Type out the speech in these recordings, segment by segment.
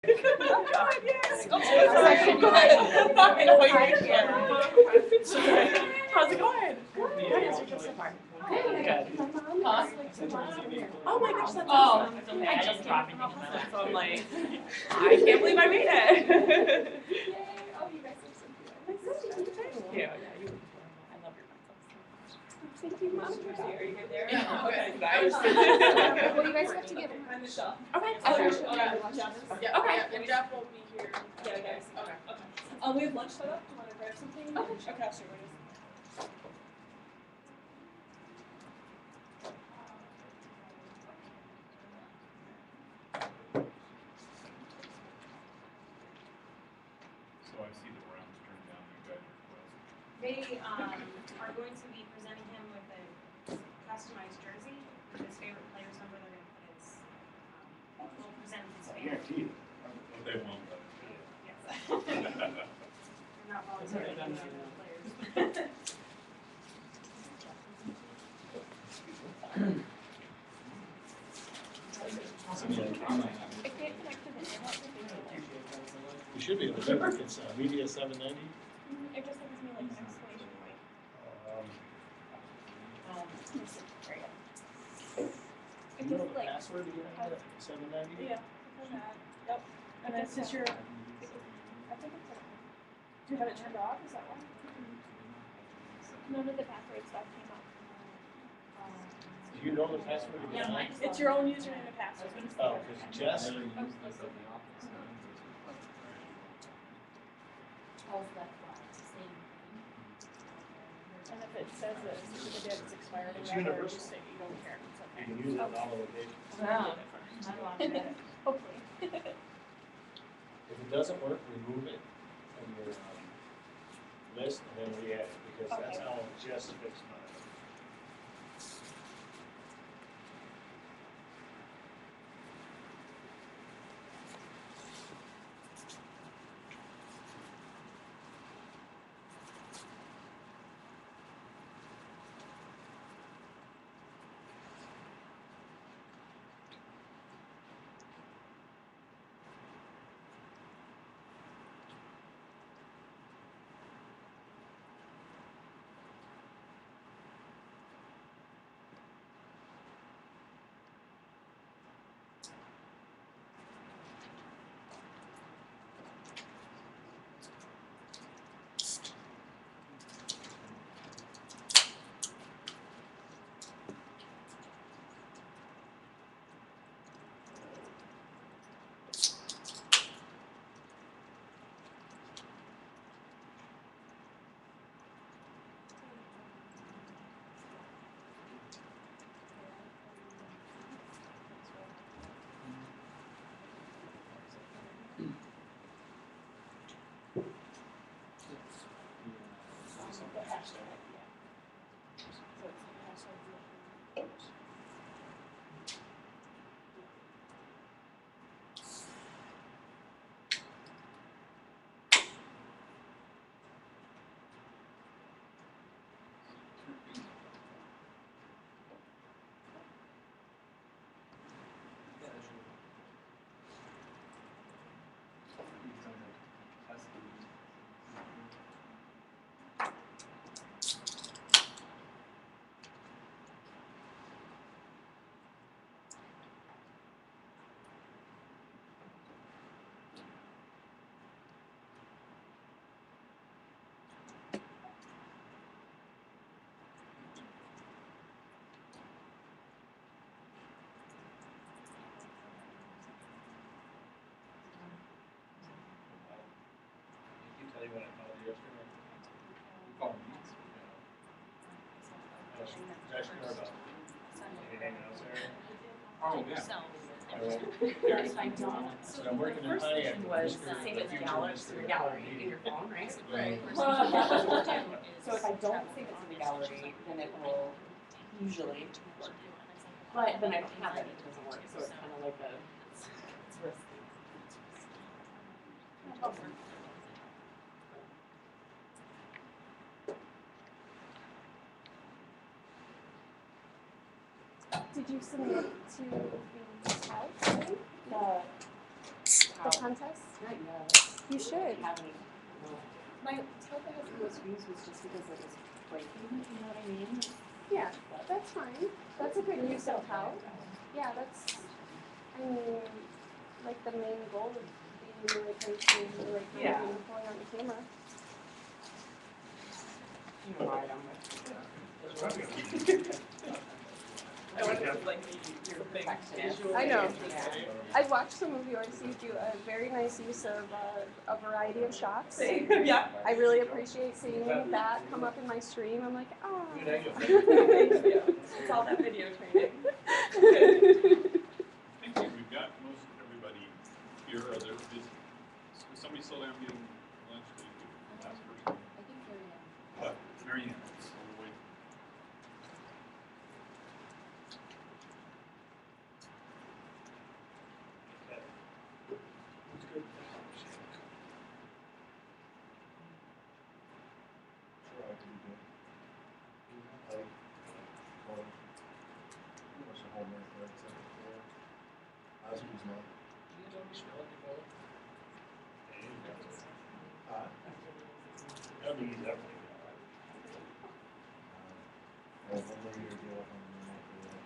How's it going? Good. So far. Good. Huh? Oh my gosh, that's awesome. Okay. I just came from Austin, so I'm like, I can't believe I made it. Yay! Oh, you guys are so cute. Thank you. Yeah, you look adorable. I love your pencils. Thank you, Mom. Are you good there? Yeah. Okay. Nice. Well, you guys have to get behind the shelf. Okay. Okay. Yeah. Okay. And Jeff will be here. Yeah, guys. Okay. We have lunch set up. Do you want to grab something? Okay. Okay, sure. So I see the Browns turned down you guys' request. They are going to be presenting him with a customized jersey with his favorite player's number. They're going to put his, will present his favorite. Guaranteed. Oh, they won't let it be. Yes. They're not volunteering to be the players. You should be able to, it's media 790. It just gives me like an exclamation point. You know the password you have, 790? Yeah. Yep. And then since you're, I think it's like, do you have it turned off? Is that why? None of the password stuff came up. Do you know the password again? It's your own username and password. Oh, because Jess, And if it says that it's expired, It's or whatever, universal. just say you don't care. It's you okay. can use it in all the locations. Wow. I love it. Hopefully. If it doesn't work, remove it from your list and then re-add it, because that's Okay. how Jess fixed mine. Tell you what I called you yesterday? You called me. Josh Norvell. You hanging out there? Oh, yeah. So I'm working in high-end. Was save it in the gallery in your phone, right? Right. So if I don't save it to the gallery, then it will usually work. But then I don't have it, it doesn't work, so it's kind of like a, it's risky. Did you submit to the house? The The contest? Not yet. You should. Haven't. My stuff that has the most views was just because it was breaking, you know what I mean? Yeah, that's fine. That's a good use of how. Yeah, that's, I mean, like the main goal of being in the right place, being in the right time, Yeah. and pulling on the camera. You know why I'm I want to like your perfectionist. I know. Yeah. I've watched some of yours. You do a very nice use of a variety of shots. Yeah. I really appreciate seeing that come up in my stream. I'm like, oh. Thank you. It's all that video training. I think we've got most everybody here. Are there, is somebody still down getting lunch? Last person? I think Mary Ann. So we'll wait. It's good. Sure, I can do that. Like, or, pretty much the whole night there, except for Oscar's not. You don't smell it, you know? I mean, he's definitely. Well, one more year deal up on the night for that,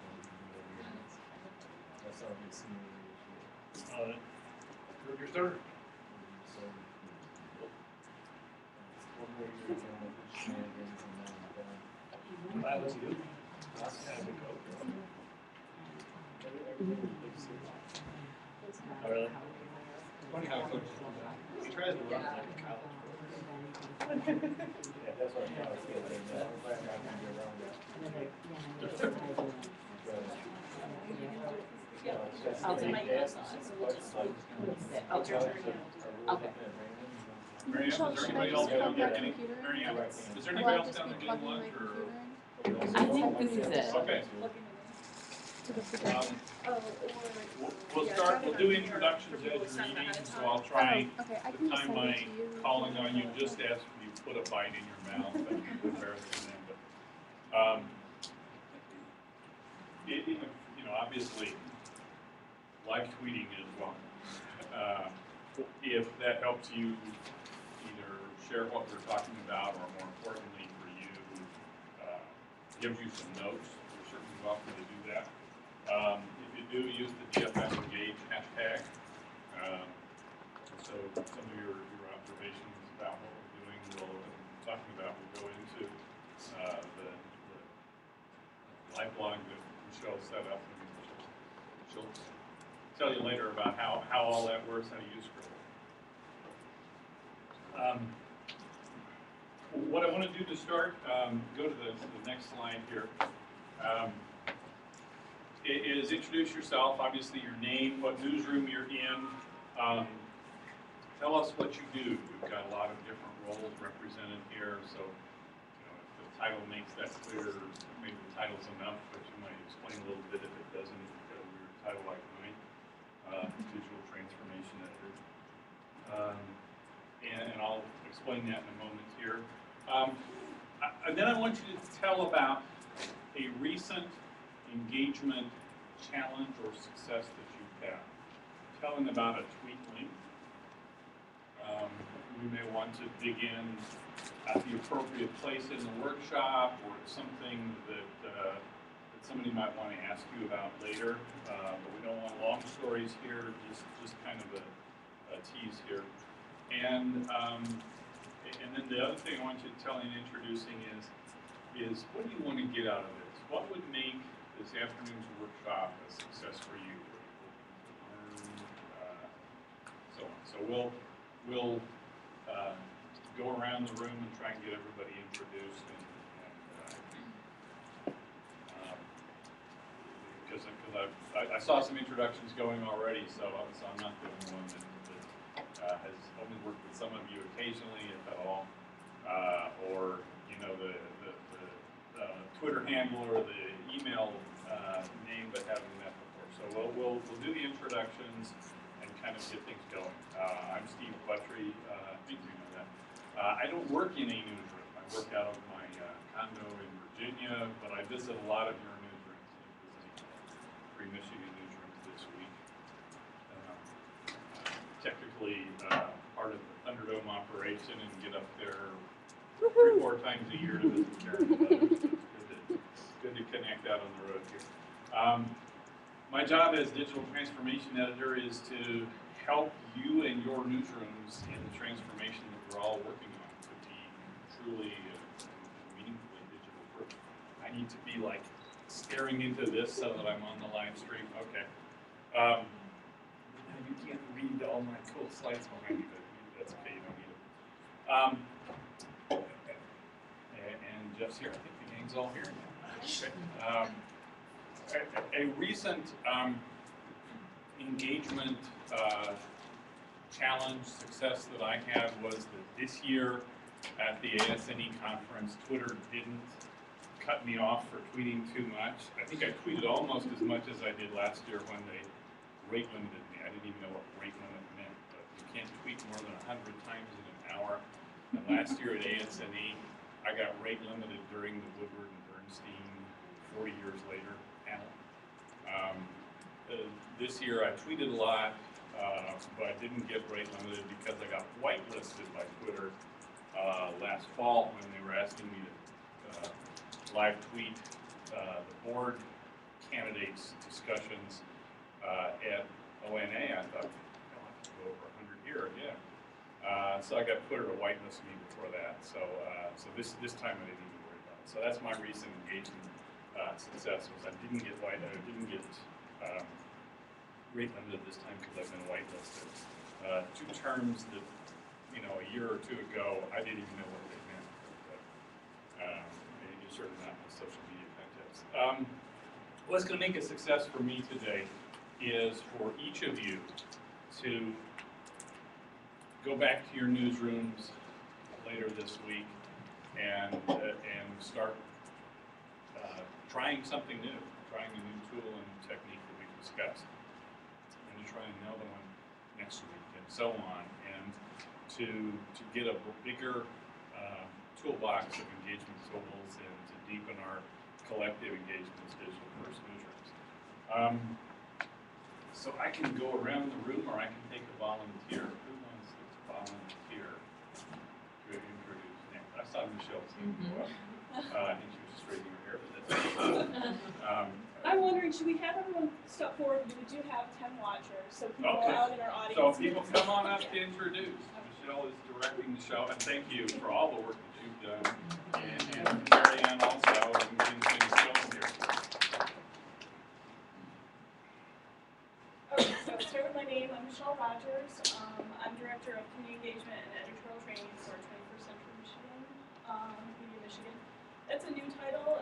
that's our big senior year. You're third. So, one more year deal with shenanigans and then done. That was you. Last time we go. Oh, really? Funny how coach he tries to run like a college. Yeah, that's what I thought. I'm glad I'm gonna be around that. I'll do my gas. Okay. Okay. Mary Ann, is there anybody else down there getting, Mary Ann, is there anybody else down there getting lunch or? I think this is it. Okay. Oh, We'll start, we'll do introductions as you're eating, so I'll try, okay, I the can just time send it my to you. calling on you, just ask if you put a bite in your mouth and embarrassing them, but, you know, obviously, live tweeting is one. If that helps you either share what we're talking about, or more importantly for you, gives you some notes, we're certainly welcome to do that. If you do, use the DFM Engage hashtag. So some of your observations about what we're doing, talking about, will go into the live blog that Michelle set up, and she'll tell you later about how all that works, how to use Scribble. What I want to do to start, go to the next slide here, is introduce yourself, obviously your name, what newsroom you're in. Tell us what you do. We've got a lot of different roles represented here, so you know, if the title makes that clear, maybe the title's enough, but you might explain a little bit if it doesn't, because we're a title like mine, digital transformation editor. And I'll explain that in a moment here. And then I want you to tell about a recent engagement challenge or success that you've had. Telling about a tweet link. We may want to dig in at the appropriate place in the workshop, or it's something that somebody might want to ask you about later. But we don't want long stories here, just kind of a tease here. And then the other thing I want you to tell in introducing is what do you want to get out of this? What would make this afternoon's workshop a success for you? So on. So we'll go around the room and try and get everybody introduced, because I saw some introductions going already, so I'm not the only one that has only worked with some of you occasionally, if at all, or you know the Twitter handle or the email name, but haven't met before. So we'll do the introductions and kind of get things going. I'm Steve Buttrey. I think you know that. I don't work in a newsroom. I work out of my condo in Virginia, but I visit a lot of your newsrooms. I'm visiting 3 Michigan newsrooms this week. Check actually part of the Thunderdome operation and get up there 3-4 times a year to visit Karen and others. It's good to connect out on the road here. My job as digital transformation editor is to help you and your newsrooms in the transformation that we're all working on to be truly meaningfully digital first. I need to be like staring into this so that I'm on the live stream. Okay. You can't read all my cool slides behind me, but that's okay. You don't need them. And Jeff's here. I think the gang's all here now. Okay. A recent engagement challenge success that I had was that this year at the ASNE conference, Twitter didn't cut me off for tweeting too much. I think I tweeted almost as much as I did last year when they rate limited me. I didn't even know what rate limit meant, but you can't tweet more than 100 times in an hour. And last year at ASNE, I got rate limited during the Woodward and Bernstein 40 years later panel. This year I tweeted a lot, but I didn't get rate limited because I got whitelisted by Twitter last fall when they were asking me to live tweet the board candidates' discussions at ONA. I thought, I'll have to go over 100 here again. So I got Twitter to whitelist me before that. So this time I didn't even worry about it. So that's my recent engagement success was I didn't get rate limited this time because I've been whitelisted. Two terms that, a year or two ago, I didn't even know what they meant. But you're certainly not in the social media context. What's going to make a success for me today is for each of you to go back to your newsrooms later this week and start trying something new, trying a new tool and technique that we've discussed, and to try another one next week, and so on, and to get a bigger toolbox of engagement tools and to deepen our collective engagement as digital first newsrooms. So I can go around the room, or I can take a volunteer. Who wants to volunteer to introduce next? I saw Michelle's hand go up. I think she was just raising her hair, but that's I'm wondering, should we have everyone step forward? We do have 10 watchers, so people okay. out in our audience. So people come on up to introduce. Michelle is directing the show, and thank you for all the work that you've done, and Mary Ann also, and getting things going here. Okay, so to start with my name, I'm Michelle Rogers. I'm Director of Community Engagement and Editorial Training for 21st Century Michigan, Media Michigan. That's a new title.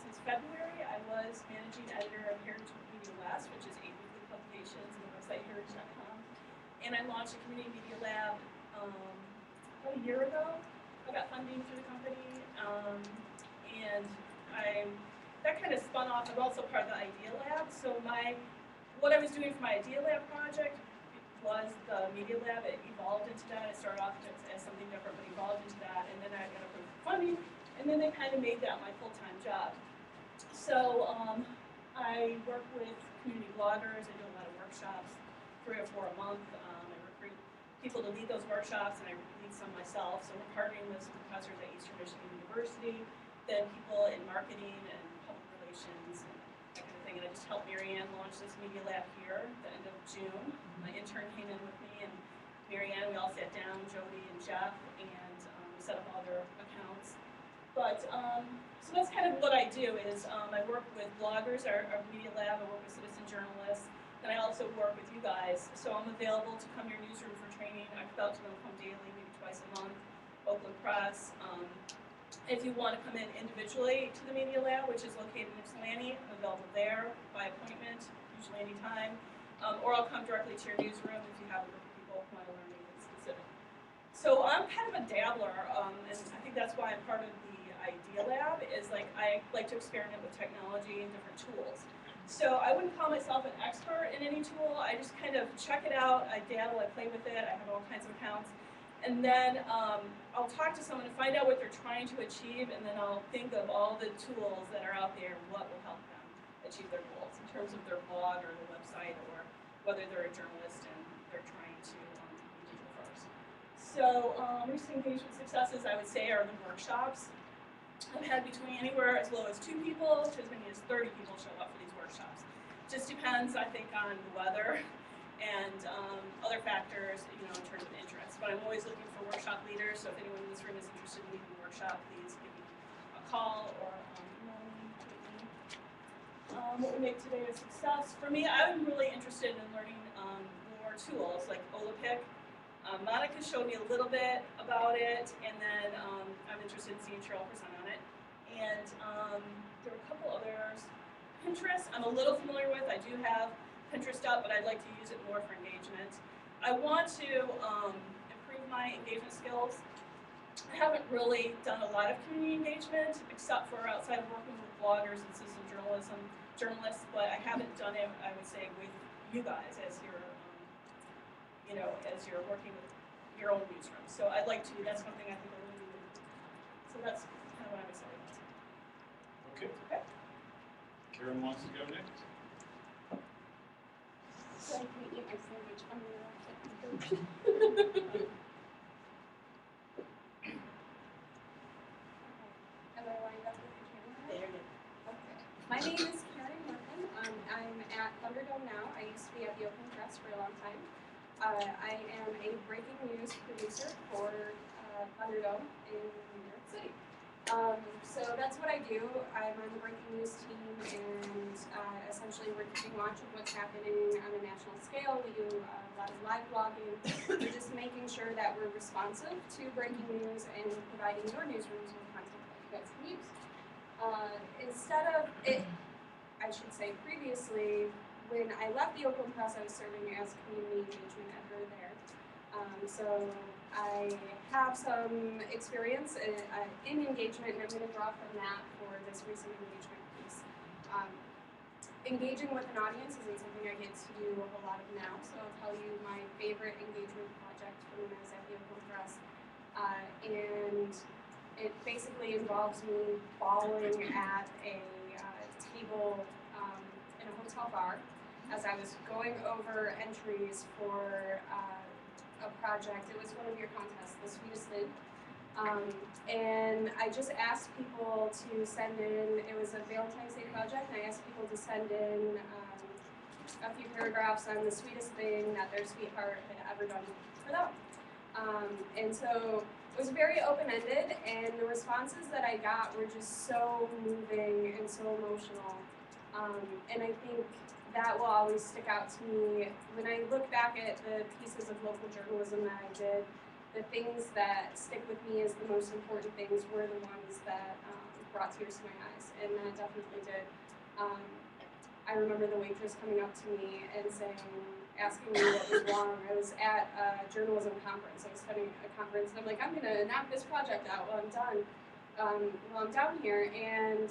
Since February, I was Managing Editor of Heritage Media West, which is 8 weekly publications and the website heritage.com. And I launched a Community Media Lab about a year ago. I got funding through the company, and that kind of spun off. I'm also part of the Idea Lab. So what I was doing for my Idea Lab project was the Media Lab. It evolved into that. It started off as something different, but evolved into that. And then I got approved for funding, and then they kind of made that my full-time job. So I work with community bloggers. I do a lot of workshops, 3 or 4 a month. I recruit people to lead those workshops, and I lead some myself. So we're partnering with some professors at Eastern Michigan University, then people in marketing and public relations and that kind of thing. And I just helped Mary Ann launch this Media Lab here at the end of June. My intern came in with me, and Mary Ann, we all sat down, Jody and Jeff, and we set up all their accounts. But so that's kind of what I do is I work with bloggers, our Media Lab. I work with citizen journalists. And I also work with you guys. So I'm available to come to your newsroom for training. I felt to come daily, maybe twice a month, Oakland Press. If you want to come in individually to the Media Lab, which is located in Ypsilanti, I'm available there by appointment, usually anytime. Or I'll come directly to your newsroom if you have a group of people who want to learn anything specific. So I'm kind of a dabbler, and I think that's why I'm part of the Idea Lab, is I like to experiment with technology and different tools. So I wouldn't call myself an expert in any tool. I just kind of check it out, I dabble, I play with it, I have all kinds of accounts. And then I'll talk to someone to find out what they're trying to achieve, and then I'll think of all the tools that are out there and what will help them achieve their goals in terms of their blog or their website, or whether they're a journalist and they're trying to engage So recent engagement successes, I would say, are the workshops. I've had between anywhere as low as 2 people to as many as 30 people show up for these workshops. Just depends, I think, on the weather and other factors, you know, in terms of interest. But I'm always looking for workshop leaders, so if anyone in this room is interested in leading a workshop, please give me a call or email me, tweet me. What would make today a success? For me, I'm really interested in learning more tools like Olapic. Monica showed me a little bit about it, and then I'm interested in seeing Cheryl present on it. And there were a couple others. Pinterest, I'm a little familiar with. I do have Pinterest up, but I'd like to use it more for engagement. I want to improve my engagement skills. I haven't really done a lot of community engagement, except for outside of working with bloggers and citizen journalists, but I haven't done it, I would say, with you guys as your you know, as you're working with your own newsroom. So I'd like to, that's something I think I really need to do. So that's kind of what I'm excited about. Okay. Okay. Karen wants to go next. So I can eat my sandwich on the Am I lined up with the camera? There you go. Okay. My name is Karen Morgan. I'm at Thunderdome now. I used to be at the Open Press for a long time. I am a breaking news producer for Thunderdome in New York City. So that's what I do. I'm on the breaking news team, and essentially we're keeping watch of what's happening on a national scale. We do a lot of live blogging. We're just making sure that we're responsive to breaking news and providing your newsrooms with content that you guys can use. Instead of it, I should say previously, when I left the Oakland Press, I was serving as community engagement editor there. So I have some experience in engagement, and I'm going to draw from that for this recent engagement piece. Engaging with an audience isn't something I get to do a whole lot of now, so I'll tell you my favorite engagement project from when I was at the Oakland Press. And it basically involves me bawling at a table in a hotel bar as I was going over entries for a project. It was one of your contests, the Sweetest Thing. And I just asked people to send in, it was a Valentine's Day project, and I asked people to send in a few paragraphs on the sweetest thing that their sweetheart had ever done for them. And so it was very open-ended, and the responses that I got were just so moving and so emotional. And I think that will always stick out to me. When I look back at the pieces of local journalism that I did, the things that stick with me as the most important things were the ones that brought tears to my eyes, and that definitely did. I remember the waitress coming up to me and asking me what was wrong. I was at a journalism conference. I was studying a conference, and I'm like, I'm gonna knock this project out while I'm done, while I'm down here. And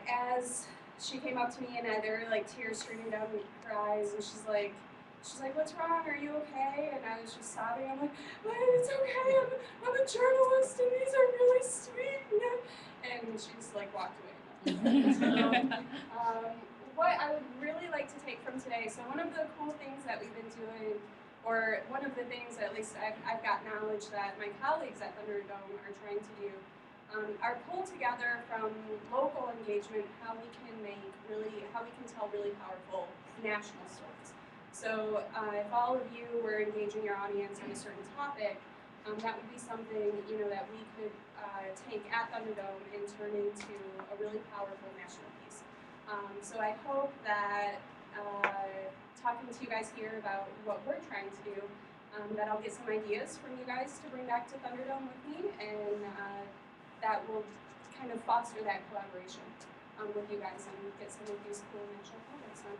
as she came up to me, and there were like tears streaming down her eyes, and she's like, what's wrong? Are you okay? And I was just sobbing. I'm like, it's okay. I'm a journalist, and these are really sweet. And she just like walked away. What I would really like to take from today, so one of the cool things that we've been doing, or one of the things at least I've got knowledge that my colleagues at Thunderdome are trying to do, are pull together from local engagement how we can tell really powerful national stories. So if all of you were engaging your audience on a certain topic, that would be something that we could take at Thunderdome and turn into a really powerful national piece. So I hope that talking to you guys here about what we're trying to do, that I'll get some ideas from you guys to bring back to Thunderdome with me, and that will kind of foster that collaboration with you guys and get some of these cool national projects done.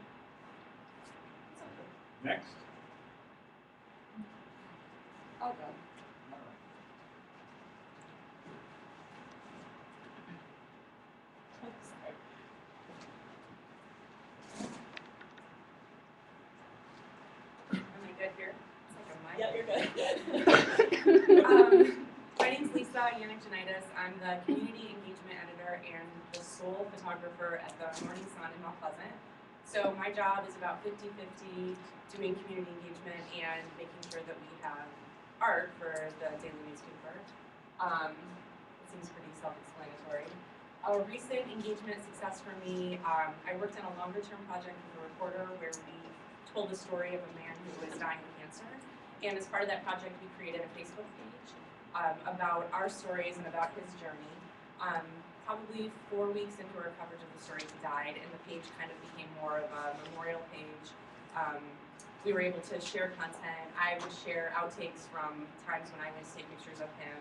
Next. I'll go. Am I good here? It's like a mic. Yeah, you're good. My name's Lisa Yannick-Janitis. I'm the community engagement editor and the sole photographer at the Morning Sun in Mount Pleasant. So my job is about 50-50 doing community engagement and making sure that we have art for the daily newspaper. It seems pretty self-explanatory. A recent engagement success for me, I worked on a longer-term project with a reporter where we told the story of a man who was dying of cancer. And as part of that project, we created a Facebook page about our stories and about his journey. Probably 4 weeks into our coverage of the story, he died, and the page kind of became more of a memorial page. We were able to share content. I would share outtakes from times when I would take pictures of him.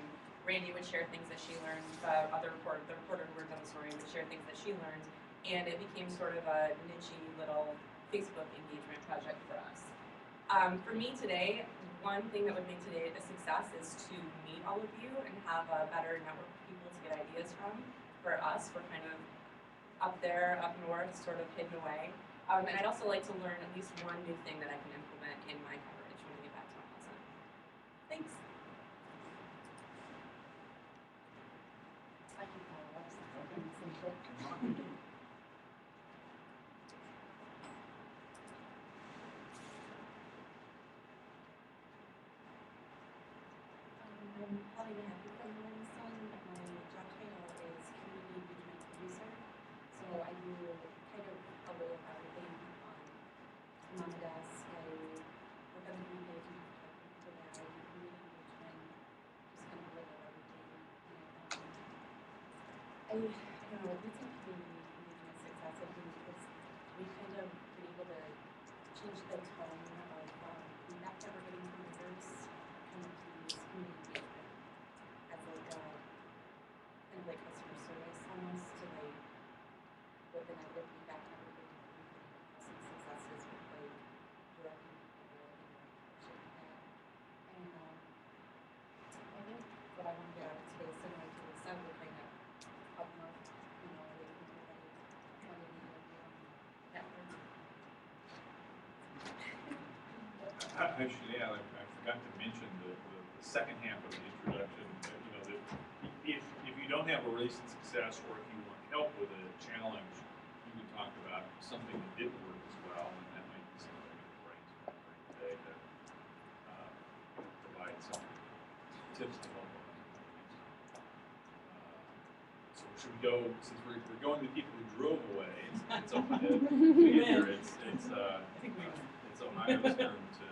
Randy would share things that she learned. The reporter who worked on the story would share things that she learned, and it became sort of a niche little Facebook engagement project for us. For me today, one thing that would make today a success is to meet all of you and have a better network of people to get ideas from. For us, we're kind of up there, up north, sort of hidden away. And I'd also like to learn at least one new thing that I can implement in my coverage when I get back to Mount Pleasant. Thanks. I can follow up I'm probably gonna have you from the morning sun. My job title is community engagement producer. So I do kind of a little of everything. I'm on the desk. I work on the community page and talk to people that I do community engagement, just kind of a little of everything. And I don't know, recent community engagement success I think is we've kind of been able to change the tone of feedback that we're getting from users, kind of to use community engagement as like a kind of like customer service almost to like with the negative feedback and everything. We've been able to have some successes with like directing people and sharing that. And I think what I want to get out of today is similar to the stuff we're kind of up north, you know, like people that want to be network. I should add, I forgot to mention the second half of the introduction, you know, that if you don't have a recent success or if you want help with a challenge, you can talk about something that didn't work as well, and that might be something we can brainstorm during the day to provide some tips to help us. So should we go, since we're going to people who drove away, it's Ohio, it's Ohio's turn to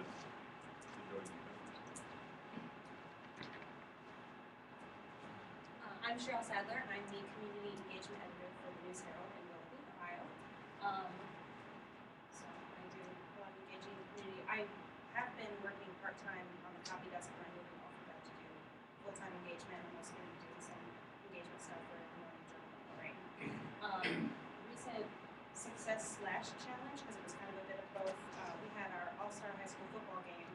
go to members. I'm Cheryl Sadler, and I'm the community engagement editor for the News Herald in Willoughby, Ohio. So I do a lot of engaging in the community. I have been working part-time on the copy desk, but I'm moving off of that to do full-time engagement. I'm also going to be doing some engagement stuff for the Morning Journal in the rain. Recent success/challenge, because it was kind of a bit of both. We had our all-star high school football game,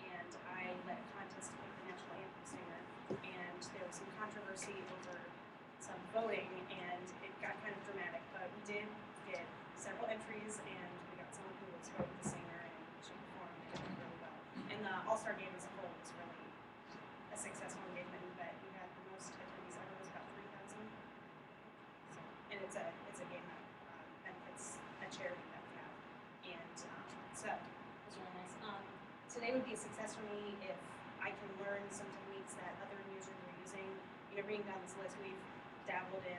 and I led a contest to pick the national anthem singer, and there was some controversy over some voting, and it got kind of dramatic, but we did get several entries, and we got someone who spoke with the singer, and she performed, and it went really well. And the all-star game as a whole was really a successful engagement in that we had the most attendees ever, was about 3,000. So, and it's a game that benefits a charity that we have, and so it was really nice. Today would be a success for me if I can learn some techniques that other newsrooms are using. You know, reading down this list, we've dabbled in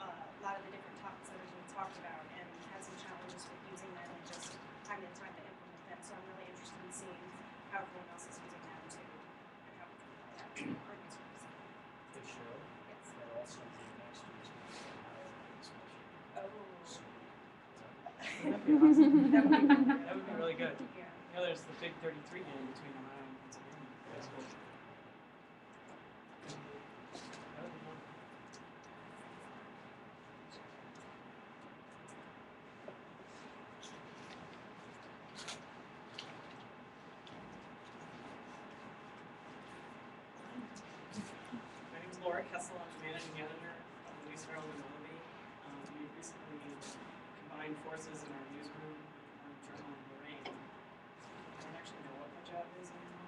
a lot of the different topics that are being talked about and had some challenges with using them and just having the time to implement them. So I'm really interested in seeing how everyone else is using them too, and how we can apply that to our newsrooms. Hey, Cheryl, Yes. that also be next year's Ohio special. Oh. That'd be awesome. That would be really good. That would be really good. Yeah. You know, there's the big 33 game between Ohio and Pennsylvania. That's cool. That would be wonderful. My name is Laura Kessel. I'm the managing editor of the News Herald in Willoughby. We recently combined forces in our newsroom with our journal in Lorraine. I don't actually know what my job is anymore.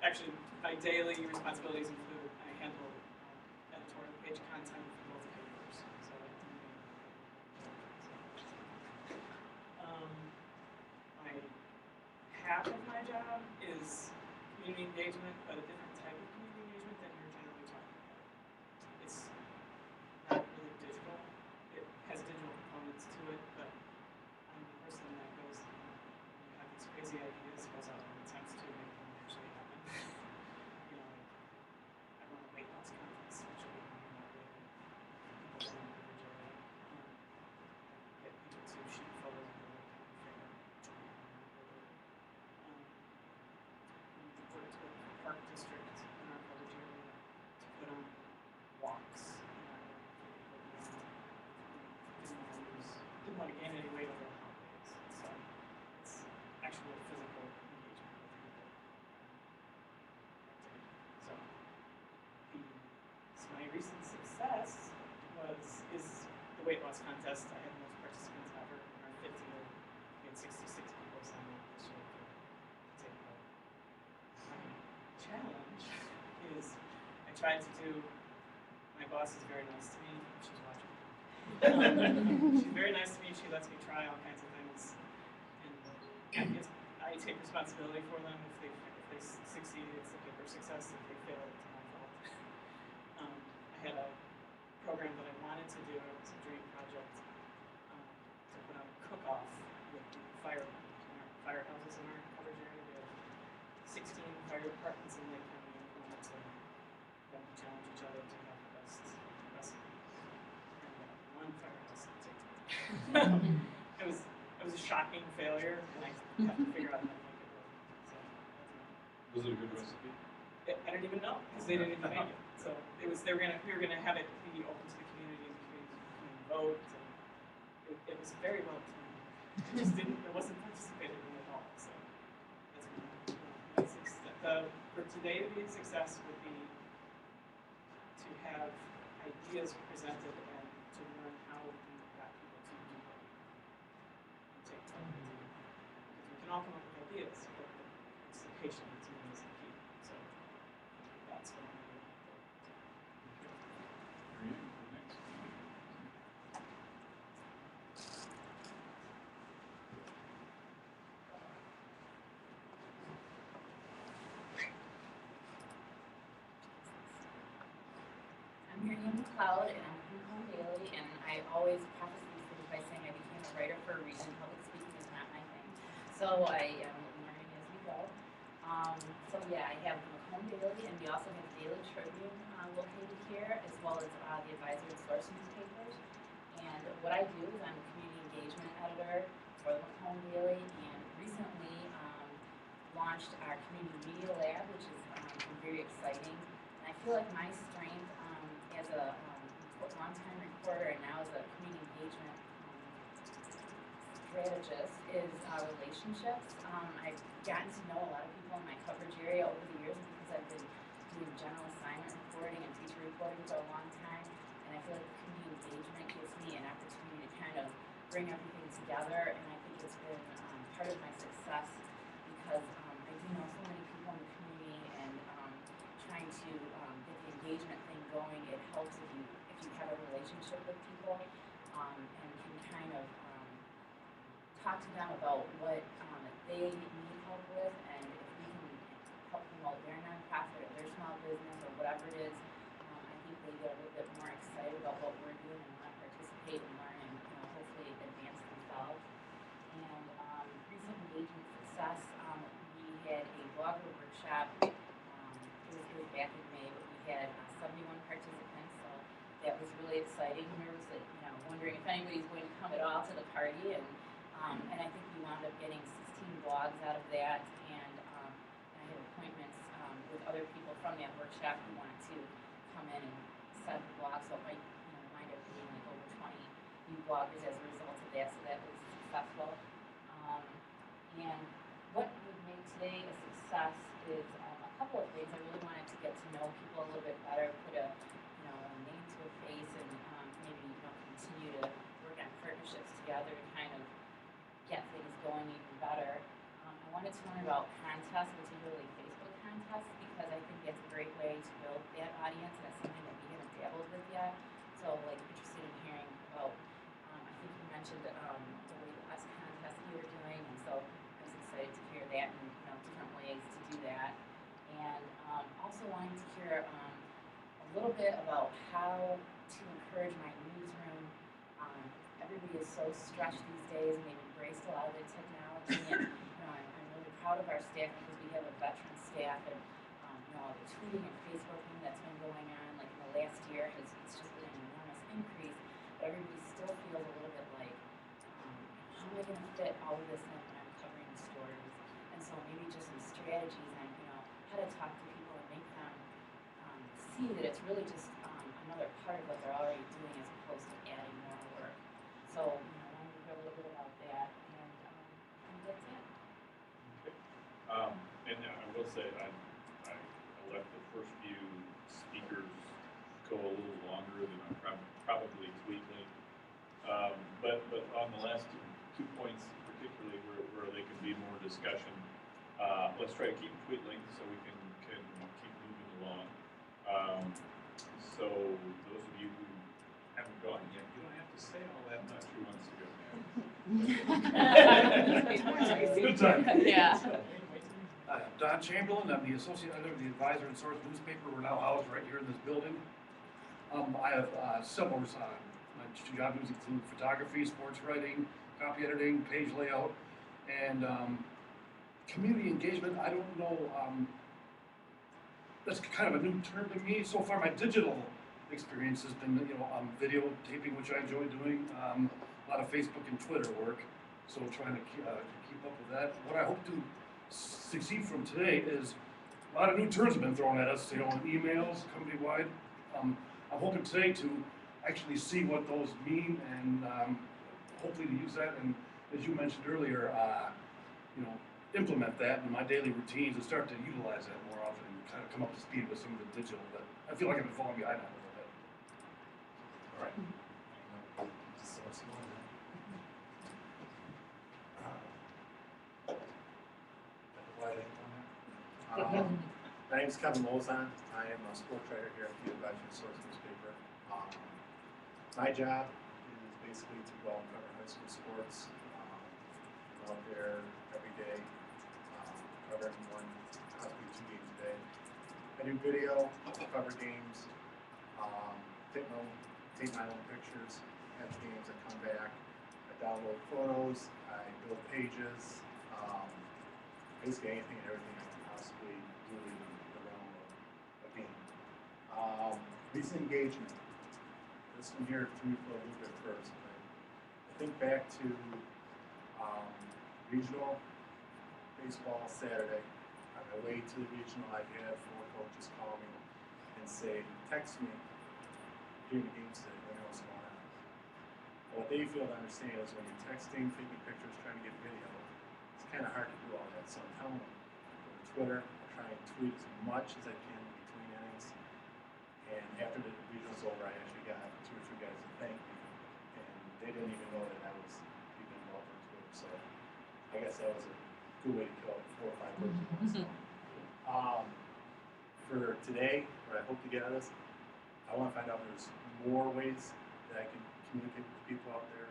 Actually, my daily responsibilities include I handle editorial page content for both papers. So my half of my job is community engagement, but a different type of community engagement than you're generally talking about. It's not really digital. It has digital components to it, but I'm the person that goes and when you have these crazy ideas, goes out and attempts to make them actually happen. You know, like I run a weight loss contest, which will be people from the Ridge area. Get people to shoot photos of their favorite joint on the river. We worked with the park district in our coverage area to put on walks in our area for people who didn't want to gain any weight over the holidays. So it's actually a physical engagement with people. So my recent success is the weight loss contest. I had the most participants ever in our 5th year. We had 66 people sign up this year to take part. My challenge is I tried to do, my boss is very nice to me, she's watching. She's very nice to me, she lets me try all kinds of things. And I take responsibility for them. If they succeed, it's their success. If they fail, it's my fault. I had a program that I wanted to do, it was a dream project, to put on a cook-off with the firehouses in our coverage area. We have 16 fire departments in Lake County, and we wanted to challenge each other to have the best recipe. And one firehouse didn't take it. It was a shocking failure, and I had to figure out how to make it work. So Was it a good recipe? I didn't even know because they didn't even make it. So we were gonna have it be open to the community and the community can vote. And it was very well planned. It wasn't participated in at all. So that's for today to be a success would be to have ideas presented and to learn how we got people to do it. And take time to do it. Because we can all come up with ideas, but it's the patience to me is the key. So that's what I'm doing. Next. I'm Miriam McLeod, and I'm from Macomb Daily, and I always preface these things by saying I became a writer for a reason. Public speaking is not my thing. So I am learning as we go. So yeah, I have the Macomb Daily, and we also have the Daily Tribune located here, as well as the advisory and source newspapers. And what I do is I'm a community engagement editor for the Macomb Daily, and recently launched our community media lab, which has been very exciting. And I feel like my strength as a long-time reporter and now as a community engagement strategist is relationships. I've gotten to know a lot of people in my coverage area over the years because I've been doing general assignment reporting and feature reporting for a long time. And I feel like community engagement gives me an opportunity to kind of bring everything together. And I think it's been part of my success because I do know so many people in the community, and trying to get the engagement thing going, it helps if you have a relationship with people and can kind of talk to them about what they need help with, and if we can help promote their nonprofit or their small business or whatever it is, I think they get a little bit more excited about what we're doing and want to participate and learn and hopefully advance themselves. And recent engagement success, we had a blogger workshop. It was back in May, but we had 71 participants, so that was really exciting. Nervous that, wondering if anybody's going to come at all to the party, and I think we wound up getting 16 blogs out of that, and I had appointments with other people from that workshop who wanted to come in and set the blog, so it might wind up being like over 20 new bloggers as a result of that, so that was successful. And what would make today a success is a couple of things. I really wanted to get to know people a little bit better, put a name to a face, and maybe continue to work on partnerships together to kind of get things going even better. I wanted to learn about contests, particularly Facebook contests, because I think that's a great way to build that audience, and it's something that we haven't dabbled with yet. So, interested in hearing about. I think you mentioned the weight loss contest you were doing, and so I was excited to hear that and different ways wanted to hear a little bit about how to encourage my newsroom. Everybody is so stretched these days, and they've embraced a lot of the technology. And I'm really proud of our staff because we have a veteran staff, and the tweeting and Facebooking that's been going on, like in the last year, it's just been an enormous increase. But everybody still feels a little bit like, how am I going to fit all of this in when I'm covering stories? And so maybe just some strategies on, how to talk to people and make them see that it's really just another part of what they're already doing as opposed to adding more work. So, I wanted to hear a little bit about that, and that's it. And I will say, I let the first few speakers go a little longer than I'm probably tweaking. But on the last two points, particularly where they can be more discussion, let's try to keep them tweet linked so we can keep moving along. So those of you who haven't gone yet, you don't have to say all that much. Who wants to go now? Good time. Yeah. Don Chamberlain, I'm the associate editor of the Advisor and Source newspaper. We're now housed right here in this building. I have several my job duties include photography, sports writing, copy editing, page layout, and community engagement. I don't know, that's kind of a new term to me. So far, my digital experience has been, videotaping, which I enjoy doing, a lot of Facebook and Twitter work. So trying to keep up with that. What I hope to succeed from today is a lot of new terms have been thrown at us, emails, company-wide. I'm hoping today to actually see what those mean and hopefully to use that and, as you mentioned earlier, implement that in my daily routines and start to utilize that more often and kind of come up to speed with some of the digital. But I feel like I've been falling behind on a little bit. All right. My name is Kevin Lozon. I am a sports writer here at the Advisor and Source newspaper. My job is basically to go out and cover high school sports. I'm out there every day, covering one, possibly 2 games a day. I do video, cover games, take my own pictures at the games. I come back, I download photos, I build pages, basically anything and everything I can possibly do in the realm of a game. Recent engagement. This one here threw me for a little bit first. I think back to regional baseball Saturday. On my way to the regional, I had 4 coaches call me and say, text me during the game today, let me know what's going on. What they fail to understand is when you're texting, taking pictures, trying to get video, it's kind of hard to do all that. So I'm telling them, go to Twitter, I try and tweet as much as I can between innings. And after the regional's over, I actually got 2 or 3 guys to thank me. And they didn't even know that I was even involved on Twitter. So I guess that was a good way to kill 4 or 5 birds with one stone. For today, what I hope to get out of this, I want to find out if there's more ways that I can communicate with people out there,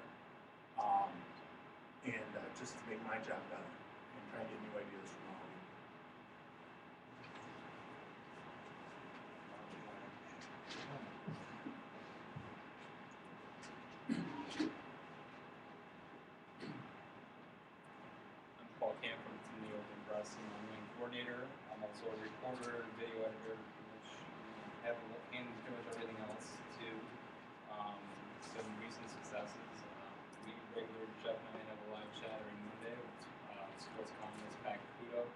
and just to make my job better and try and get new ideas from all of you. I'm Paul Camp from the Open Press, and I'm the coordinator. I'm also a reporter, video editor, which have a hand in pretty much everything else too. Some recent successes. We regularly, Jeff and I have a live chat every Monday with sports columnist Pat Caputo.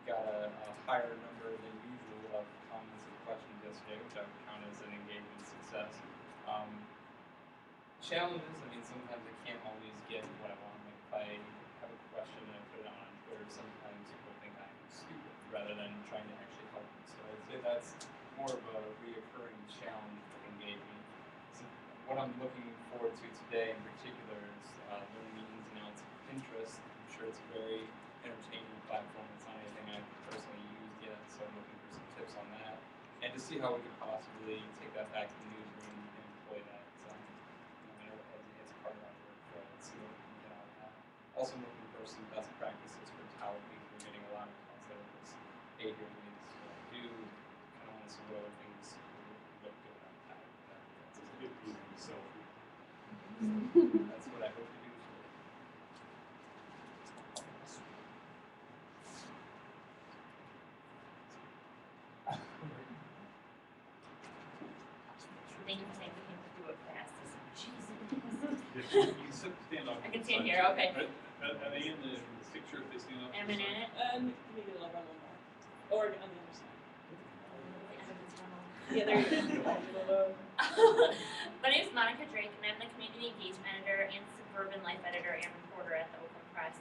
Got a higher number than usual of comments and questions yesterday, which I would count as an engagement success. Challenges, sometimes I can't always get what I want. Like if I have a question and I put it on Twitter, sometimes people think I'm stupid rather than trying to actually help them. So I'd say that's more of a reoccurring challenge with engagement. So what I'm looking forward to today in particular is learning the ins and outs of Pinterest. I'm sure it's a very entertaining platform. It's not anything I've personally used yet, so I'm looking for some tips on that. And to see how we could possibly take that back to the newsroom and employ that as part of our workflow and see what we can get out of that. Also looking for some best practices for touting. We're getting a lot of calls that are just, hey, here we need to do, kind of want to so what other things look good on that. It's a good feeling, so. That's what I hope to do. Thank you for saying we can do it fast. Jesus. You can stand up. I can stand here, okay. Are they in the picture if they stand up? Am I in it? And maybe they'll run one more. Or on the other side. The end of the tunnel. Yeah, there you go. My name is Monica Drake, and I'm the community engagement editor and suburban life editor and reporter at the Oakland Press.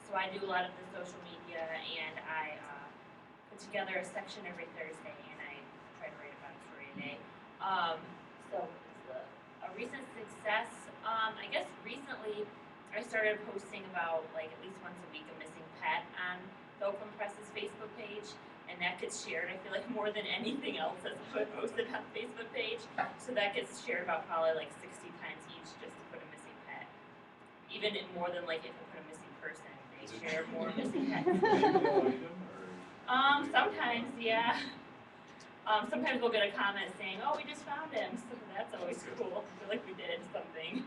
So I do a lot of the social media, and I put together a section every Thursday, and I try to write about a story a day. So it's a recent success. I guess recently I started posting about like at least once a week a missing pet on the Oakland Press's Facebook page. And that gets shared, I feel like, more than anything else that's posted on the Facebook page. So that gets shared about probably like 60 times each just to put a missing pet. Even more than like if you put a missing person, they share more missing pets. Sometimes, yeah. Sometimes we'll get a comment saying, oh, we just found him. So that's always cool. I feel like we did something.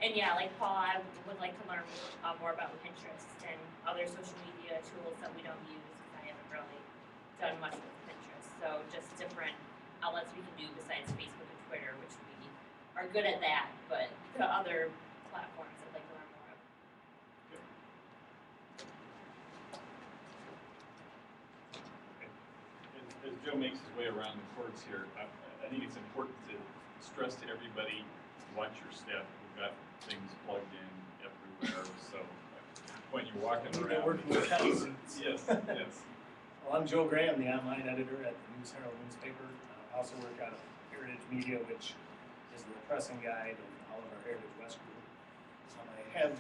And yeah, like Paul, I would like to learn more about Pinterest and other social media tools that we don't use. I haven't really done much with Pinterest, so just different outlets we can do besides Facebook and Twitter, which we are good at that, but the other platforms I'd like to learn more of. As Joe makes his way around the courts here, I think it's important to stress to everybody, watch your step. We've got things plugged in everywhere, so when you're walking They're around. working with health suits. Yes, yes. Well, I'm Joe Graham, the online editor at the News Herald newspaper. I also work out of Heritage Media, which is the pressing guide of all of our Heritage West group. I have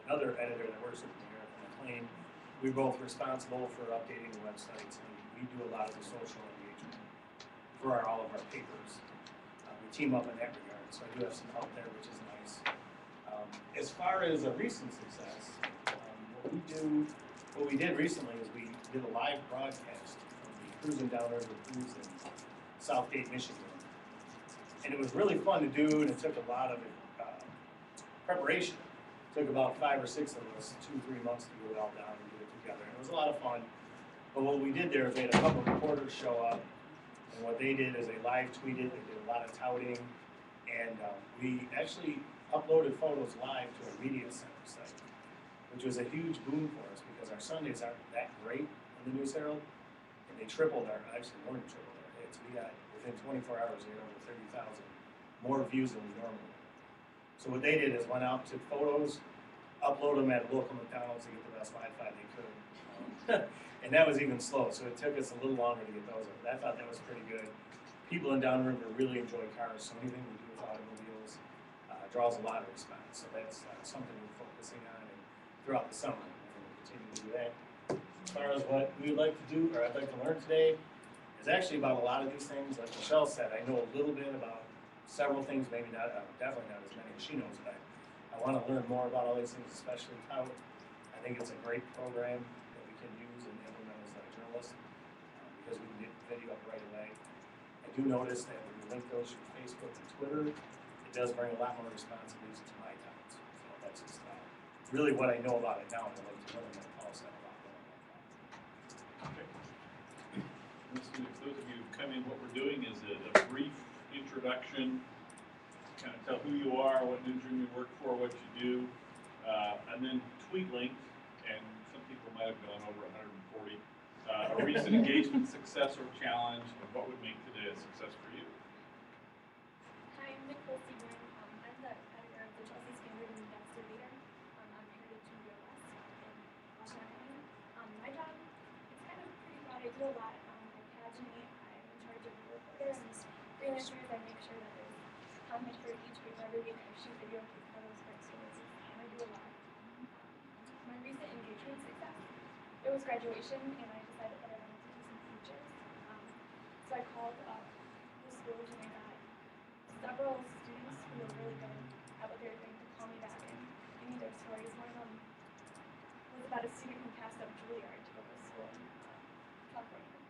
another editor that works with me, Eric McLean. We're both responsible for updating the websites, and we do a lot of the social engagement for all of our papers. We team up in that regard, so I do have some help there, which is nice. As far as a recent success, what we did recently is we did a live broadcast from the Cruising Downriver Cruise in Southgate, Michigan. And it was really fun to do, and it took a lot of preparation. It took about 5 or 6 of us 2-3 months to get it all down and get it together. And it was a lot of fun. But what we did there is we had a couple of reporters show up, and what they did is they live tweeted, they did a lot of touting, and we actually uploaded photos live to our media center site, which was a huge boon for us because our Sundays aren't that great in the News Herald, and they tripled our, actually more than tripled our hits. We got, within 24 hours, we had over 30,000 more views than we normally would. So what they did is went out, took photos, upload them at a local McDonald's to get the best Wi-Fi they could. And that was even slow, so it took us a little longer to get those up. But I thought that was pretty good. People in Downriver really enjoy cars, so anything we do with automobiles draws a lot of response. So that's something we're focusing on, and throughout the summer, we're going to continue to do that. As far as what we would like to do, or I'd like to learn today, is actually about a lot of these things. Like Michelle said, I know a little bit about several things, maybe not, definitely not as many as she knows, but I want to learn more about all these things, especially TOUT. I think it's a great program that we can use and implement as journalists because we can get video up right away. I do notice that when you link those through Facebook and Twitter, it does bring a lot more response, at least to my towns. So that's just really what I know about it now, and I'd like to learn that Paul said about it. Okay. If those of you who've come in, what we're doing is a brief introduction, kind of tell who you are, what newsroom you work for, what you do, and then tweet link, and some people might have gone over 140, a recent engagement success or challenge, and what would make today a success for you. Hi, I'm Nicole Seaborn. I'm the editor of the Chelsea Standard and Dexter Leader. I'm Heritage Media West in Washington. My job is kind of pretty broad. I do a lot. I paginate. I'm in charge of the reporters and freelancers. I make sure that there's content for each paper every week. I shoot video, take photos for stories, and I do a lot. My recent engagement success, it was graduation, and I decided that I wanted to do some features. So I called up the schools and I got several students who were really good at what they were doing to call me back and give me their stories. One of them was about a student who passed up Juilliard to go to school in California.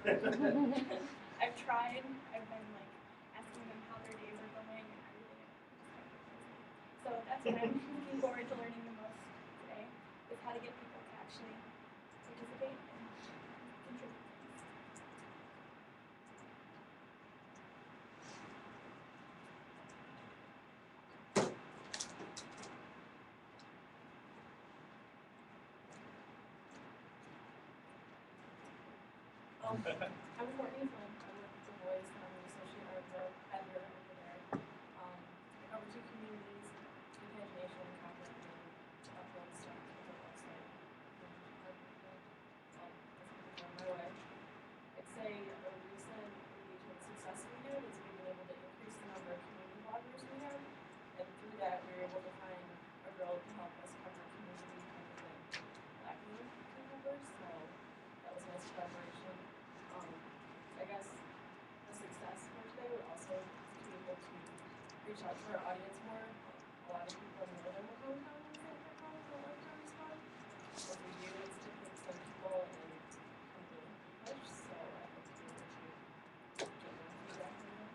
I've tried. I've been like asking them how their days are going and everything. So that's what I'm looking forward to learning the most today, is how to get people to actually participate and contribute. I'm Courtney Flynn. I work with the boys and I'm an associate editor over there. I cover 2 communities, repagination and content, and upload stuff to the website. That's on my way. I'd say a recent engagement success we had is we've been able to increase the number of community bloggers we have, and through that we were able to find a girl to help us cover community kind of like Black community members. So that was a nice collaboration. I guess the success for today would also to be able to reach out to our audience more. A lot of people know that Macomb County is like Macomb, but like County's fun. What we do is to pick some people and come to push. So I hope to be able to get more feedback on that.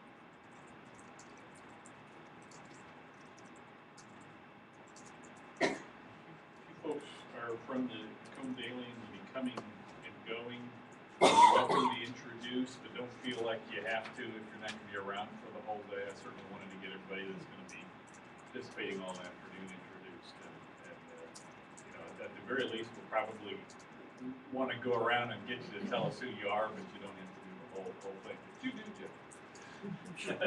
You folks are from the Macomb Daily and will be coming and going. You're welcome to be introduced, but don't feel like you have to if you're not going to be around for the whole day. I certainly wanted to get everybody that's going to be participating all afternoon introduced. And at the very least, we'll probably want to go around and get you to tell us who you are, but you don't have to do the whole thing. But you do, Jeff.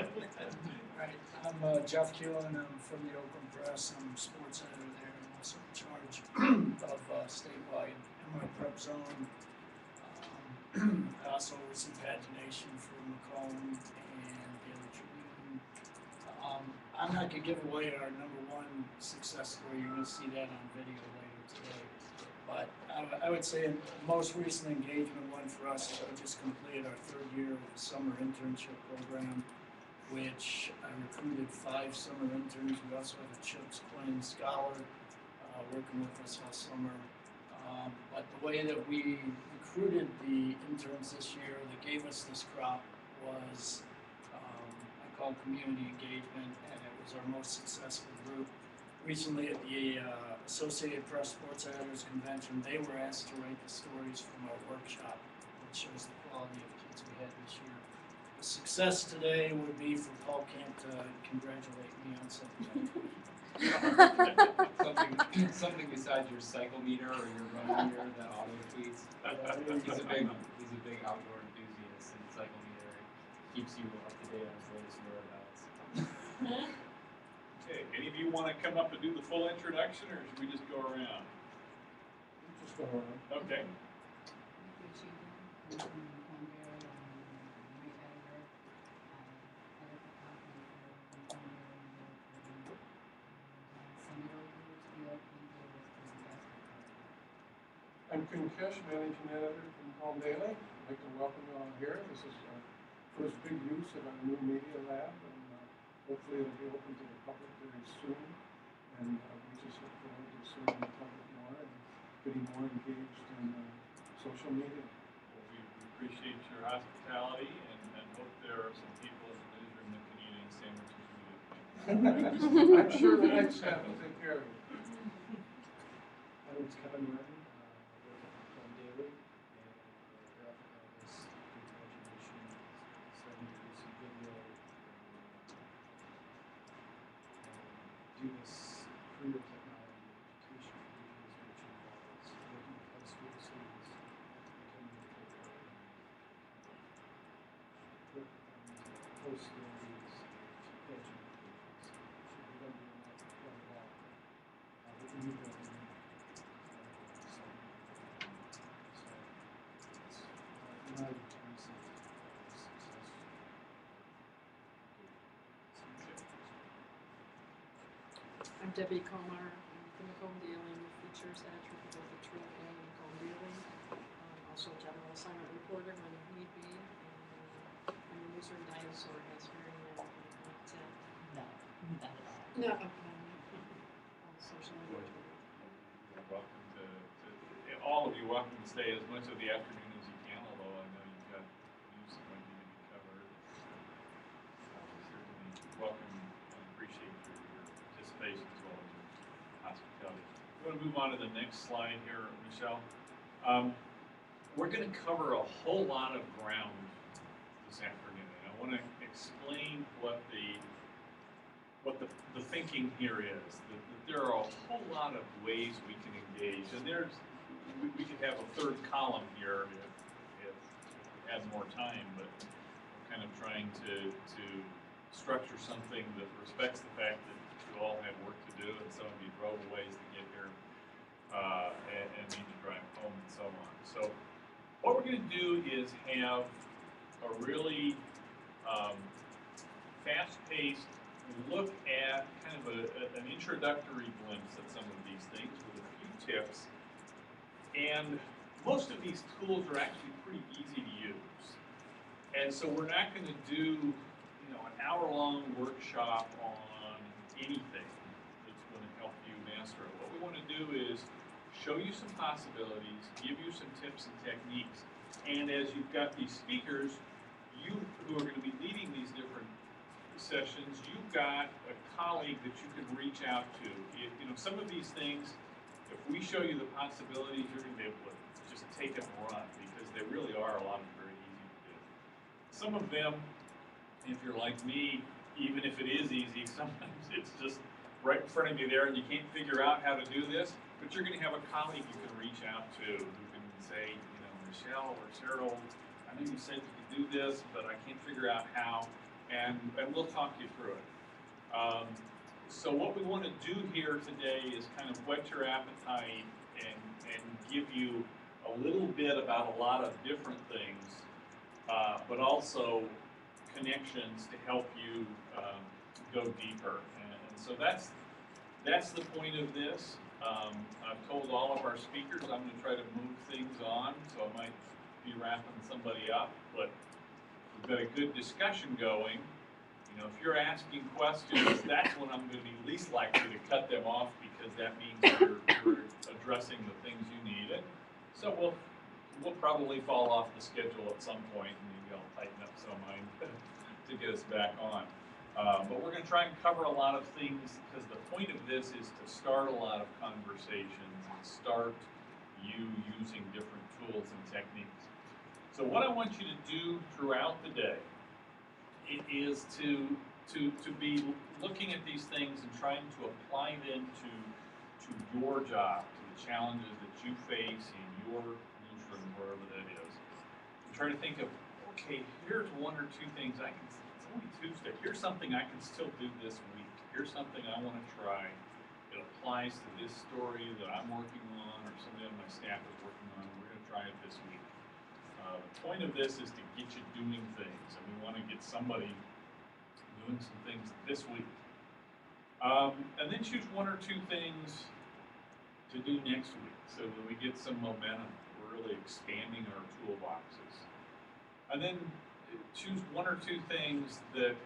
Right, I'm Jeff Keelan. I'm from the Oakland Press. I'm sports editor there and also in charge of statewide MI Prep Zone. I also was in pagination for Macomb and Daily Tribune. I'm not going to give away our #1 success story. You're going to see that on video later today. But I would say the most recent engagement one for us is we just completed our 3rd year of the summer internship program, which I recruited 5 summer interns. We also have a CHIPS Quinn scholar working with us all summer. But the way that we recruited the interns this year that gave us this crop was, I call community engagement, and it was our most successful group. Recently at the Associated Press Sports Editors Convention, they were asked to write the stories from our workshop, which shows the quality of kids we had this year. The success today would be for Paul Camp to congratulate me on something. something besides your cycle meter or your run meter that auto tweets. He's a big outdoor enthusiast, and cycle meter keeps you up to date on his latest whereabouts. Okay, any of you want to come up and do the full introduction, or should we just go around? Just go around. Okay. I'm Kunkesh, managing editor from Macomb Daily. I'd like to welcome you all here. This is our first big use of our new media lab, and hopefully it'll be open to the public very soon. And we just look forward to serving the public more and getting more engaged in social media. Well, we appreciate your hospitality and hope there are some people in the newsroom that can eat any sandwiches we do. I'm sure the next staff will take care of it. My name's Kevin Martin. Macomb Daily, and graphic artist, imagination, starting to do some video, and do this career technology education pages, which involves working with high school students, becoming a career partner, work with them to post stories, pageant pages. Should be done doing that for quite a while. With the new building. I'm Debbie Comar. I'm with the Macomb Daily. I'm the features editor for both the Trib and the Macomb Daily. Also a general assignment reporter when need be. And I'm a newsroom dinosaur, as Mary Ann pointed out. No, not at all. No, on social media. You're welcome to all of you welcome to stay as much of the afternoon as you can, although I know you've got going to move on to the next slide here, Michelle. We're going to cover a whole lot of ground this afternoon. I want to explain what the thinking here is. That there are a whole lot of ways we can engage, and we could have a third column here if we had more time, but we're kind of trying to structure something that respects the fact that you all have work to do, and some of you drove a ways to get here and need to drive home and so on. So what we're going to do is have a really fast-paced look at kind of an introductory glimpse at some of these things with a few tips. And most of these tools are actually pretty easy to use. And so we're not going to do, an hour-long workshop on anything that's going to help you master it. What we want to do is show you some possibilities, give you some tips and techniques, and as you've got these speakers, you who are going to be leading these different sessions, you've got a colleague that you can reach out to. Some of these things, if we show you the possibilities, you're going to be able to just take it and run, because they really are a lot of them very easy to do. Some of them, if you're like me, even if it is easy, sometimes it's just right in front of you there and you can't figure out how to do this, but you're going to have a colleague you can reach out to who can say, Michelle or Cheryl, I know you said you could do this, but I can't figure out how, and we'll talk you through it. So what we want to do here today is kind of whet your appetite and give you a little bit about a lot of different things, but also connections to help you go deeper. And so that's the point of this. I've told all of our speakers I'm going to try to move things on, so I might be wrapping somebody up, but we've got a good discussion going. If you're asking questions, that's when I'm going to be least likely to cut them off, because that means you're addressing the things you needed. So we'll probably fall off the schedule at some point, and maybe I'll tighten up some of mine to get us back on. But we're going to try and cover a lot of things, because the point of this is to start a lot of conversations and start you using different tools and techniques. So what I want you to do throughout the day is to be looking at these things and trying to apply them to your job, to the challenges that you face in your newsroom, wherever that is. And try to think of, okay, here's one or two things it's only Tuesday, here's something I can still do this week. Here's something I want to try. It applies to this story that I'm working on, or somebody on my staff is working on, and we're going to try it this week. The point of this is to get you doing things, and we want to get somebody doing some things this week. And then choose one or two things to do next week, so that we get some momentum. We're really expanding our toolboxes. And then choose one or two things that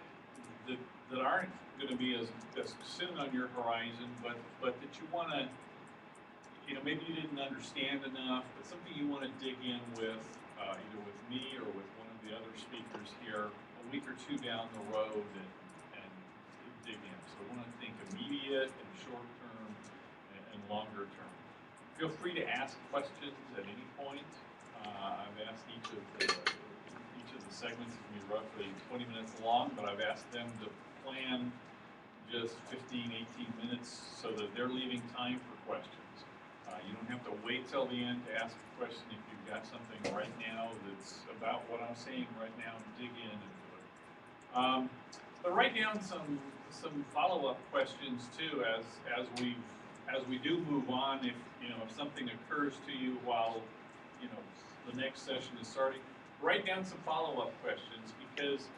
aren't going to be as soon on your horizon, but that you want to, maybe you didn't understand enough, but something you want to dig in with, either with me or with one of the other speakers here a week or two down the road, and dig in. So we want to think immediate and short term and longer term. Feel free to ask questions at any point. I've asked each of the segments is going to be roughly 20 minutes long, but I've asked them to plan just 15, 18 minutes so that they're leaving time for questions. You don't have to wait till the end to ask a question. If you've got something right now that's about what I'm saying right now, dig in into it. But write down some follow-up questions too as we do move on. If something occurs to you while the next session is starting, write down some follow-up questions, because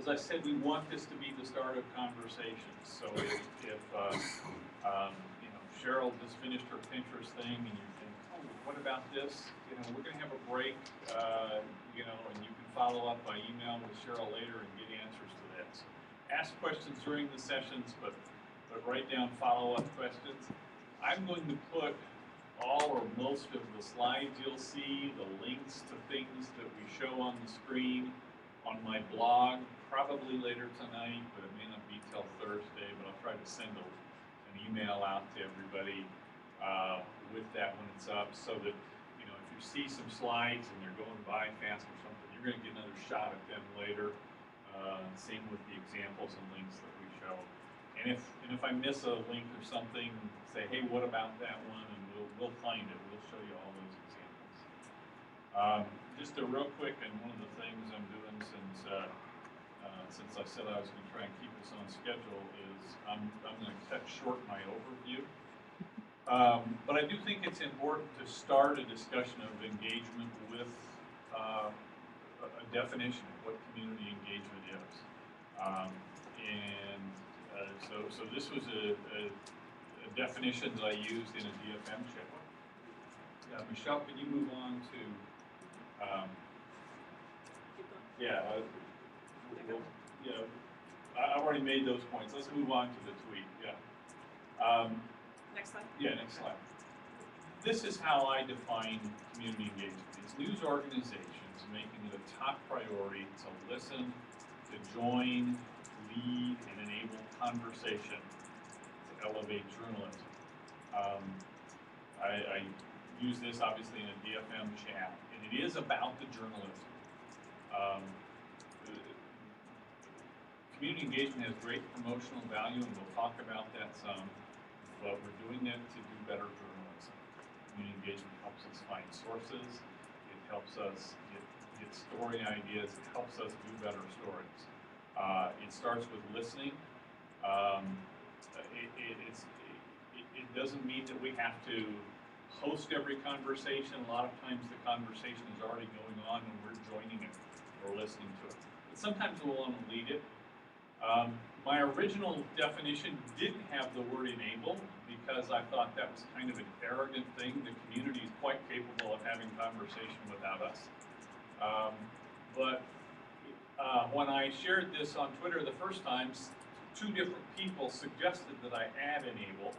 as I said, we want this to be the start of conversations. So if Cheryl just finished her Pinterest thing, and you think, oh, what about this? We're going to have a break, and you can follow up by email with Cheryl later and get answers to that. So ask questions during the sessions, but write down follow-up questions. I'm going to put all or most of the slides you'll see, the links to things that we show on the screen, on my blog, probably later tonight, but it may not be till Thursday, but I'll try to send an email out to everybody with that when it's up, so that, you know, if you see some slides and they're going by fast or something, you're going to get another shot at them later. Same with the examples and links that we show. And if I miss a link or something, say, hey, what about that one? And we'll find it. We'll show you all those examples. Just a real quick, and one of the things I'm doing since I said I was going to try and keep us on schedule is I'm going to cut short my overview. But I do think it's important to start a discussion of engagement with a definition of what community engagement is. So this was a definition that I used in a DFM check. Michelle, can you move on to, I've already made those points. Let's move on to the tweet, Next slide. Yeah, next slide. This is how I define community engagement. It's news organizations making it a top priority to listen, to join, lead, and enable conversation to elevate journalism. I use this obviously in a DFM chat, and it is about the journalism. Community engagement has great promotional value, and we'll talk about that some, but we're doing it to do better journalism. Community engagement helps us find sources, it helps us get story ideas, it helps us do better stories. It starts with listening. It doesn't mean that we have to host every conversation. A lot of times the conversation is already going on and we're joining it or listening to it. But sometimes we'll want to lead it. My original definition didn't have the word enable because I thought that was kind of an arrogant thing. The community is quite capable of having conversation without us. But when I shared this on Twitter the first time, two different people suggested that I add enable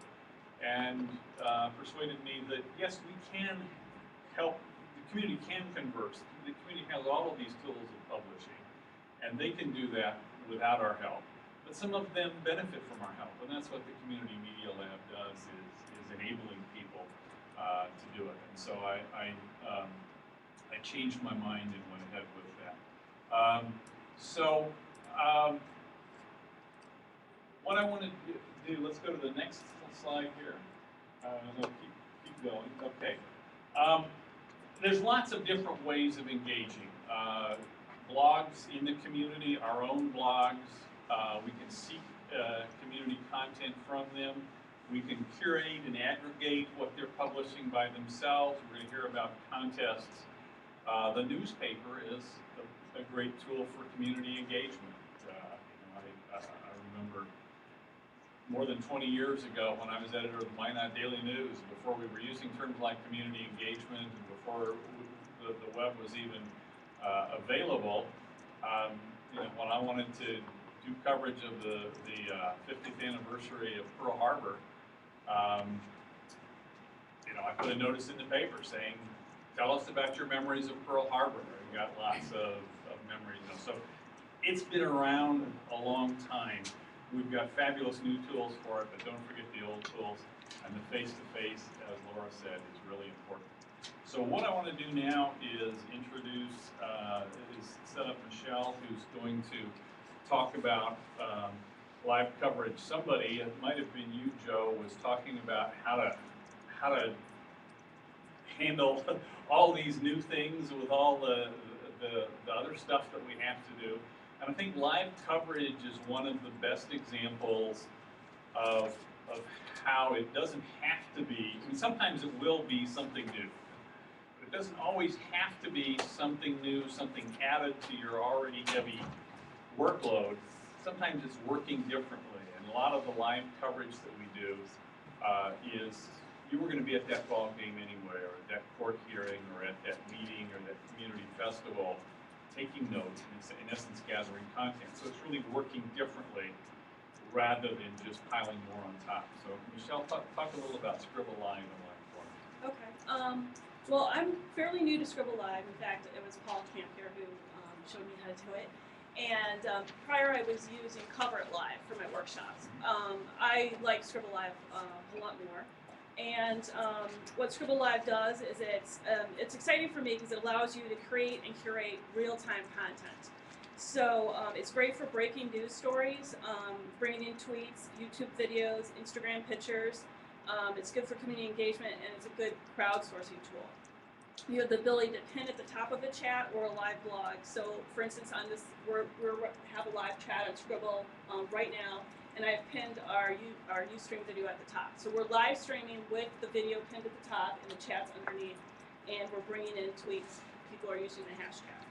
and persuaded me that yes, we can help, the community can converse. The community has all of these tools of publishing, and they can do that without our help. But some of them benefit from our help, and that's what the Community Media Lab does, is enabling people to do it. And so I changed my mind and went ahead with that. What I want to do, let's go to the next slide here. No, keep going. Okay. There's lots of different ways of engaging. Blogs in the community, our own blogs. We can seek community content from them. We can curate and aggregate what they're publishing by themselves. We're going to hear about contests. The newspaper is a great tool for community engagement. I remember more than 20 years ago when I was editor of the Minot Daily News, before we were using terms like community engagement and before the web was even available, when I wanted to do coverage of the 50th anniversary of Pearl Harbor, I put a notice in the paper saying, tell us about your memories of Pearl Harbor. We got lots of memories. So it's been around a long time. We've got fabulous new tools for it, but don't forget the old tools. And the face-to-face, as Laura said, is really important. So what I want to do now is set up Michelle, who's going to talk about live coverage. Somebody, it might have been you, Joe, was talking about how to handle all these new things with all the other stuff that we have to do. And I think live coverage is one of the best examples of how it doesn't have to be. I mean, sometimes it will be something new, but it doesn't always have to be something new, something added to your already heavy workload. Sometimes it's working differently, and a lot of the live coverage that we do is you were going to be at that ball game anyway, or at that court hearing, or at that meeting, or that community festival, taking notes, and it's in essence gathering content. So it's really working differently rather than just piling more on top. So Michelle, talk a little about Scribble Live and live format. Okay. Well, I'm fairly new to Scribble Live. In fact, it was Paul Camp here who showed me how to do it. And prior I was using Cover It Live for my workshops. I like Scribble Live a lot more. And what Scribble Live does is it's exciting for me because it allows you to create and curate real-time content. So it's great for breaking news stories, bringing in tweets, YouTube videos, Instagram pictures. It's good for community engagement, and it's a good crowdsourcing tool. You have the ability to pin at the top of a chat or a live blog. So, for instance, on this, we have a live chat on Scribble right now, and I've pinned our Ustream video at the top. So we're live streaming with the video pinned at the top and the chat's underneath, and we're bringing in tweets. People are using the hashtag.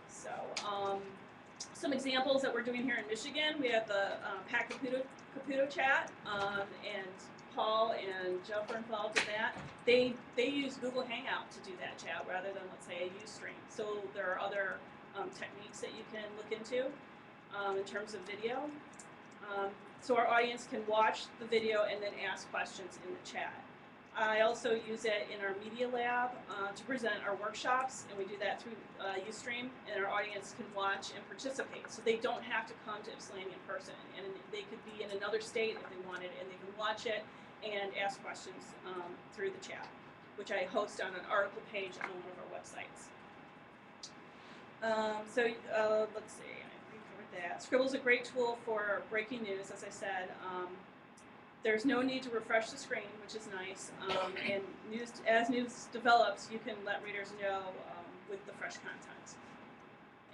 So, some examples that we're doing here in Michigan, we have the Pat Caputo chat, and Paul and Jeff are involved in that. They use Google Hangout to do that chat rather than, let's say, a Ustream. So there are other techniques that you can look into in terms of video. So our audience can watch the video and then ask questions in the chat. I also use it in our media lab to present our workshops, and we do that through Ustream, and our audience can watch and participate. So they don't have to come to Ypsilanti in person, and they could be in another state if they wanted, and they can watch it and ask questions through the chat, which I host on an article page on one of our websites. Let's see, I covered that. Scribble's a great tool for breaking news, as I said. There's no need to refresh the screen, which is nice. And as news develops, you can let readers know with the fresh content.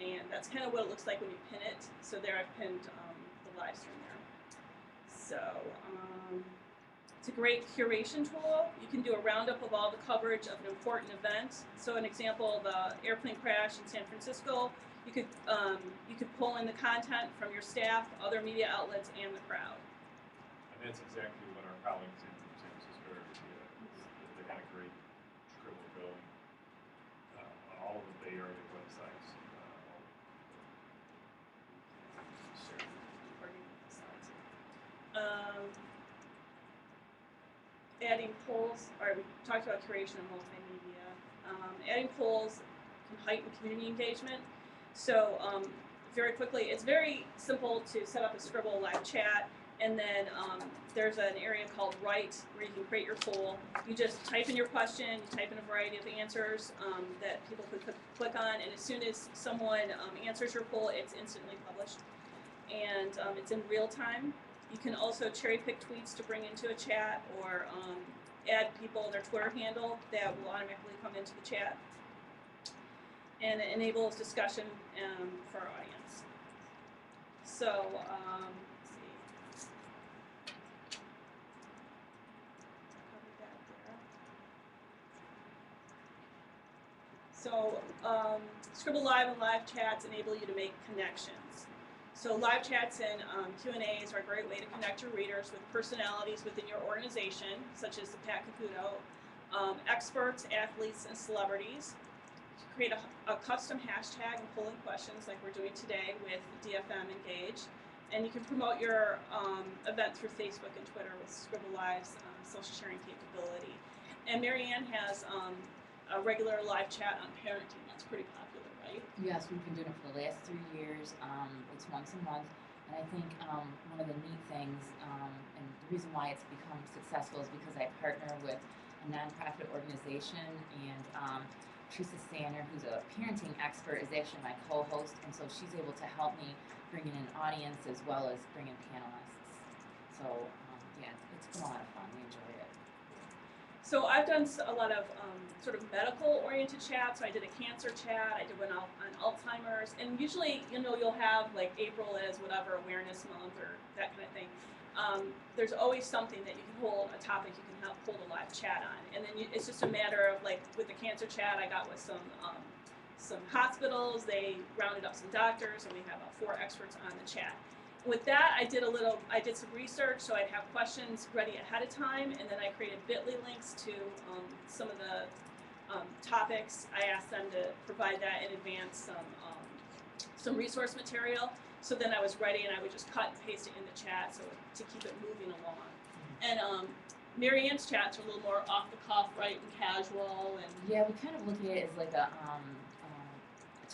And that's kind of what it looks like when you pin it. So there I've pinned the live stream there. So it's a great curation tool. You can do a roundup of all the coverage of an important event. So an example, the airplane crash in San Francisco, you could pull in the content from your staff, other media outlets, and the crowd. And that's exactly what our colleagues in San Francisco are doing. They got a great Scribble going on all of the Bay Area websites. Adding polls, we talked about curation and multimedia. Adding polls can heighten community engagement. So very quickly, it's very simple to set up a Scribble live chat. And then there's an area called Write where you can create your poll. You just type in your question, you type in a variety of answers that people could click on, and as soon as someone answers your poll, it's instantly published. And it's in real time. You can also cherry pick tweets to bring into a chat or add people their Twitter handle that will automatically come into the chat. And it enables discussion for our audience. So, So Scribble Live and live chats enable you to make connections. So live chats and Q&As are a great way to connect your readers with personalities within your organization, such as the Pat Caputo, experts, athletes, and celebrities. Create a custom hashtag and polling questions like we're doing today with DFM Engage. And you can promote your event through Facebook and Twitter with Scribble Live's social sharing capability. And Marianne has a regular live chat on parenting. That's pretty popular, right? Yes, we've been doing it for the last 3 years. It's once a month. And I think one of the neat things, and the reason why it's become successful is because I partner with a nonprofit organization, and Teresa Sander, who's a parenting expert, is actually my co-host, and so she's able to help me bring in an audience as well as bring in panelists. So yeah, it's been a lot of fun. We enjoy it. So I've done a lot of sort of medical-oriented chats. So I did a cancer chat. I did one on Alzheimer's, and usually, you'll have like April is whatever awareness month or that kind of thing. There's always something that you can hold, a topic you can hold a live chat on, and then it's just a matter of like with the cancer chat I got with some hospitals. They rounded up some doctors, and we have 4 experts on the chat. With that, I did some research, so I'd have questions ready ahead of time, and then I created bit.ly links to some of the topics. I asked them to provide that in advance, some resource material. So then I was ready, and I would just cut and paste it in the chat so to keep it moving along. And Marianne's chats are a little more off the cuff, right, and casual. And yeah, we kind of look at it as like a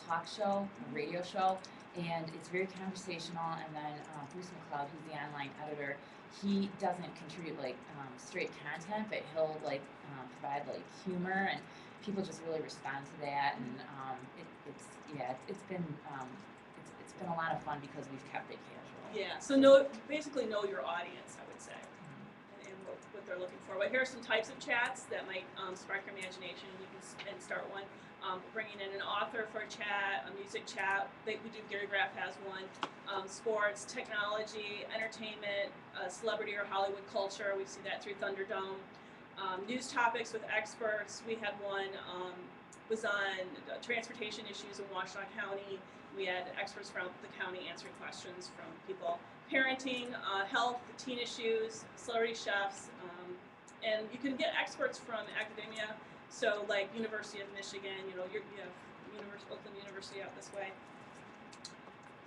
talk show, a radio show. and it's very conversational. And then Bruce McLeod, who's the online editor, he doesn't contribute like straight content, but he'll like provide like humor, and people just really respond to that. And it's been a lot of fun because we've kept it casual. Yeah, so basically know your audience, I would say, and what they're looking for. But here are some types of chats that might spark your imagination. You can start one. Bringing in an author for a chat, a music chat. We do, Gary Graff has one. Sports, technology, entertainment, celebrity or Hollywood culture. We see that through Thunderdome. News topics with experts. We had one was on transportation issues in Washtenaw County. We had experts from the county answering questions from people. Parenting, health, teen issues, celebrity chefs, and you can get experts from academia. So like University of Michigan, you have Oakland University out this way.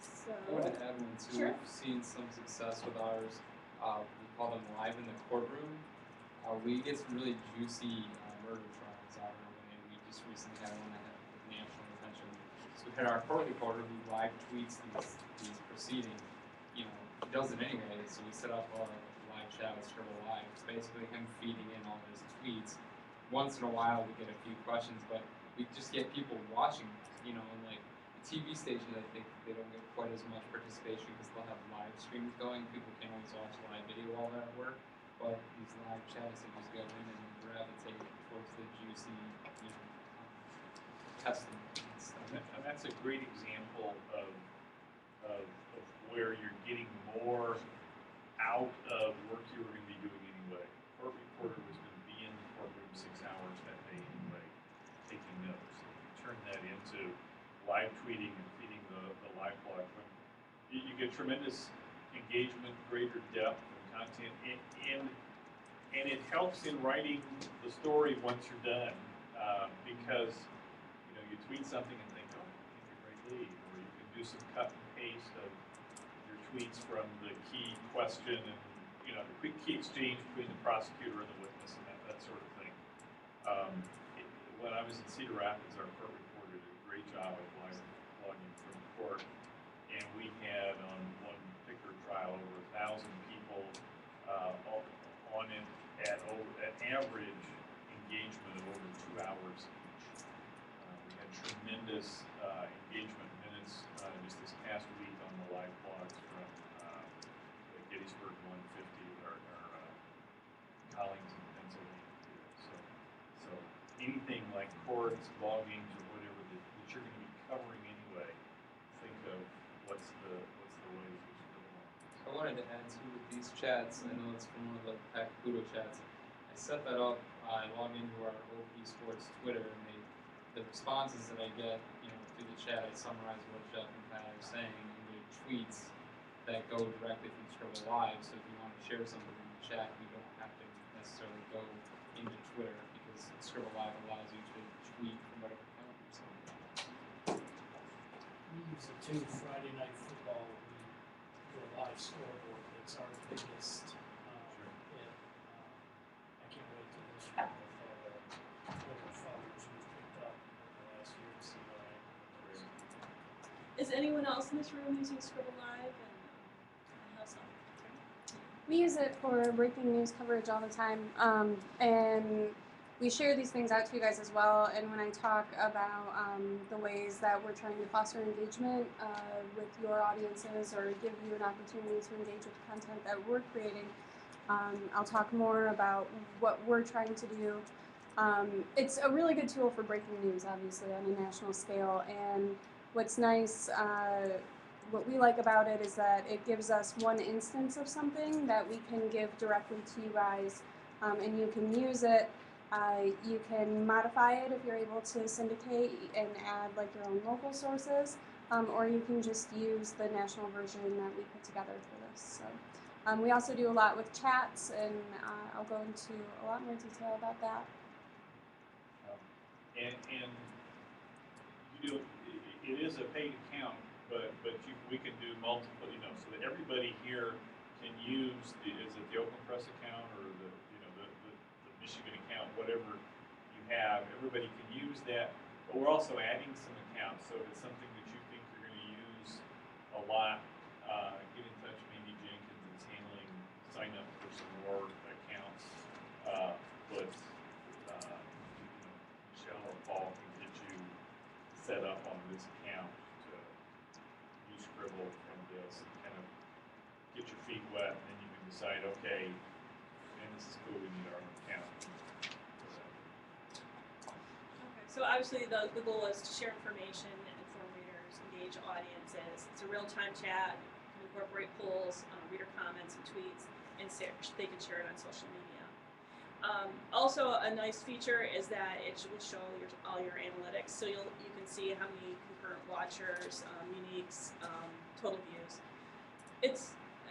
So, I wanted to add one too. Sure. We've seen some success with ours. We call them live in the courtroom. We get some really juicy murder trials out of the way. We just recently had one that had national attention. So we had our court reporter who live tweets these proceedings. He does it anyway. So we set up a live chat with Scribble Live. It's basically him feeding in all his tweets. Once in a while we get a few questions, but we just get people watching. And like the TV stations, I think they don't get quite as much participation because they'll have live streams going. People can't always watch live video while they're at work. But these live chats, they just go in and gravitate towards the juicy, testing and stuff. And that's a great example of where you're getting more out of work you were going to be doing anyway. Court reporter was going to be in the courtroom 6 hours that day anyway, taking notes. Turn that into live tweeting and feeding the live blog. You get tremendous engagement, greater depth and content, and it helps in writing the story once you're done, because you tweet something and think, oh, I think a great lead, or you can do some cut and paste of your tweets from the key question and the quick key exchange between the prosecutor and the witness and that sort of thing. When I was in Cedar Rapids, our court reporter did a great job of live blogging from the court, and we had on one particular trial over 1,000 people on it at average engagement of over 2 hours each. We had tremendous engagement minutes just this past week on the live blogs from the Gettysburg 150 with our colleagues in Pennsylvania. So anything like courts, ball games, or whatever that you're going to be covering anyway, think of what's the ways you should go along. I wanted to add too with these chats. I know it's from one of the Pack Pluto chats. I set that up. I log into our OP Sports Twitter, and the responses that I get, through the chat, I summarize what Jeff and Pat are saying into tweets that go directly from Scribble Live. So if you want to share something in the chat, you don't have to necessarily go into Twitter because Scribble Live allows you to tweet from whatever account you're sending. We use it too. Friday Night Football, we do a live scoreboard. It's our biggest hit. I can't wait till this year with all the Twitter followers we've picked up over the last year to see what happens. Is anyone else in this room using Scribble Live? And I have some. We use it for breaking news coverage all the time, and we share these things out to you guys as well. And when I talk about the ways that we're trying to foster engagement with your audiences or give you an opportunity to engage with the content that we're creating, I'll talk more about what we're trying to do. It's a really good tool for breaking news, obviously, on a national scale. And what's nice, what we like about it is that it gives us one instance of something that we can give directly to you guys, and you can use it. You can modify it if you're able to syndicate and add like your own local sources, or you can just use the national version that we put together for this. So we also do a lot with chats, and I'll go into a lot more detail about that. And it is a paid account, but we can do multiple, so that everybody here can use is it the Oakland Press account or the Michigan account, whatever you have, everybody can use that. But we're also adding some accounts, so if it's something that you think you're going to use a lot, get in touch, maybe Jenkins is handling, sign up for some more accounts, but, Michelle or Paul can get you set up on this account to use Scribble from this and kind of get your feet wet, and then you can decide, okay, man, this is cool, we need our own account. Okay, so obviously the goal is to share information, inform readers, engage audiences. It's a real-time chat, can incorporate polls, reader comments and tweets, and they can share it on social media. Also, a nice feature is that it will show all your analytics, so you can see how many concurrent watchers, uniques, total views.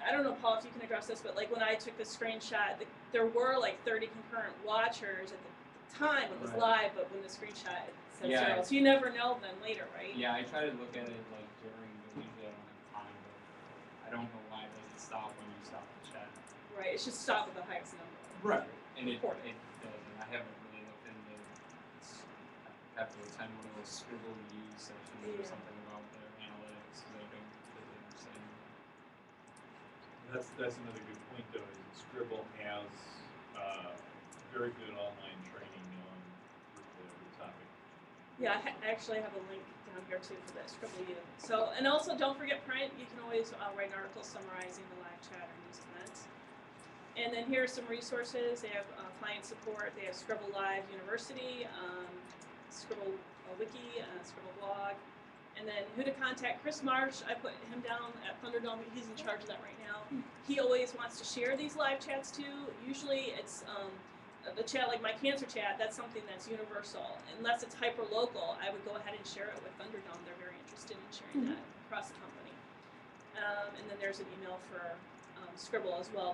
I don't know, Paul, if you can address this, but like when I took the screenshot, there were like 30 concurrent watchers at the time when it was live, but when the screenshot said zero, so you never know then later, right? Yeah, I try to look at it like during, but usually I don't have time, but I don't know why it doesn't stop when you stop the chat. Right, it should stop at the highest number. Right. And it doesn't. I haven't really looked into I have to attend one of those Scribble Use sessions or something about their analytics because I don't really understand. That's another good point though, is that Scribble has very good online training on the topic. Yeah, I actually have a link down here too for that Scribble U. So, and also don't forget print. You can always write an article summarizing the live chat or news events. And then here are some resources. They have client support. They have Scribble Live University, Scribble Wiki, Scribble Blog. And then who to contact. Chris Marsh, I put him down at Thunderdome. He's in charge of that right now. He always wants to share these live chats too. Usually it's the chat, like my cancer chat, that's something that's universal. Unless it's hyper-local, I would go ahead and share it with Thunderdome. They're very interested in sharing that across the company. And then there's an email for Scribble as well.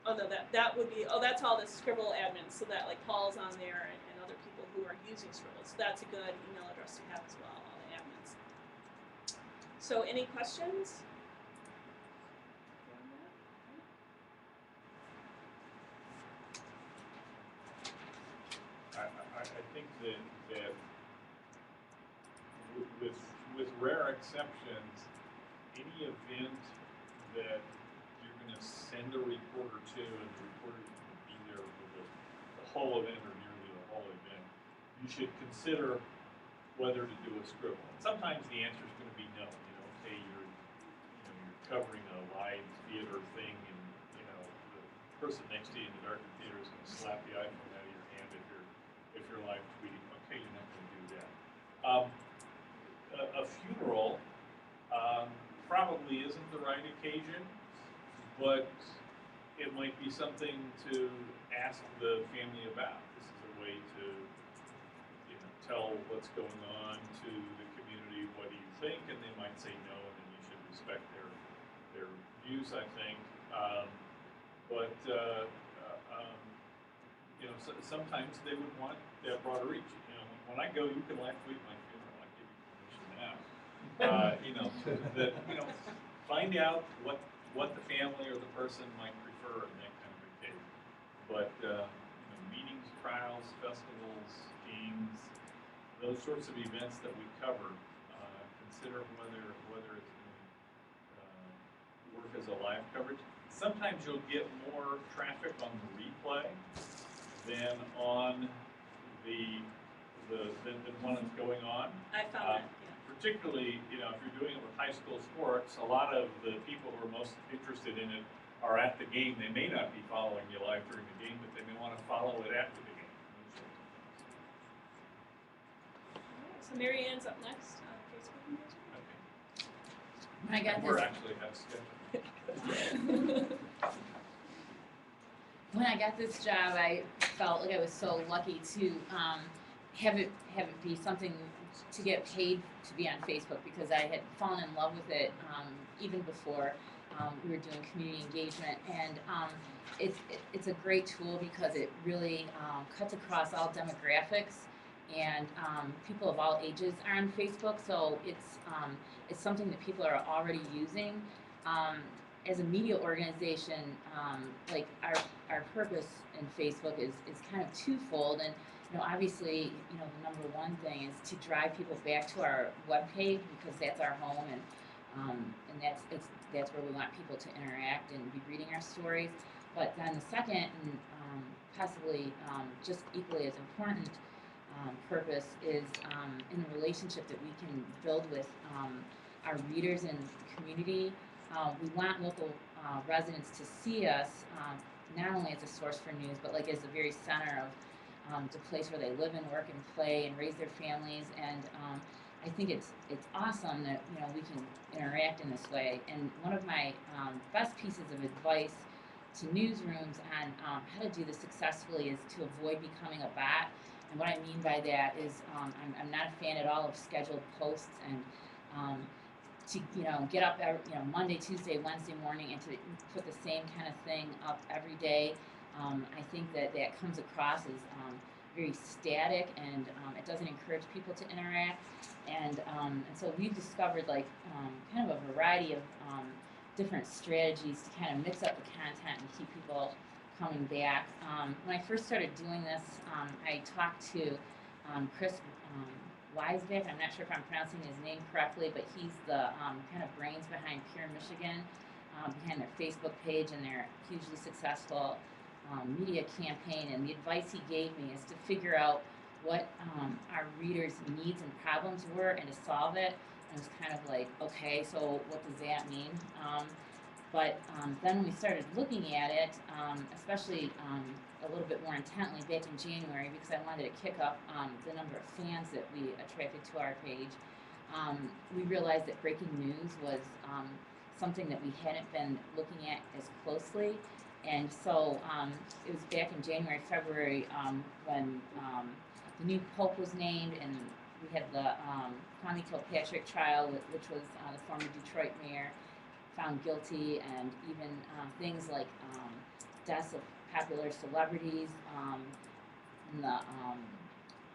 Oh no, that would be, that's all the Scribble admins, so that like Paul's on there and other people who are using Scribble. So that's a good email address to have as well, all the admins. So any questions? I think that with rare exceptions, any event that you're going to send a reporter to, and the reporter is going to be there for the whole event or nearly the whole event, you should consider whether to do a Scribble. And sometimes the answer is going to be no. Okay, you're covering a live theater thing, and the person next to you in the darkened theater is going to slap the iPhone out of your hand if you're live tweeting. Okay, you're not going to do that. A funeral probably isn't the right occasion, but it might be something to ask the family about. This is a way to tell what's going on to the community. What do you think? And they might say no, and then you should respect their views, I think. Sometimes they would want that broader reach. When I go, you can live tweet my funeral. I give you permission now. Find out what the family or the person might prefer in that kind of occasion. But meetings, trials, festivals, games, those sorts of events that we cover, consider whether it's going to work as a live coverage. Sometimes you'll get more traffic on the replay than on than when it's going on. I found that, Particularly, if you're doing it with high school sports, a lot of the people who are most interested in it are at the game. They may not be following you live during the game, but they may want to follow it after the game. So Mary Ann's up next on Facebook engagement. Okay. I got We're this. actually ahead of schedule. When I got this job, I felt like I was so lucky to have it be something to get paid to be on Facebook, because I had fallen in love with it even before we were doing community engagement, and it's a great tool because it really cuts across all demographics, and people of all ages are on Facebook, so it's something that people are already using. As a media organization, like our purpose in Facebook is kind of twofold, and obviously, the number one thing is to drive people back to our webpage, because that's our home, and And that's where we want people to interact and be reading our stories. But then the second, and possibly just equally as important, purpose is in the relationship that we can build with our readers and community. We want local residents to see us not only as a source for news, but like as the very center of the place where they live and work and play and raise their families. And I think it's awesome that we can interact in this way. And one of my best pieces of advice to newsrooms on how to do this successfully is to avoid becoming a bot. And what I mean by that is I'm not a fan at all of scheduled posts and to get up every, Monday, Tuesday, Wednesday morning and to put the same kind of thing up every day. I think that comes across as very static, and it doesn't encourage people to interact. And so we've discovered kind of a variety of different strategies to kind of mix up the content and keep people coming back. When I first started doing this, I talked to Chris Weisbeck. I'm not sure if I'm pronouncing his name correctly, but he's the kind of brains behind Pure Michigan, behind their Facebook page and their hugely successful media campaign. And the advice he gave me is to figure out what our readers' needs and problems were and to solve it. And it was kind of like, okay, so what does that mean? But then when we started looking at it, especially a little bit more intently back in January, because I wanted to kick up the number of fans that we attracted to our page, we realized that breaking news was something that we hadn't been looking at as closely. And so it was back in January, February when the new Pope was named, and we had the Kwame Kilpatrick trial, which was the former Detroit mayor found guilty, and even things like deaths of popular celebrities, and the,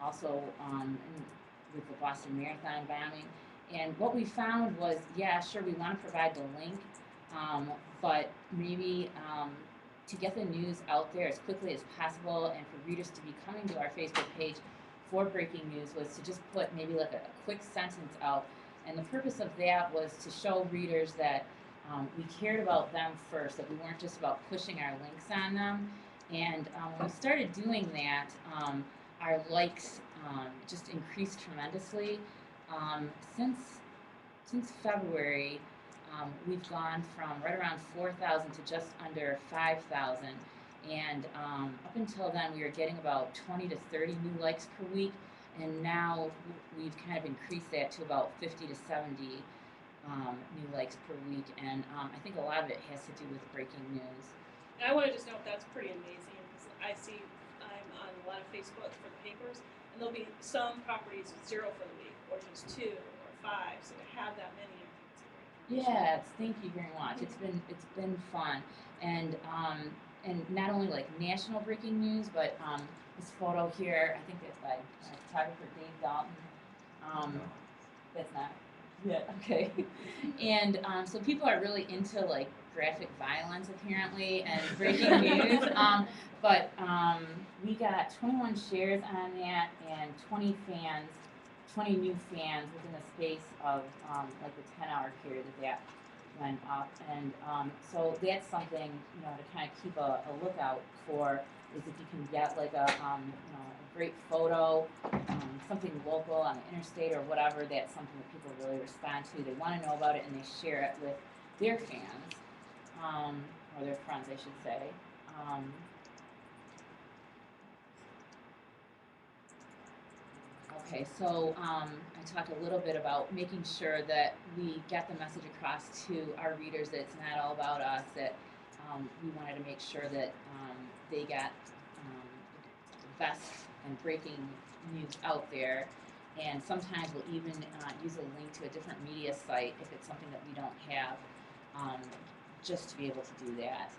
also with the Boston Marathon bombing. And what we found was, yeah, sure, we want to provide the link, but maybe to get the news out there as quickly as possible and for readers to be coming to our Facebook page for breaking news was to just put maybe like a quick sentence out. And the purpose of that was to show readers that we cared about them first, that we weren't just about pushing our links on them. And when we started doing that, our likes just increased tremendously. Since February, we've gone from right around 4,000 to just under 5,000. And up until then, we were getting about 20 to 30 new likes per week. And now we've kind of increased that to about 50 to 70 new likes per week. And I think a lot of it has to do with breaking news. And I want to just note that's pretty amazing, because I'm on a lot of Facebook for the papers, and there'll be some properties with 0 for the week, or just 2 or 5. So to have that many, I think it's a great information. Yes, thank you very much. It's been fun, and not only like national breaking news, but this photo here, I think it's by photographer Dave Dalton. That's not. Yeah. Okay. And so people are really into like graphic violence apparently and breaking news. But we got 21 shares on that and 20 new fans within the space of like the 10-hour period that went up. And so that's something to kind of keep a lookout for, is if you can get like a a great photo, something local on the interstate or whatever, that's something that people really respond to. They want to know about it and they share it with their fans, or their friends, I should say. Okay, so I talked a little bit about making sure that we get the message across to our readers that it's not all about us, that we wanted to make sure that they got the best and breaking news out there. And sometimes we'll even use a link to a different media site if it's something that we don't have, just to be able to do that.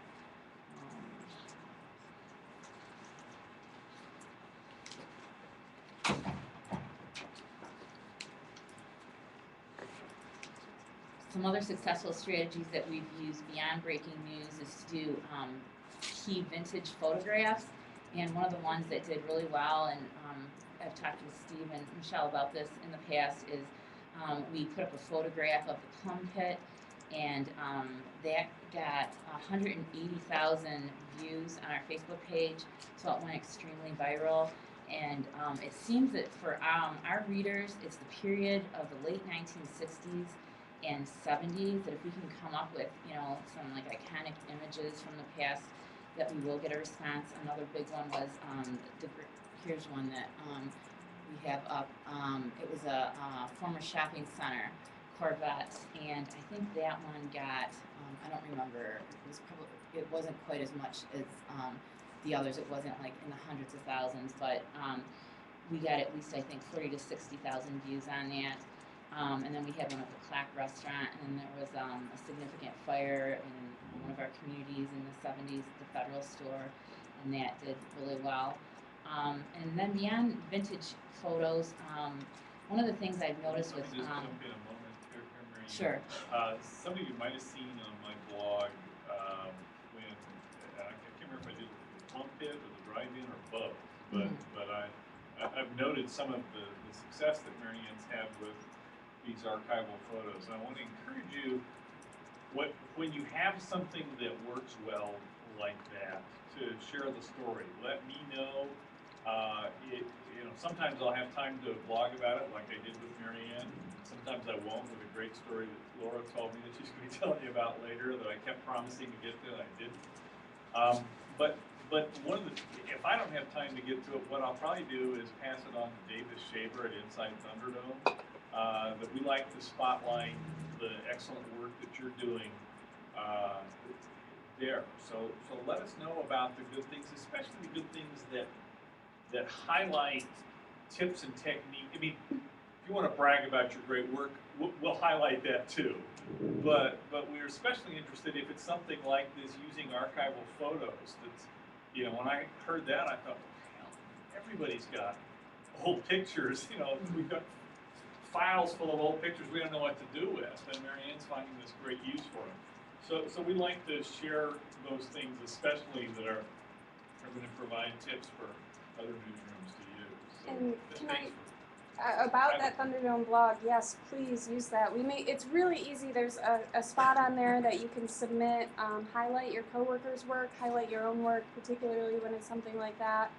Some other successful strategies that we've used beyond breaking news is to do key vintage photographs. And one of the ones that did really well, and I've talked with Steve and Michelle about this in the past, is we put up a photograph of the plum pit, and that got 180,000 views on our Facebook page, so it went extremely viral. And it seems that for our readers, it's the period of the late 1960s and 70s that if we can come up with, some like iconic images from the past, that we will get a response. Another big one was here's one that we have up. It was a former shopping center, Corvette, and I think that one got I don't remember. It wasn't quite as much as the others. It wasn't like in the hundreds of thousands, but we got at least I think 40 to 60,000 views on that. And then we had one at the Clack restaurant, and then there was a significant fire in one of our communities in the 70s, the Federal store, and that did really well. And then beyond vintage photos, one of the things I've noticed with Let me just jump in a moment here, Mary. Sure. Some of you might have seen on my blog when I can't remember if I did it with the plum pit or the drive-in or both, but I've noted some of the success that Mary Ann's had with these archival photos. And I want to encourage you, when you have something that works well like that, to share the story. Let me know. Sometimes I'll have time to blog about it, like I did with Mary Ann. Sometimes I won't, with a great story that Laura told me that she's going to be telling you about later, that I kept promising to get to, and I didn't. But if I don't have time to get to it, what I'll probably do is pass it on to Davis Shaver at Inside Thunderdome. That we like to spotlight the excellent work that you're doing there. So let us know about the good things, especially the good things that highlight tips and technique. I mean, if you want to brag about your great work, we'll highlight that too. But we're especially interested if it's something like this, using archival photos. That's, when I heard that, I thought, well, hell, everybody's got old pictures. We've got files full of old pictures we don't know what to do with, and Mary Ann's finding this great use for them. So we like to share those things, especially that are going to provide tips for other newsrooms to use. So And can thanks about that Thunderdome blog, yes, please use that. It's really easy. There's a spot on there that you can submit, highlight your coworkers' work, highlight your own work, particularly when it's something like that.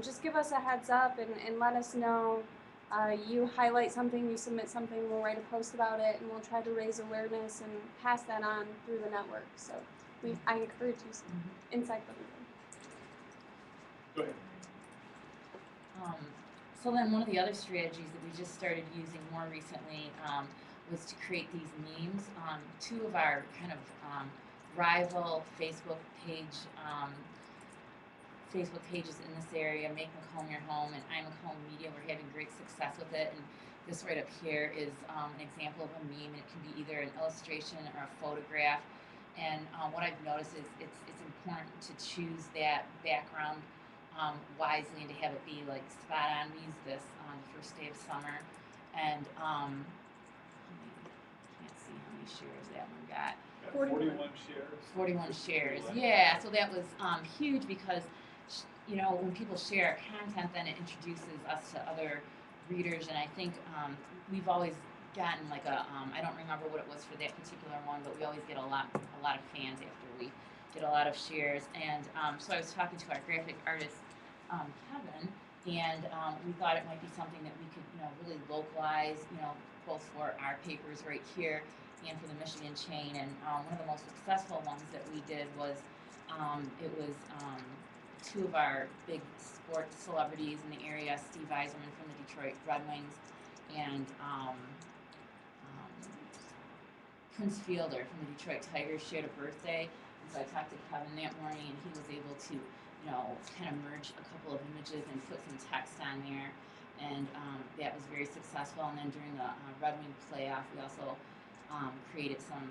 Just give us a heads up and let us know. You highlight something, you submit something, we'll write a post about it, and we'll try to raise awareness and pass that on through the network. So I encourage you inside Thunderdome. Go ahead. So then one of the other strategies that we just started using more recently was to create these memes. Two of our kind of rival Facebook pages in this area, Make Macomb Your Home and I'm Macomb Media, we're having great success with it. And this right up here is an example of a meme. It can be either an illustration or a photograph. And what I've noticed is it's important to choose that background wisely and to have it be like spot on. We used this on the first day of summer, and can't see how many shares that one got. 41 shares. 41 shares. Yeah, so that was huge because when people share our content, then it introduces us to other readers, and I think we've always gotten like I don't remember what it was for that particular one, but we always get a lot of fans after we get a lot of shares. And so I was talking to our graphic artist, Kevin, and we thought it might be something that we could, really localize, both for our papers right here and for the Michigan chain. And one of the most successful ones that we did was, it was two of our big sports celebrities in the area, Steve Yzerman from the Detroit Red Wings, and Prince Fielder from the Detroit Tigers shared a birthday. And so I talked to Kevin that morning, and he was able to kind of merge a couple of images and put some text on there, and that was very successful. And then during the Red Wing playoff, we also created some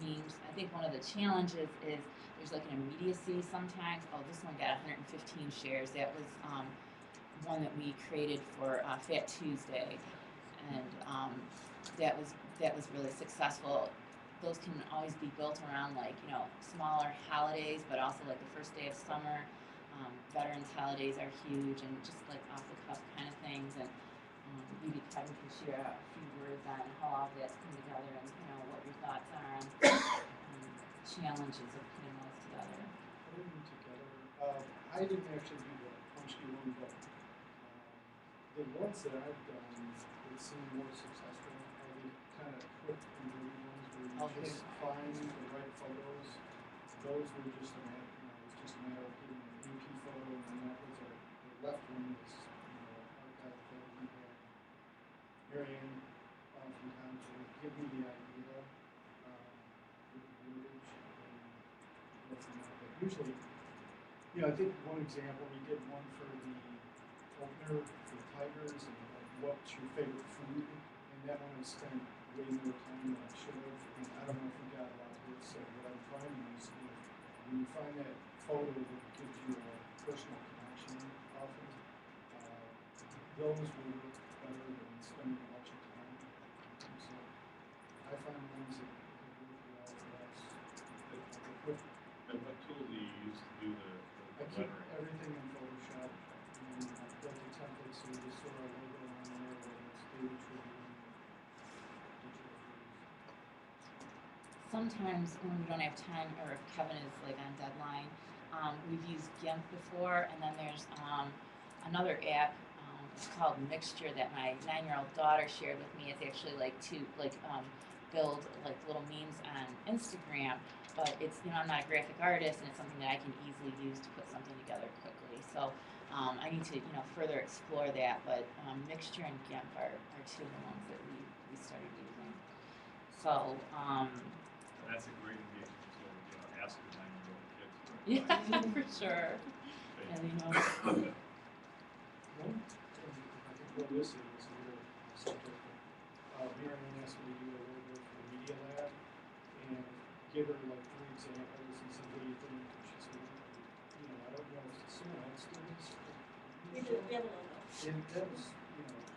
memes. I think one of the challenges is there's like an immediacy sometimes. Oh, this one got 115 shares. That was one that we created for Fat Tuesday, and that was really successful. Those can always be built around smaller holidays, but also like the first day of summer. Veterans holidays are huge, and just like off the cuff kind of things. And maybe Kevin can share a few words on how all that's come together and, what your thoughts are on challenges of putting those together. Putting them together, I didn't actually do the punchki one, but the ones that I've done that seem more successful are the kind of quick and dirty ones where you just find the right photos. Those were just a matter, it's just a matter of getting an AP photo, and then that was the left one was, archive photo we had. Marianne, from time to give me the idea, with the wordage, and go from there. But usually, I think one example, we did one for the opener for the Tigers, and like, what's your favorite food? And that one I spent way more time than I should have, and I don't know if we got a lot of it. So what I'm finding is when you find that photo that gives you a personal connection often, those will work better than spending a bunch of time. So I find ones that work well for us. What tool do you use to do the I keep lettering? everything in Photoshop, and I've built a template so we just throw our logo on there, whether it's Daily Tribune, Digital News. Sometimes when we don't have time, or if Kevin is like on deadline, we've used GIMP before, and then there's another app. It's called Mixture that my 9-year-old daughter shared with me. It's actually to build like little memes on Instagram. But it's I'm not a graphic artist, and it's something that I can easily use to put something together quickly. So I need to further explore that. But Mixture and GIMP are two of the ones that we started using. So. That's a great engagement tool, ask your 9-year-old kids. Yeah, for sure. And One, I think what this is a little subject. Marianne asked me to do a logo for the Media Lab and give her like 3 examples and said, what do you think? And she said, I don't know if it's someone else doing this. We have a logo. And that was,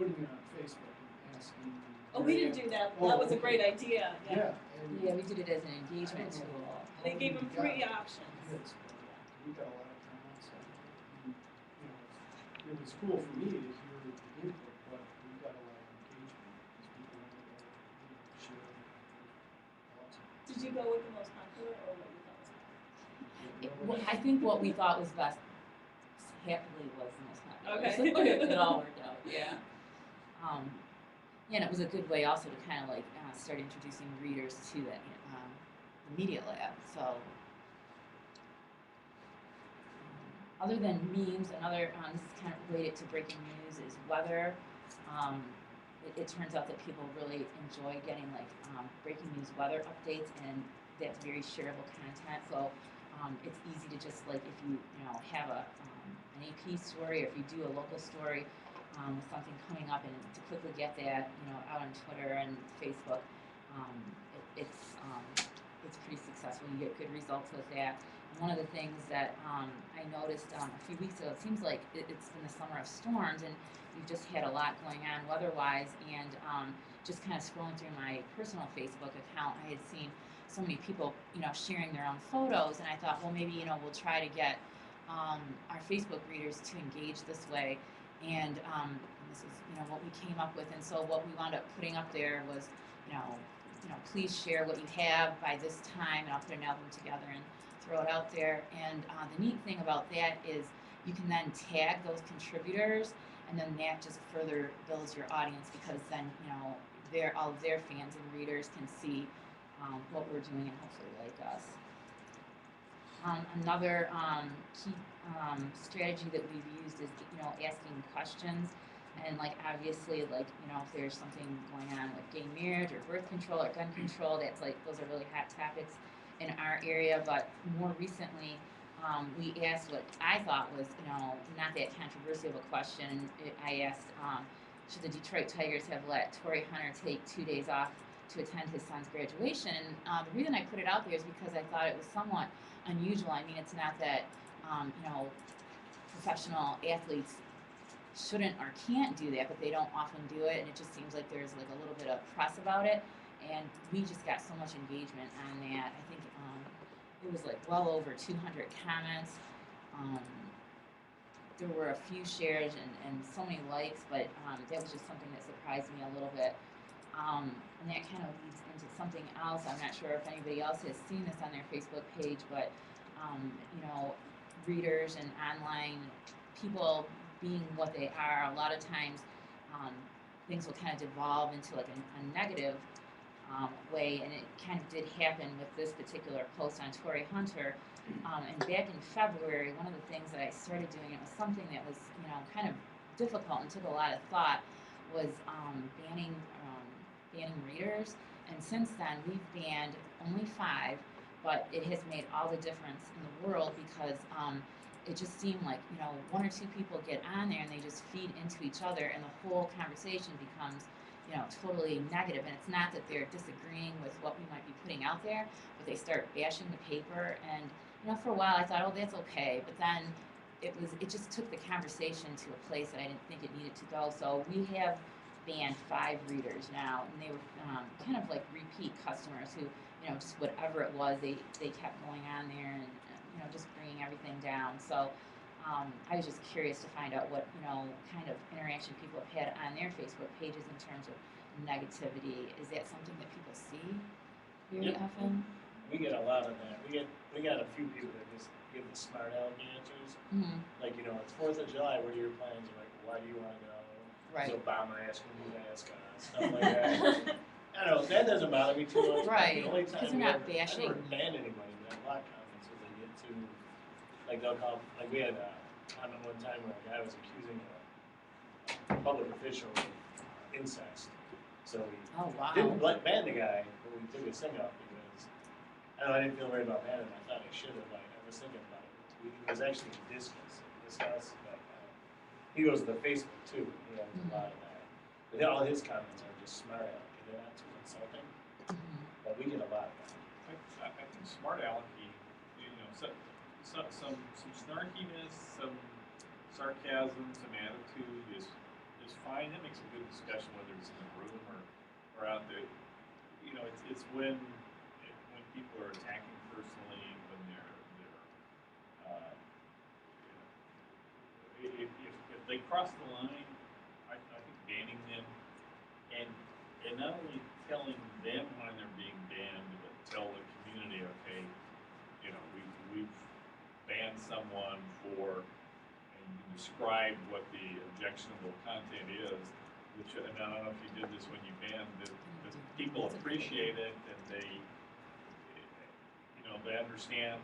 putting it on Facebook and asking. Oh, we didn't do that. That was a great idea. Yeah. Yeah, we did it as an engagement tool. They gave them 3 options. Yes, we got a lot of comments on it. And, it was cool for me to hear the input, but we got a lot of engagement because people wanted to share their thoughts. Did you go with the most popular or what you thought was popular? I think what we thought was best happily was the most popular. Okay. So it all worked out, yeah. And it was a good way also to kind of start introducing readers to the Media Lab. So other than memes, another this is kind of related to breaking news is weather. It turns out that people really enjoy getting breaking news weather updates, and that's very shareable content. So it's easy to just if you have an AP story, or if you do a local story with something coming up, and to quickly get that out on Twitter and Facebook, it's pretty successful. You get good results with that. And one of the things that I noticed a few weeks ago, it seems like it's been the summer of storms, and we've just had a lot going on weather-wise, and just kind of scrolling through my personal Facebook account, I had seen so many people, sharing their own photos, and I thought, well, maybe, we'll try to get our Facebook readers to engage this way, and this is, what we came up with. And so what we wound up putting up there was, please share what you have by this time, and I'll put an album together and throw it out there. And the neat thing about that is you can then tag those contributors, and then that just further builds your audience, because then, all of their fans and readers can see what we're doing and hopefully like us. Another key strategy that we've used is, asking questions, and obviously, if there's something going on with gay marriage or birth control or gun control, that's those are really hot topics in our area. But more recently, we asked what I thought was, not that controversial of a question. I asked, should the Detroit Tigers have let Torrey Hunter take 2 days off to attend his son's graduation? And the reason I put it out there is because I thought it was somewhat unusual. I mean, it's not that, professional athletes shouldn't or can't do that, but they don't often do it, and it just seems like there's a little bit of press about it, and we just got so much engagement on that. I think it was well over 200 comments. there were a few shares and so many likes, but that was just something that surprised me a little bit. And that kind of leads into something else. I'm not sure if anybody else has seen this on their Facebook page, but you know, readers and online people being what they are, a lot of times things will kind of devolve into like a negative way, and it kind of did happen with this particular post on Tory Hunter. And back in February, one of the things that I started doing, it was something that was, you know, kind of difficult and took a lot of thought, was banning readers. And since then, we've banned only 5, but it has made all the difference in the world because it just seemed like, you know, 1 or 2 people get on there and they just feed into each other, and the whole conversation becomes, you know, totally negative. And it's not that they're disagreeing with what we might be putting out there, but they start bashing the paper. And you know, for a while I thought, oh, that's okay, but then it just took the conversation to a place that I didn't think it needed to go. So we have banned 5 readers now, and they were kind of like repeat customers who, you know, just whatever it was, they kept going on there and you know, just bringing everything down. So I was just curious to find out what, you know, kind of interaction people have had on their Facebook pages in terms of negativity. Is that something that people see very often? We get a lot of that. We got a few people that just give the smart aleck answers. Mm-hmm. Like, you know, it's 4th of July, what are your plans? You're like, why do you want to go? Right. Is Obama asking you to ask us? Stuff like that. I don't know, that doesn't bother me too much. Right. The only Because time you're not bashing. I never ban anybody, but a lot of comments when they get to, like, they'll call, like, we had a comment one time where a guy was accusing a public official of incest. So we didn't ban the guy, but we took his thing off because I didn't feel very about banning him. I thought I should have. I was thinking about it. He was actually in discuss, but he goes to the Facebook too. He has a lot of that. But all his comments are just smart aleck. They're not too insulting. But we get a lot of that. I think smart alecky, you know, some snarkiness, some sarcasm, some attitude is fine. That makes a good discussion, whether it's in the room or out there. You know, it's when people are attacking personally, when they're you know, if they cross the line, I think banning them and not only telling them when they're being banned, but tell the community, okay, you know, we've banned someone for, and describe what the objectionable content is. Which, and I don't know if you did this when you banned it, but people appreciate it and they, you know, they understand,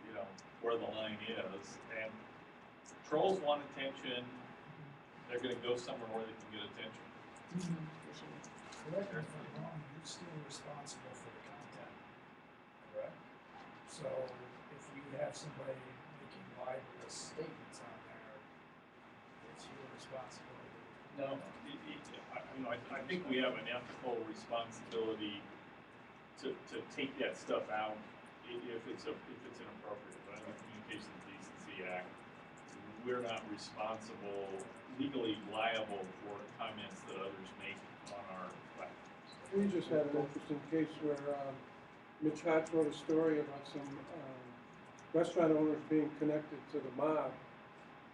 you know, where the line is. And trolls want attention. They're going to go somewhere where they can get attention. Correct me if I'm wrong, you're still responsible for the content. Correct? So if you have somebody making libelous statements on there, it's your responsibility. No, I think we have an ethical responsibility to take that stuff out if it's inappropriate. But under the Communications Decency Act, we're not responsible, legally liable for comments that others make on our platforms. We just had an interesting case where Mitch Hatch wrote a story about some restaurant owners being connected to the mob,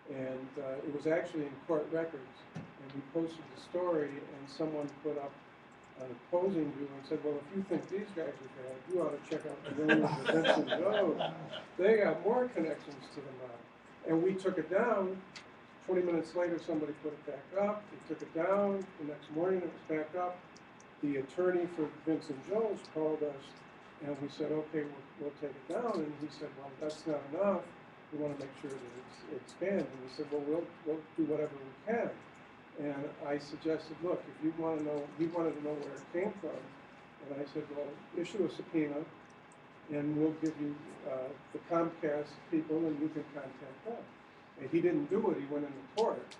and it was actually in court records. And we posted the story, and someone put up an opposing view and said, well, if you think these guys are bad, you ought to check out the room of the Vincent Jones. They got more connections to the mob. And we took it down. 20 minutes later, somebody put it back up. We took it down. The next morning, it was back up. The attorney for Vincent Jones called us, and we said, okay, we'll take it down. And he said, well, that's not enough. We want to make sure that it's banned. And we said, well, we'll do whatever we can. And I suggested, look, if you want to know, he wanted to know where it came from. And I said, well, issue a subpoena, and we'll give you the Comcast people, and you can contact them. And he didn't do it. He went into court.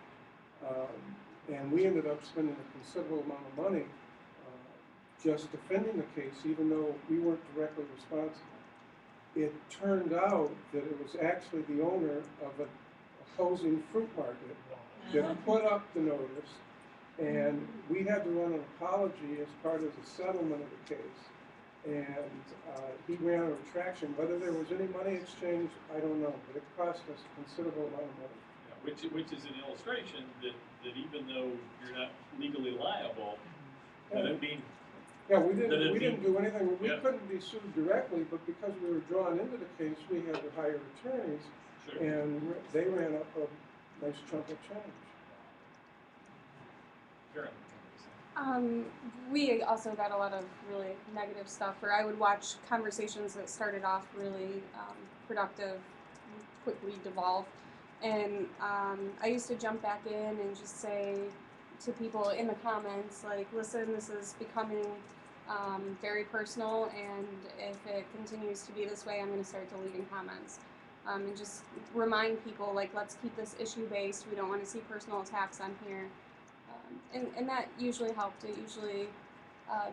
And we ended up spending a considerable amount of money just defending the case, even though we weren't directly responsible. It turned out that it was actually the owner of an opposing fruit market that put up the notice, and we had to run an apology as part of the settlement of the case. And he ran a retraction. Whether there was any money exchanged, I don't know, but it cost us a considerable amount of money. Yeah, which is an illustration that even though you're not legally liable, that it mean. Yeah, we That didn't, it we didn't do anything, we yeah. couldn't be sued directly, but because we were drawn into the case, we had to hire attorneys, Sure. and they ran up a nice chunk of change. Karen. We also got a lot of really negative stuff where I would watch conversations that started off really productive, quickly devolve. And I used to jump back in and just say to people in the comments, like, listen, this is becoming very personal, and if it continues to be this way, I'm going to start deleting comments. And just remind people, like, let's keep this issue based. We don't want to see personal attacks on here. And that usually helped. It usually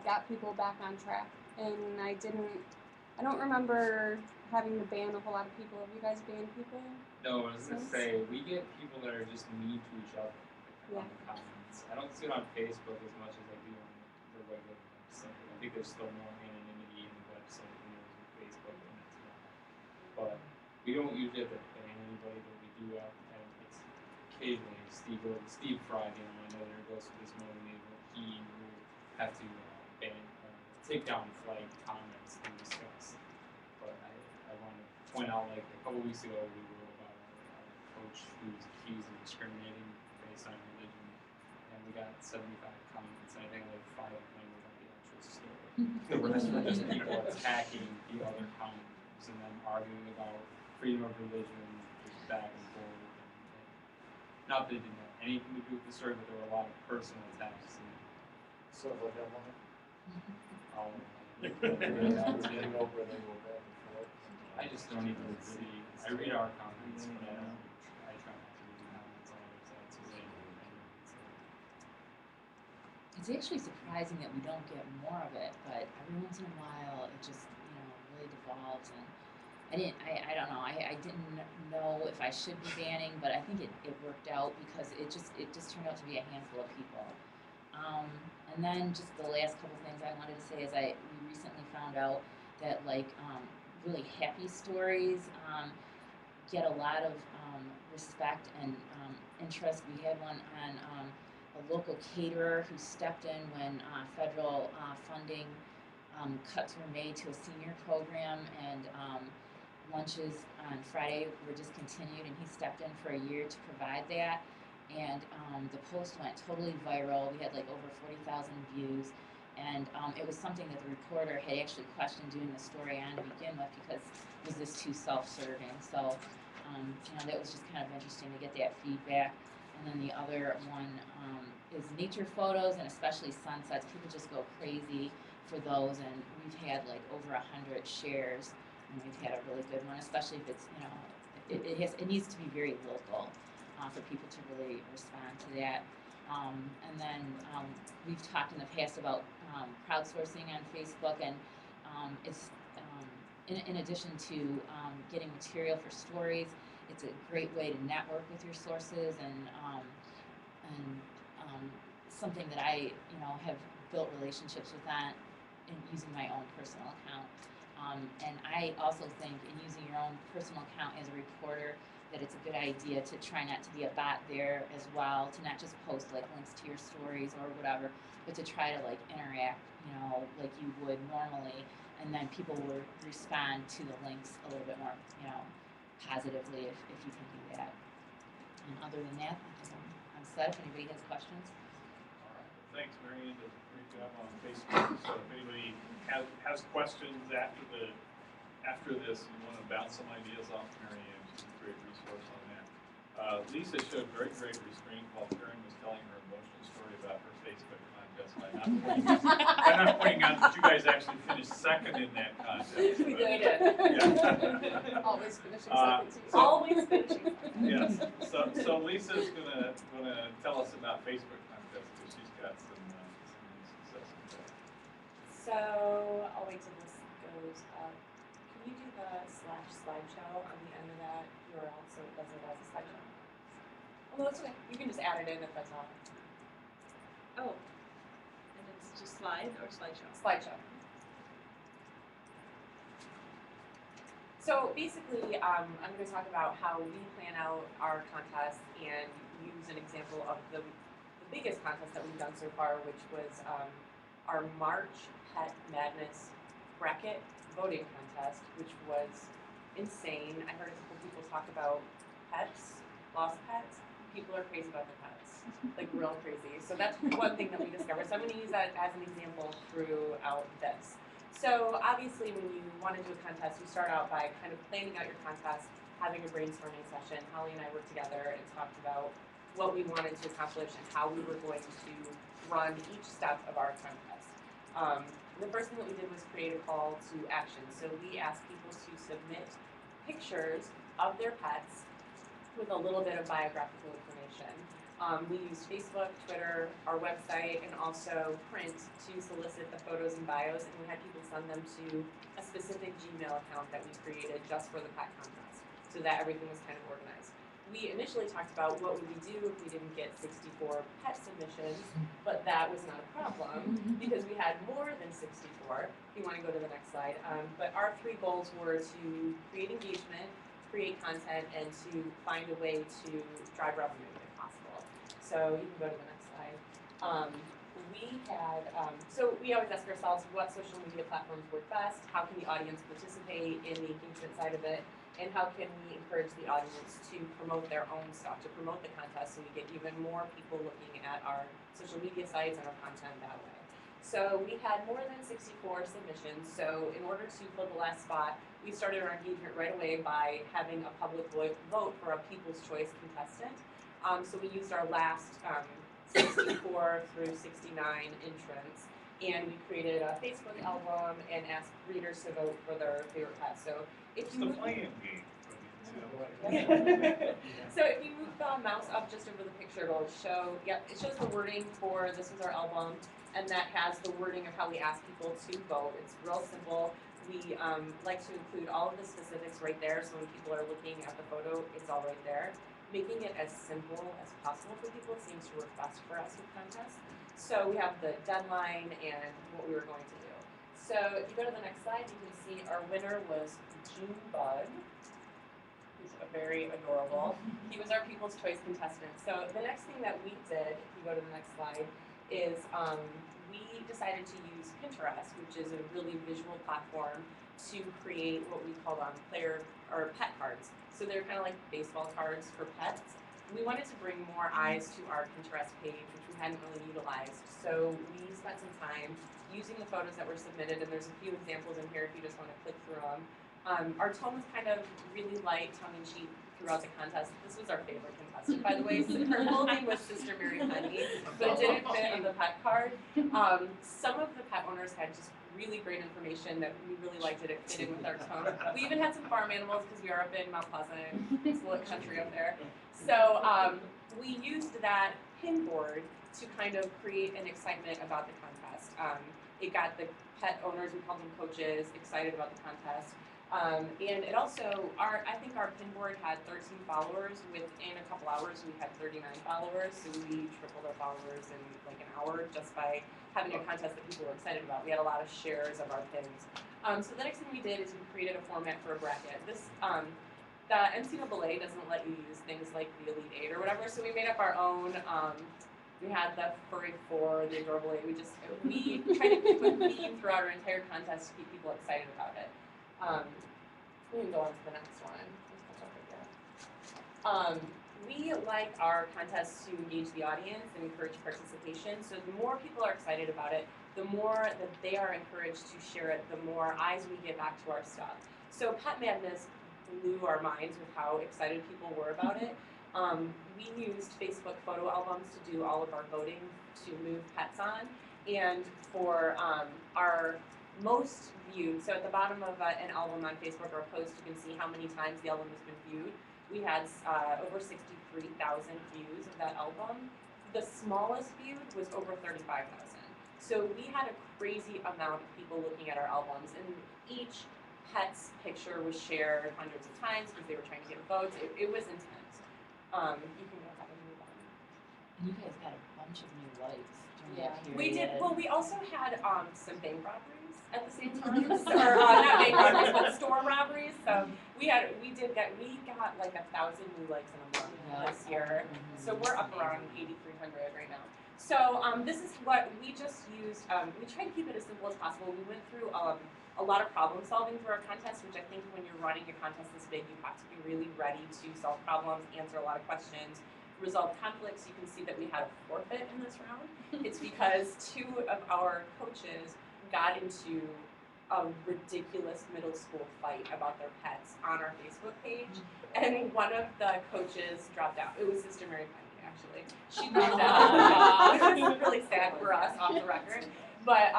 got people back on track. And I don't remember having to ban a whole lot of people. Have you guys banned people? No, I was gonna say, we get people that are just mean to each other on the comments. I don't see it on Facebook as much as I do on the regular website. I think there's still more anonymity in the website than there is in Facebook, and that's why. But we don't usually have to ban anybody, but we do have to have, it's occasionally Steve Fry, you know, I know there goes to this movie, but he will have to ban, take down flag comments and discuss. But I want to point out, like, a couple weeks ago, we wrote about our coach who was accused of discriminating based on religion, and we got 75 comments, and I think like 5 of them were on the actual story. The rest were just people attacking the other commenters and then arguing about freedom of religion, just back and forth. And not that it didn't have anything to do with the story, but there were a lot of personal attacks. And So like that one. they go where they go back and forth. I just don't even really. I read our comments, but I try not to read the comments on other sites because I don't. It's actually surprising that we don't get more of it, but every once in a while it just, really devolves. And I don't know, I didn't know if I should be banning, but I think it worked out because it just turned out to be a handful of people. And then just the last couple things I wanted to say is we recently found out that really happy stories get a lot of respect and interest. We had one on a local caterer who stepped in when federal funding cuts were made to a senior program, and lunches on Friday were discontinued, and he stepped in for a year to provide that. And the post went totally viral. We had over 40,000 views, and it was something that the reporter had actually questioned doing the story on to begin with, because was this too self-serving? So that was just kind of interesting to get that feedback. And then the other one is nature photos, and especially sunsets. People just go crazy for those, and we've had over 100 shares, and we've had a really good one, especially if it's it needs to be very local. For people to really respond to that. And then we've talked in the past about crowdsourcing on Facebook, and it's in addition to getting material for stories, it's a great way to network with your sources, and something that I have built relationships with that in using my own personal account. And I also think in using your own personal account as a reporter, that it's a good idea to try not to be a bot there as well, to not just post links to your stories or whatever, but to try to interact, like you would normally, and then people will respond to the links a little bit more, positively if you can do that. And other than that, I think I'm set. If anybody has questions. All right. Well, thanks, Marianne. Does a great job on Facebook. So if anybody has questions after this, and you want to bounce some ideas off Marianne, she's a great resource on that. Lisa showed very great restraint while Karen was telling her emotional story about her Facebook contest by not pointing out that you guys actually finished second in that contest. We did. Yeah. Always finishing second. Always finishing second. Yes. So Lisa's gonna tell us about Facebook contests, because she's got some success with that. So I'll wait till this goes up. Can you do the /slideshow on the end of that URL so it doesn't as a slideshow? Oh, that's okay. You can just add it in if that's all. Oh, and it's just slide or slideshow? Slideshow. So basically, I'm going to talk about how we plan out our contests and use an example of the biggest contest that we've done so far, which was our March Pet Madness bracket voting contest, which was insane. I heard a couple people talk about pets, lost pets. People are crazy about their pets, like real crazy. So that's one thing that we discovered. So I'm going to use that as an example throughout this. So obviously when you want to do a contest, you start out by kind of planning out your contest, having a brainstorming session. Holly and I worked together and talked about what we wanted to accomplish and how we were going to run each step of our contest. The first thing that we did was create a call to action. So we asked people to submit pictures of their pets with a little bit of biographical information. We used Facebook, Twitter, our website, and also print to solicit the photos and bios, and we had people send them to a specific Gmail account that we created just for the pet contest, so that everything was kind of organized. We initially talked about what would we do if we didn't get 64 pet submissions, but that was not a problem because we had more than 64. If you want to go to the next slide. But our three goals were to create engagement, create content, and to find a way to drive revenue if possible. So you can go to the next slide. So we always ask ourselves what social media platforms work best, how can the audience participate in the engagement side of it, and how can we encourage the audience to promote their own stuff, to promote the contest so we get even more people looking at our social media sites and our content that way. So we had more than 64 submissions, so in order to fill the last spot, we started our engagement right away by having a public vote for a People's Choice contestant. So we used our last 64 through 69 entrants, and we created a Facebook album and asked readers to vote for their favorite pet. So if you move, so if you move the mouse up just over the picture, it'll show, it shows the wording for this was our album, and that has the wording of how we ask people to vote. It's real simple. We like to include all of the specifics right there, so when people are looking at the photo, it's all right there. Making it as simple as possible for people seems to work best for us with contests. So we have the deadline and what we were going to do. So if you go to the next slide, you can see our winner was Junebug, who's very adorable. He was our People's Choice contestant. So the next thing that we did, if you go to the next slide, is we decided to use Pinterest, which is a really visual platform, to create what we call player or pet cards. So they're kind of like baseball cards for pets. We wanted to bring more eyes to our Pinterest page, which we hadn't really utilized. So we spent some time using the photos that were submitted, and there's a few examples in here if you just want to click through them. Our tone was kind of really light, tongue-in-cheek throughout the contest. This was our favorite contestant, by the way. So her whole name was Sister Mary Honey, but it didn't fit on the pet card. Some of the pet owners had just really great information that we really liked it. It fit in with our tone. We even had some farm animals because we are up in Mount Pleasant. It's a little country up there. So we used that pin board to kind of create an excitement about the contest. It got the pet owners, we call them coaches, excited about the contest. And it also, I think our pin board had 13 followers. Within a couple hours, we had 39 followers. So we tripled our followers in like an hour just by having a contest that people were excited about. We had a lot of shares of our pins. So the next thing we did is we created a format for a bracket. The NCAA doesn't let you use things like the Elite Eight or whatever, so we made up our own. We had the Furry Four, the Adorable Eight. We tried to keep a theme throughout our entire contest to keep people excited about it. We can go on to the next one. We like our contests to engage the audience and encourage participation. So the more people are excited about it, the more that they are encouraged to share it, the more eyes we get back to our stuff. So Pet Madness blew our minds with how excited people were about it. We used Facebook photo albums to do all of our voting to move pets on. And for our most viewed, so at the bottom of an album on Facebook or a post, you can see how many times the album has been viewed. We had over 63,000 views of that album. The smallest viewed was over 35,000. So we had a crazy amount of people looking at our albums, and each pet's picture was shared hundreds of times because they were trying to get votes. It was intense. You can go ahead and move on. And you guys got a bunch of new likes during that period. We did. Well, we also had some bank robberies. at the same time, or not bank robberies, but store robberies. So we got like 1,000 new likes in a month this year. So we're up around 8,300 right now. So this is what we just used. We tried to keep it as simple as possible. We went through a lot of problem solving through our contest, which I think when you're running a contest this big, you have to be really ready to solve problems, answer a lot of questions, resolve conflicts. You can see that we had a forfeit in this round. It's because 2 of our coaches got into a ridiculous middle school fight about their pets on our Facebook page, and one of the coaches dropped out. It was Sister Mary Penny, actually. She dropped out. It was really sad for us off the record, but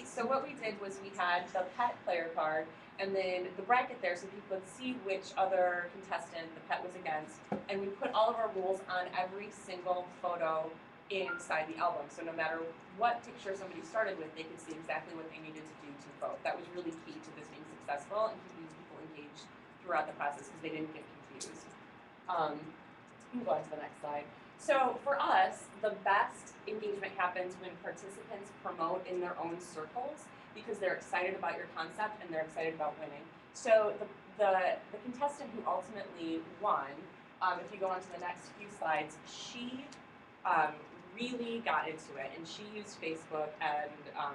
so what we did was we had the pet player card and then the bracket there so people could see which other contestant the pet was against, and we put all of our rules on every single photo inside the album. So no matter what picture somebody started with, they could see exactly what they needed to do to vote. That was really key to this being successful and keeping people engaged throughout the process because they didn't get confused. Move on to the next slide. So for us, the best engagement happens when participants promote in their own circles because they're excited about your concept and they're excited about winning. So the contestant who ultimately won, if you go on to the next few slides, she really got into it, and she used Facebook and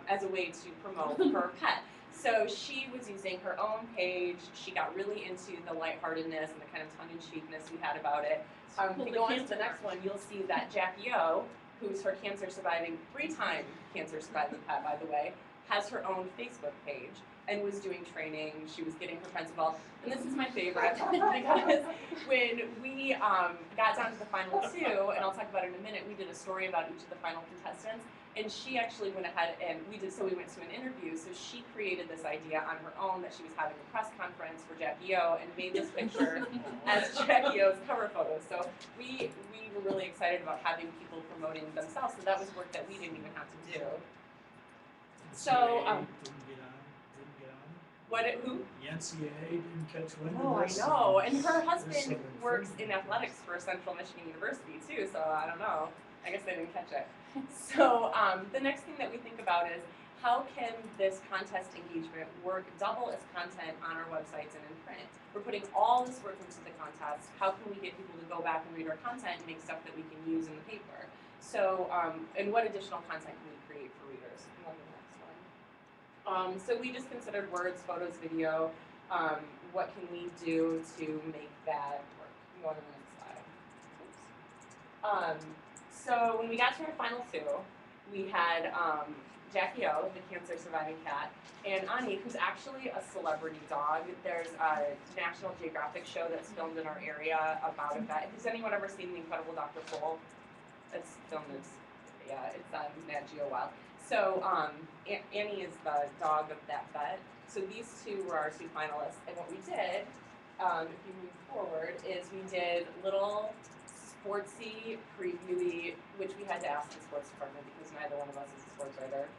as a way to promote her pet. So she was using her own page. She got really into the lightheartedness and the kind of tongue-in-cheekness we had about it. If you go on to the next one, you'll see that Jackie O, who's her cancer-surviving, 3-time cancer-surviving pet, by the way, has her own Facebook page and was doing training. She was getting her friends involved. And this is my favorite because when we got down to the final 2, and I'll talk about it in a minute, we did a story about each of the final contestants, and she actually went ahead and we went to an interview, so she created this idea on her own that she was having a press conference for Jackie O and made this picture as Jackie O's cover photo. So we were really excited about having people promoting themselves, so that was work that we didn't even have to do. So, who? The NCAA didn't catch wind Oh, of I this. know. And her husband works in athletics for Central Michigan University too, so I don't know. I guess they didn't catch it. So the next thing that we think about is how can this contest engagement work double as content on our websites and in print? We're putting all this work into the contest. How can we get people to go back and read our content and make stuff that we can use in the paper? So, and what additional content can we create for readers? Go on to the next one. So we just considered words, photos, video. What can we do to make that work? Go on to the next slide. Oops. So when we got to our final 2, we had Jackie O, the cancer surviving cat, and Ani, who's actually a celebrity dog. There's a National Geographic show that's filmed in our area about a vet. Has anyone ever seen The Incredible Dr. Cole? It's filmed, it's on Nat Geo Wild. So Annie is the dog of that vet. So these 2 were our 2 finalists. And what we did, if you move forward, is we did little sportsy, previewy, which we had to ask the sports department because neither one of us is a sports writer,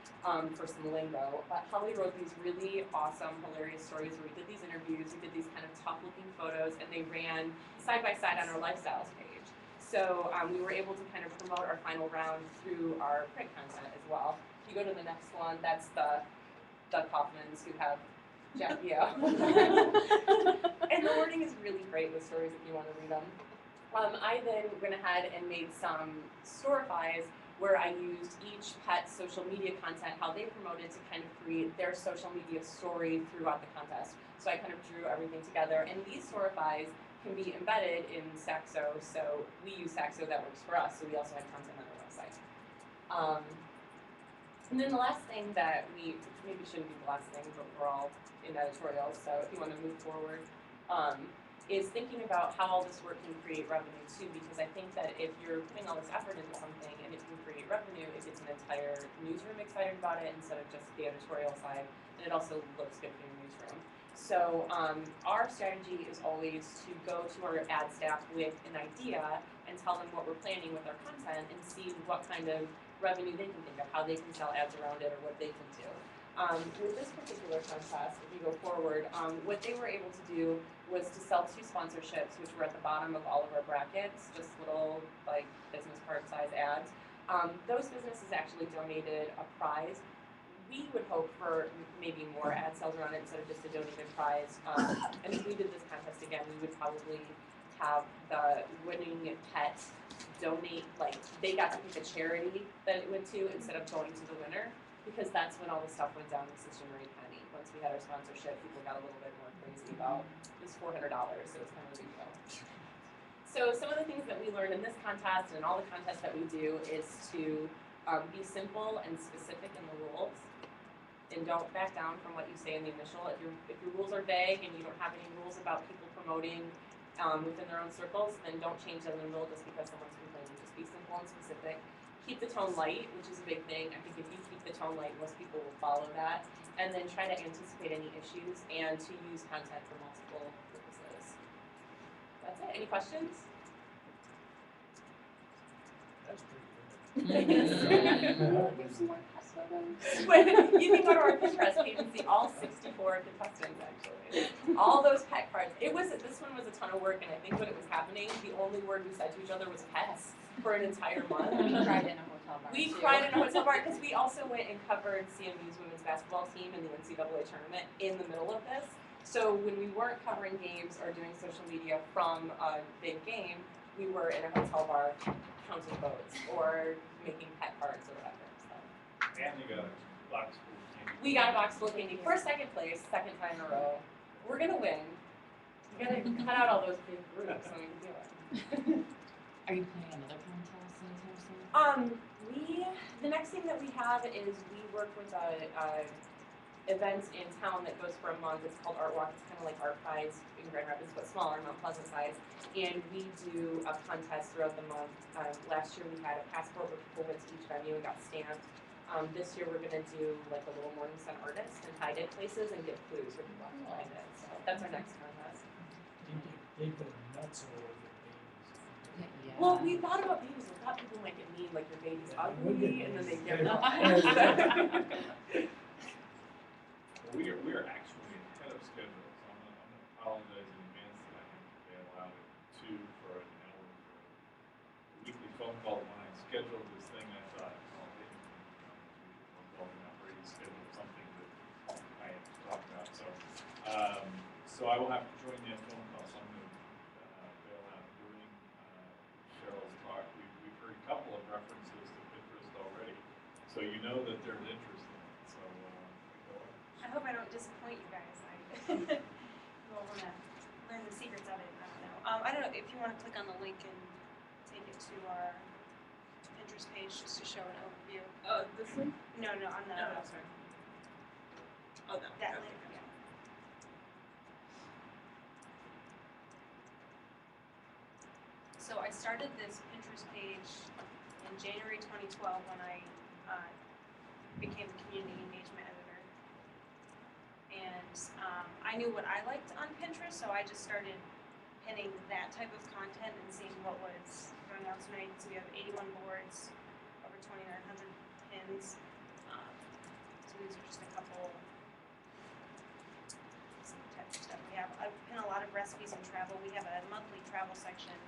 for some lingo. But Holly wrote these really awesome, hilarious stories where we did these interviews, we did these kind of tough-looking photos, and they ran side by side on our lifestyles page. So we were able to kind of promote our final round through our print content as well. If you go to the next one, that's the Kaufmans who have Jackie O. And the wording is really great with stories if you want to read them. I then went ahead and made some storyfies where I used each pet's social media content, how they promoted, to kind of create their social media story throughout the contest. So I kind of drew everything together, and these storyfies can be embedded in Saxo, so we use Saxo, that works for us, so we also have content on our website. And then the last thing that we, maybe shouldn't be the last thing, but we're all in editorials, so if you want to move forward, is thinking about how all this work can create revenue too, because I think that if you're putting all this effort into something and it can create revenue, it gets an entire newsroom excited about it instead of just the editorial side, and it also looks good for your newsroom. So our strategy is always to go to our ad staff with an idea and tell them what we're planning with our content and see what kind of revenue they can think of, how they can sell ads around it, or what they can do. With this particular contest, if you go forward, what they were able to do was to sell 2 sponsorships, which were at the bottom of all of our brackets, just little like business card size ads. Those businesses actually donated a prize. we would hope for maybe more ad sales around it instead of just a donated prize. And if we did this contest again, we would probably have the winning pet donate, like, they got to pick a charity that it went to instead of going to the winner, because that's when all the stuff went down with Sister Marie Penny. Once we had our sponsorship, people got a little bit more crazy about it was $400, so it was kind of a big deal. So some of the things that we learned in this contest and all the contests that we do is to be simple and specific in the rules, and don't back down from what you say in the initial. If your rules are vague and you don't have any rules about people promoting within their own circles, then don't change them in the middle just because someone's complaining. Just be simple and specific. Keep the tone light, which is a big thing. I think if you keep the tone light, most people will follow that. And then try to anticipate any issues and to use content for multiple purposes. That's it. Any questions? That's pretty When you can go to our Pinterest page and see all 64 contestants, actually. All those pet cards. This one was a ton of work, and I think when it was happening, the only word we said to each other was pets for an entire month. We cried in a hotel bar. We cried in a hotel bar because we also went and covered CMU's women's basketball team in the NCAA tournament in the middle of this. So when we weren't covering games or doing social media from a big game, we were in a hotel bar counting votes or making pet cards or whatever. So. And you got a box full of candy. We got a box full of candy for second place, second time in a row. We're gonna win. You gotta cut out all those big groups so we can do it. Are you planning another contest anytime soon? The next thing that we have is we work with events in town that goes for a month. It's called Art Walk. It's kind of like Art Prize in Grand Rapids, but smaller, Mount Pleasant size. And we do a contest throughout the month. Last year we had a passport where people went to each venue and got stamped. This year we're going to do like a little Morning Sun artist and hide it places and give clues for people to find it. So that's our next contest. They go nuts all over babies. Yeah. Well, we thought about babies. We thought people might get mean, like your baby's ugly, and then they get Well, we are actually ahead of schedule, so I'm gonna apologize in advance that I haven't been allowed to for an hour for a weekly phone call. When I scheduled this thing, I thought, oh, maybe phone call and not ready to schedule something that I have to talk about. So I will have to join that phone call. So I'm going to bail out during Cheryl's talk. We've heard a couple of references to Pinterest already, so you know that there's interest in it. So go ahead. I hope I don't disappoint you guys. You'll want to learn the secrets of it. I don't know if you want to click on the link and take it to our Pinterest page just to show an overview. Oh, this one? No, on the No, sorry. Oh, no. that Okay. link. Yeah. So I started this Pinterest page in January 2012 when I became the community engagement editor. And I knew what I liked on Pinterest, so I just started pinning that type of content and seeing what was going on tonight. So we have 81 boards, over 2,900 pins. So these are just a couple types of stuff we have. I pin a lot of recipes and travel. We have a monthly travel section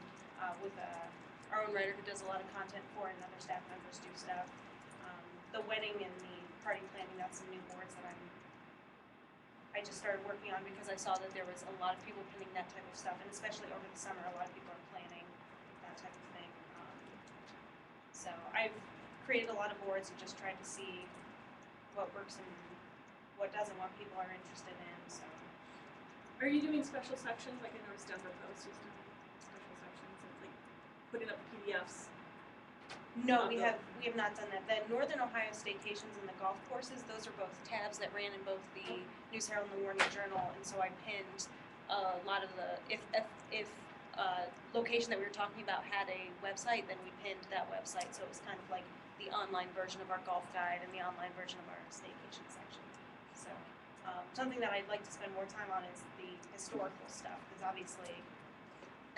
with our own writer who does a lot of content for it, and other staff members do stuff. The wedding and the party planning, that's some new boards that I just started working on because I saw that there was a lot of people pinning that type of stuff, and especially over the summer, a lot of people are planning that type of thing. So I've created a lot of boards and just tried to see what works and what doesn't, what people are interested in. So. Are you doing special sections? Like I noticed Denver Post was doing special sections and like putting up PDFs. No, we have not done that. The Northern Ohio Staycations and the golf courses, those are both tabs that ran in both the News Herald and the Warning Journal, and so I pinned a lot of the if location that we were talking about had a website, then we pinned that website. So it was kind of like the online version of our golf guide and the online version of our staycation section. So something that I'd like to spend more time on is the historical stuff, because obviously,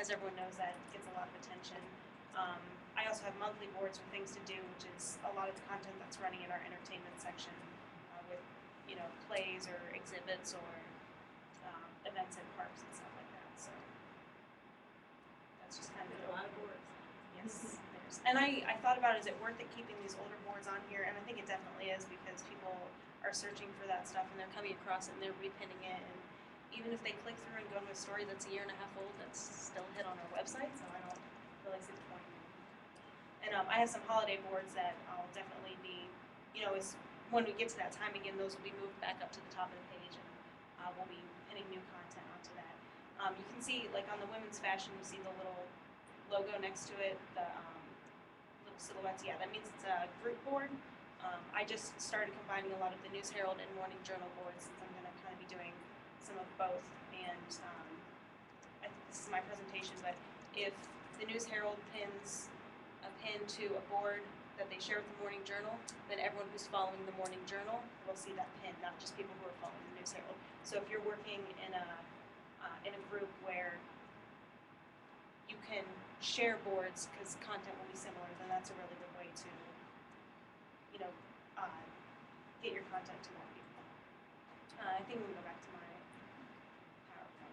as everyone knows, that gets a lot of attention. I also have monthly boards for things to do, which is a lot of the content that's running in our entertainment section with, plays or exhibits or events at parks and stuff like that. So that's just kind of a lot of boards. Yes, and I thought about, is it worth it keeping these older boards on here? And I think it definitely is, because people are searching for that stuff and they're coming across it and they're repinning it, and even if they click through and go to a story that's a year and a half old, that's still hit on our website, so I don't really see the point. And I have some holiday boards that I'll definitely be, is when we get to that time again, those will be moved back up to the top of the page, and we'll be pinning new content onto that. You can see, like on the women's fashion, you see the little logo next to it, the little silhouettes. Yeah, that means it's a group board. I just started combining a lot of the News Herald and Morning Journal boards, since I'm going to kind of be doing some of both. And I think this is my presentation, but if the News Herald pins a pin to a board that they share with the Morning Journal, then everyone who's following the Morning Journal will see that pin, not just people who are following the News Herald. So if you're working in a group where you can share boards because content will be similar, then that's a really good way to, get your content to more people. I think we can go back to my PowerPoint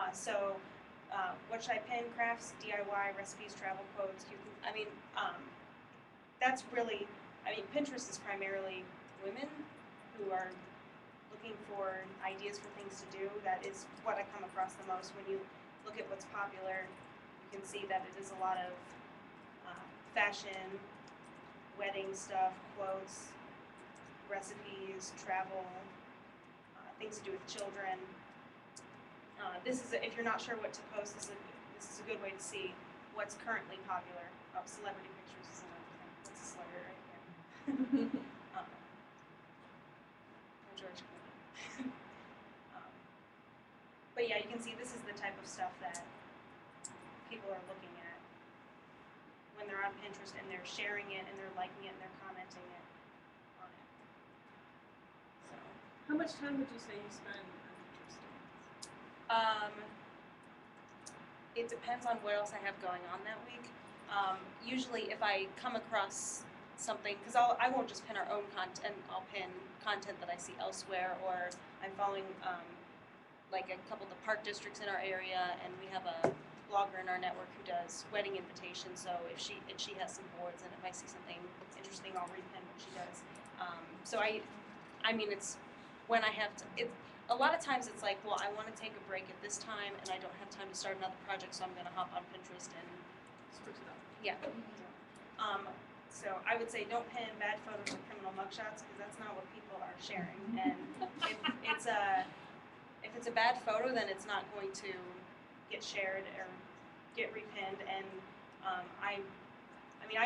now. What should I pin? Crafts, DIY, recipes, travel quotes. That's really, Pinterest is primarily women who are looking for ideas for things to do. That is what I come across the most. When you look at what's popular, you can see that it is a lot of fashion, wedding stuff, quotes, recipes, travel, things to do with children. If you're not sure what to post, this is a good way to see what's currently popular. Oh, celebrity pictures is another thing. That's a celebrity right here. George Clooney. But yeah, you can see this is the type of stuff that people are looking at when they're on Pinterest, and they're sharing it, and they're liking it, and they're commenting it on it. So. How much time would you say you spend on Pinterest? It depends on what else I have going on that week. Usually, if I come across something, because I won't just pin our own content, I'll pin content that I see elsewhere, or I'm following like a couple of the park districts in our area, and we have a blogger in our network who does wedding invitations. So if she has some boards, and if I see something interesting, I'll repin what she does. It's when I have to. A lot of times it's like, well, I want to take a break at this time, and I don't have time to start another project, so I'm going to hop on Pinterest and spruce it up. Yeah. So I would say don't pin bad photos or criminal mugshots, because that's not what people are sharing. And if it's a bad photo, then it's not going to get shared or get repinned. And I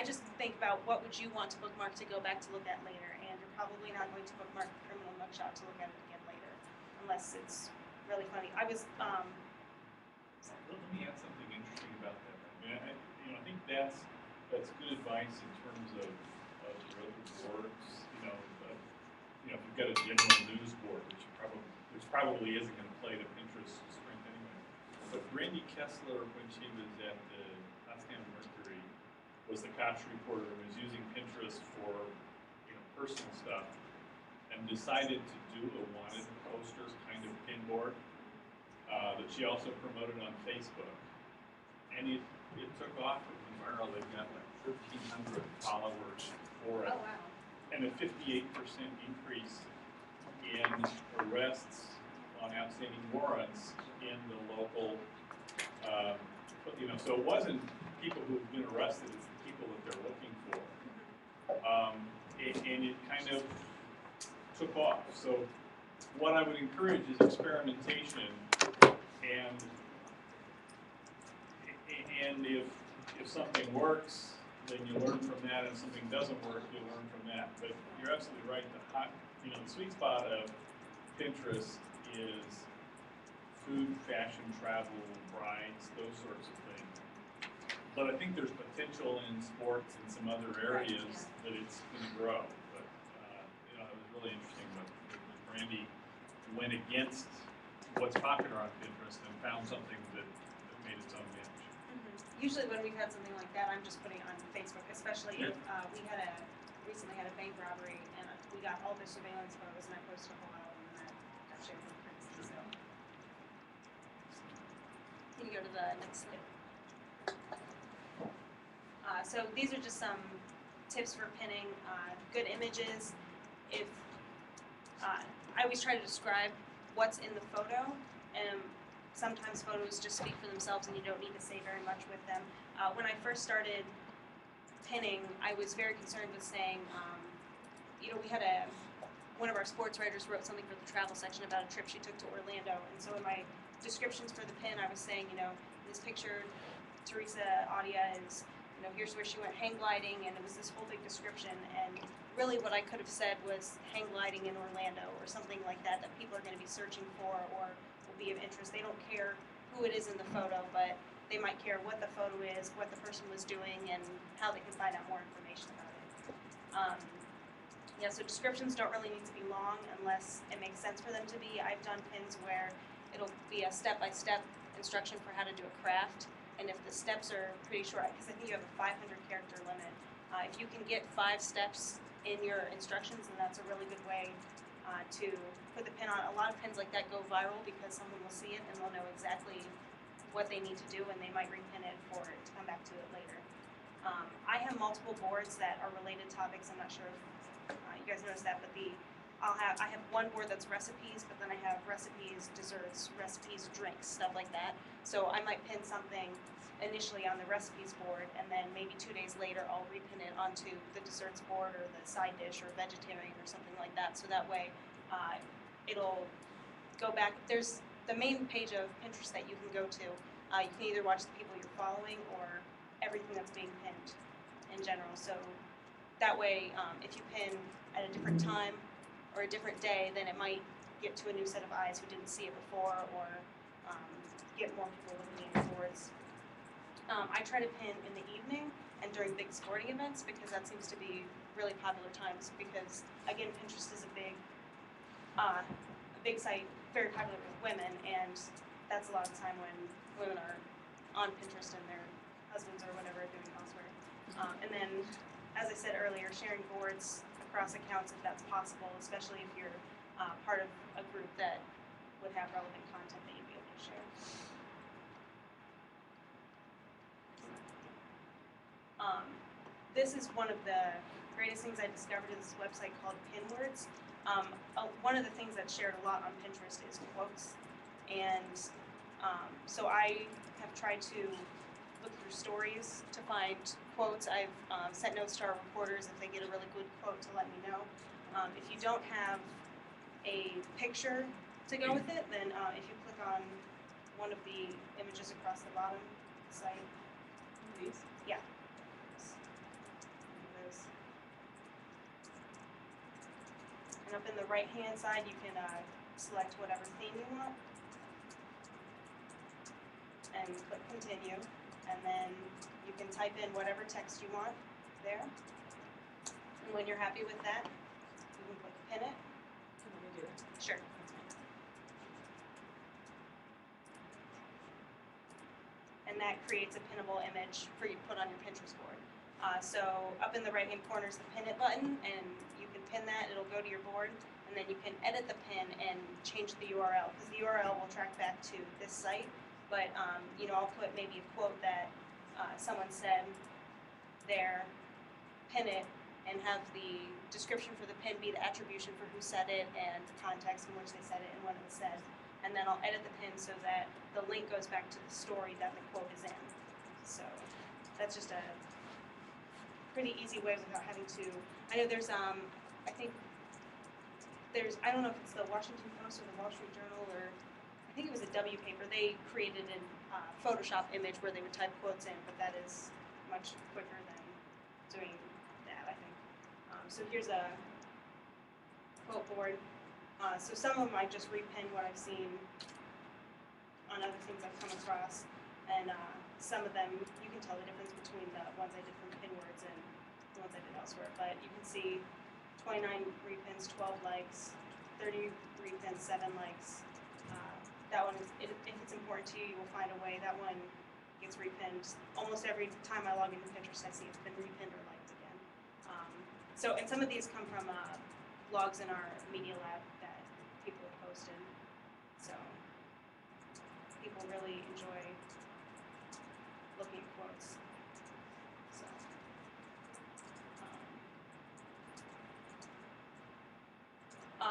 just think about what would you want to bookmark to go back to look at later, and you're probably not going to bookmark the criminal mugshot to look at it again later, unless it's really funny. Let me add something interesting about that. I think that's good advice in terms of your other boards. If you've got a general news board, which probably isn't going to play to Pinterest's strength anyway. But Brandy Kessler, when she was at the Potsdam Mercury, was the Koch reporter who was using Pinterest for personal stuff, and decided to do a wanted posters kind of pin board that she also promoted on Facebook, and it took off. It went viral. They've got like 1,300 followers for it. Oh wow! And a 58% increase in arrests on outstanding warrants in the local. So it wasn't people who've been arrested; it's the people that they're looking for. And it kind of took off. So what I would encourage is experimentation, and if something works, then you learn from that, and if something doesn't work, you learn from that. But you're absolutely right. The sweet spot of Pinterest is food, fashion, travel, brides, those sorts of things. But I think there's potential in sports and some other areas that it's going to grow. But it was really interesting that Brandy went against what's popular on Pinterest and found something that made its own niche. Usually when we've had something like that, I'm just putting it on Facebook, especially if we recently had a bank robbery, and we got all the surveillance photos, and I posted a whole album, and that got shared with friends. So, can you go to the next slide? So these are just some tips for pinning, good images. If I always try to describe what's in the photo, and sometimes photos just speak for themselves and you don't need to say very much with them. When I first started pinning, I was very concerned with saying, we had one of our sports writers wrote something for the travel section about a trip she took to Orlando, and so in my descriptions for the pin, I was saying, this picture, Teresa Audia is, here's where she went hang gliding, and it was this whole big description, and really what I could have said was hang gliding in Orlando, or something like that people are going to be searching for, or will be of interest. They don't care who it is in the photo, but they might care what the photo is, what the person was doing, and how they can find out more information about it. So descriptions don't really need to be long unless it makes sense for them to be. I've done pins where it'll be a step-by-step instruction for how to do a craft, and if the steps are pretty short, because I think you have a 500 character limit, if you can get 5 steps in your instructions, then that's a really good way to put the pin on. A lot of pins like that go viral because someone will see it and they'll know exactly what they need to do, and they might repin it for it to come back to it later. I have multiple boards that are related topics. I'm not sure if you guys noticed that, but I have one board that's recipes, but then I have recipes, desserts, recipes, drinks, stuff like that. So I might pin something initially on the recipes board, and then maybe 2 days later I'll repin it onto the desserts board or the side dish or vegetarian or something like that. So that way it'll go back. There's the main page of Pinterest that you can go to. You can either watch the people you're following or everything that's being pinned in general. So that way, if you pin at a different time or a different day, then it might get to a new set of eyes who didn't see it before, or get more people looking at your boards. I try to pin in the evening and during big sporting events because that seems to be really popular times, because again, Pinterest is a big site, very popular with women, and that's a lot of the time when women are on Pinterest and their husbands or whatever are doing elsewhere. And then, as I said earlier, sharing boards across accounts if that's possible, especially if you're part of a group that would have relevant content that you'd be able to share. This is one of the greatest things I discovered in this website called Pinwords. One of the things that's shared a lot on Pinterest is quotes, and so I have tried to look through stories to find quotes. I've sent notes to our reporters if they get a really good quote to let me know. If you don't have a picture to go with it, then if you click on one of the images across the bottom of the site. These? Yeah. And up in the right-hand side, you can select whatever theme you want and click continue, and then you can type in whatever text you want there. And when you're happy with that, you can click pin it. Can we do it? Sure. And that creates a pinnable image for you to put on your Pinterest board. So up in the right-hand corner is the pin it button, and you can pin that, it'll go to your board, and then you can edit the pin and change the URL, because the URL will track back to this site, but I'll put maybe a quote that someone said there, pin it, and have the description for the pin be the attribution for who said it and the context in which they said it and when it was said. And then I'll edit the pin so that the link goes back to the story that the quote is in. So that's just a pretty easy way without having to, I know there's, I don't know if it's the Washington Post or the Wall Street Journal, or I think it was a W paper. They created a Photoshop image where they would type quotes in, but that is much quicker than doing that, I think. So here's a quote board. So some of them I just repin what I've seen on other things I've come across, and some of them you can tell the difference between the ones I did from Pinwords and the ones I did elsewhere. But you can see 29 repins, 12 likes, 30 repins, 7 likes. That one is, if it's important to you, you will find a way. That one gets repinned almost every time I log into Pinterest. I see it's been repinned or liked again. And some of these come from blogs in our media lab that people have posted. So people really enjoy looking at quotes. So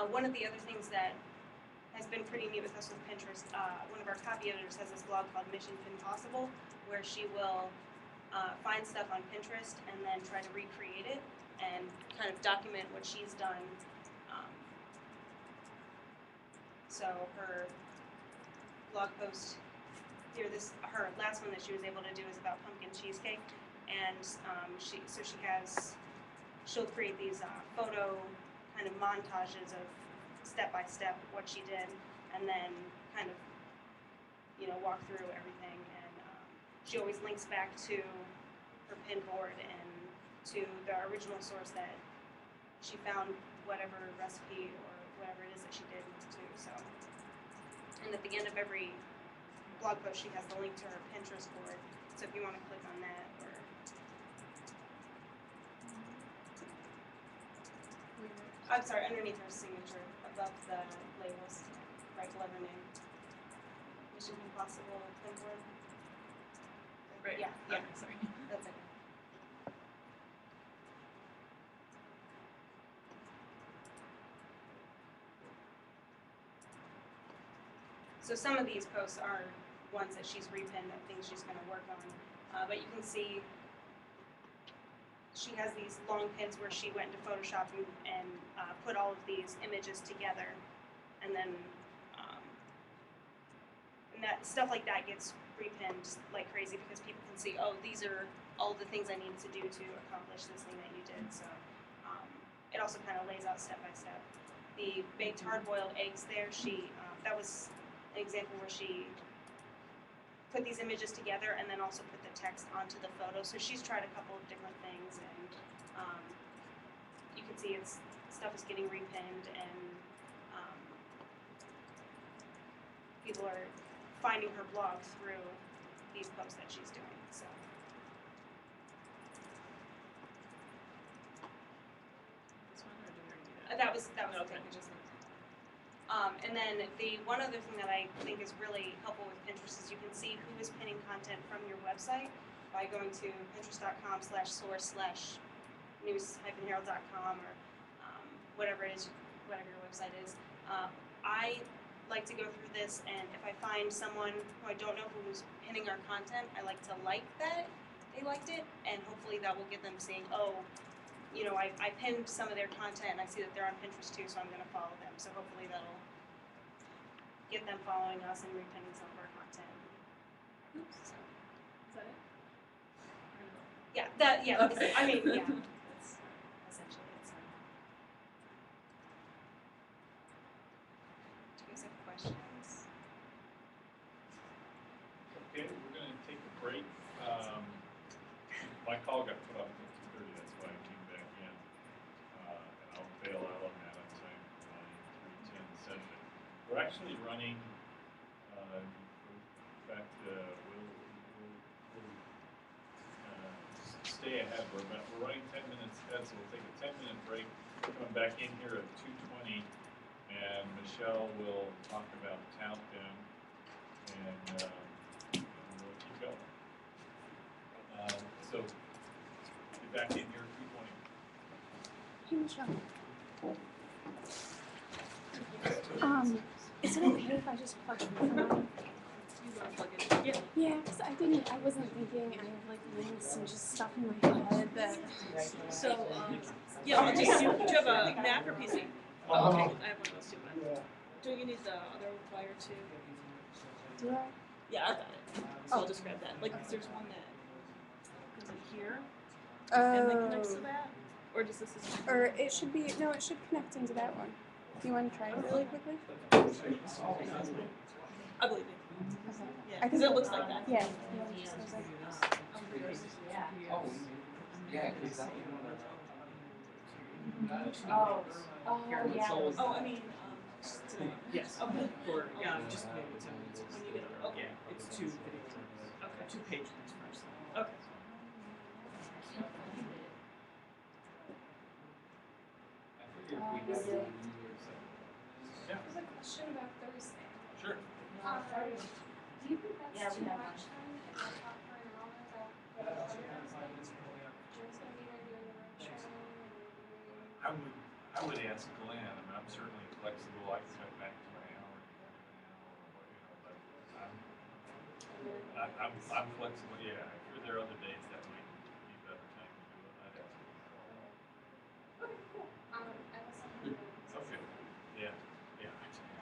One of the other things that has been pretty neat with us with Pinterest, one of our copy editors has this blog called Mission Impossible, where she will find stuff on Pinterest and then try to recreate it and kind of document what she's done. So her blog post here, her last one that she was able to do is about pumpkin cheesecake, and she'll create these photo kind of montages of step by step what she did, and then kind of walk through everything. And she always links back to her pin board and to the original source that she found whatever recipe or whatever it is that she did to. So, and at the end of every blog post, she has the link to her Pinterest board. So if you want to click on that, or I'm sorry, underneath her signature, above the labels, right below her name. Mission Impossible pin board. Right. Yeah. Okay, sorry. That's okay. So some of these posts are ones that she's repinned, of things she's going to work on. But you can see she has these long pins where she went into Photoshop and put all of these images together, and then and that stuff like that gets repinned like crazy because people can see, oh, these are all the things I needed to do to accomplish this thing that you did. So it also kind of lays out step by step. The baked hard-boiled eggs there, that was an example where she put these images together and then also put the text onto the photo. So she's tried a couple of different things, and you can see stuff is getting repinned, and people are finding her blog through these posts that she's doing. So. This one, or do we already do that? That was Okay. the just. And then the one other thing that I think is really helpful with Pinterest is you can see who is pinning content from your website by going to pinterest.com/source/news-herald.com or whatever it is, whatever your website is. I like to go through this, and if I find someone who I don't know who's pinning our content, I like to like that they liked it, and hopefully that will get them saying, oh, I pinned some of their content and I see that they're on Pinterest too, so I'm going to follow them. So hopefully that'll get them following us and repinning some of our content. Oops. So. Is that it? Yeah, Okay. I mean, yeah, that's essentially it. So. Do you guys have questions? Okay, we're going to take a break. My call got put off until 2:30, that's why I came back in. And I'll bail out on that. I'm saying my 3:10 session. We're actually running, in fact, we'll stay ahead. We're running 10 minutes ahead, so we'll take a 10-minute break. Coming back in here at 2:20, and Michelle will talk about Countdown, and we'll keep going. So, get back in here at 2:20. Hey, Michelle. Is it okay if I just plug in for mine? Yeah, because I wasn't thinking, and I have like links and just stuff in my head that. So, yeah, I'll just, do you have a Mac or PC? Oh, Okay, I have one of those too, but don't you need the other wire too? Do I? Yeah, I've got it. So I'll just grab that. Like, 'cause there's one that goes in here and then connects to that, or does this? Or it should be, no, it should connect into that one. You want to try it really quickly? I believe you. Okay. Yeah, because it looks like that. Yeah. It just looks like yeah. Oh, I mean, Yes. okay. For, just maybe 10 minutes. When you get over. Okay. Yeah, it's 2 video things. Okay. 2 page things first. Okay. There's a question about Thursday. Sure. Do you think that's too much time if I talk for an hour about Joe's gonna be there doing the roadshow and I I would ask Glenn, I mean, I'm certainly flexible, I can cut back to my hour, or, you know, but I'm flexible, yeah, if you're there other days, that might be a better time to do it, I'd ask. Okay, cool. I will send you the Okay, yeah, yeah.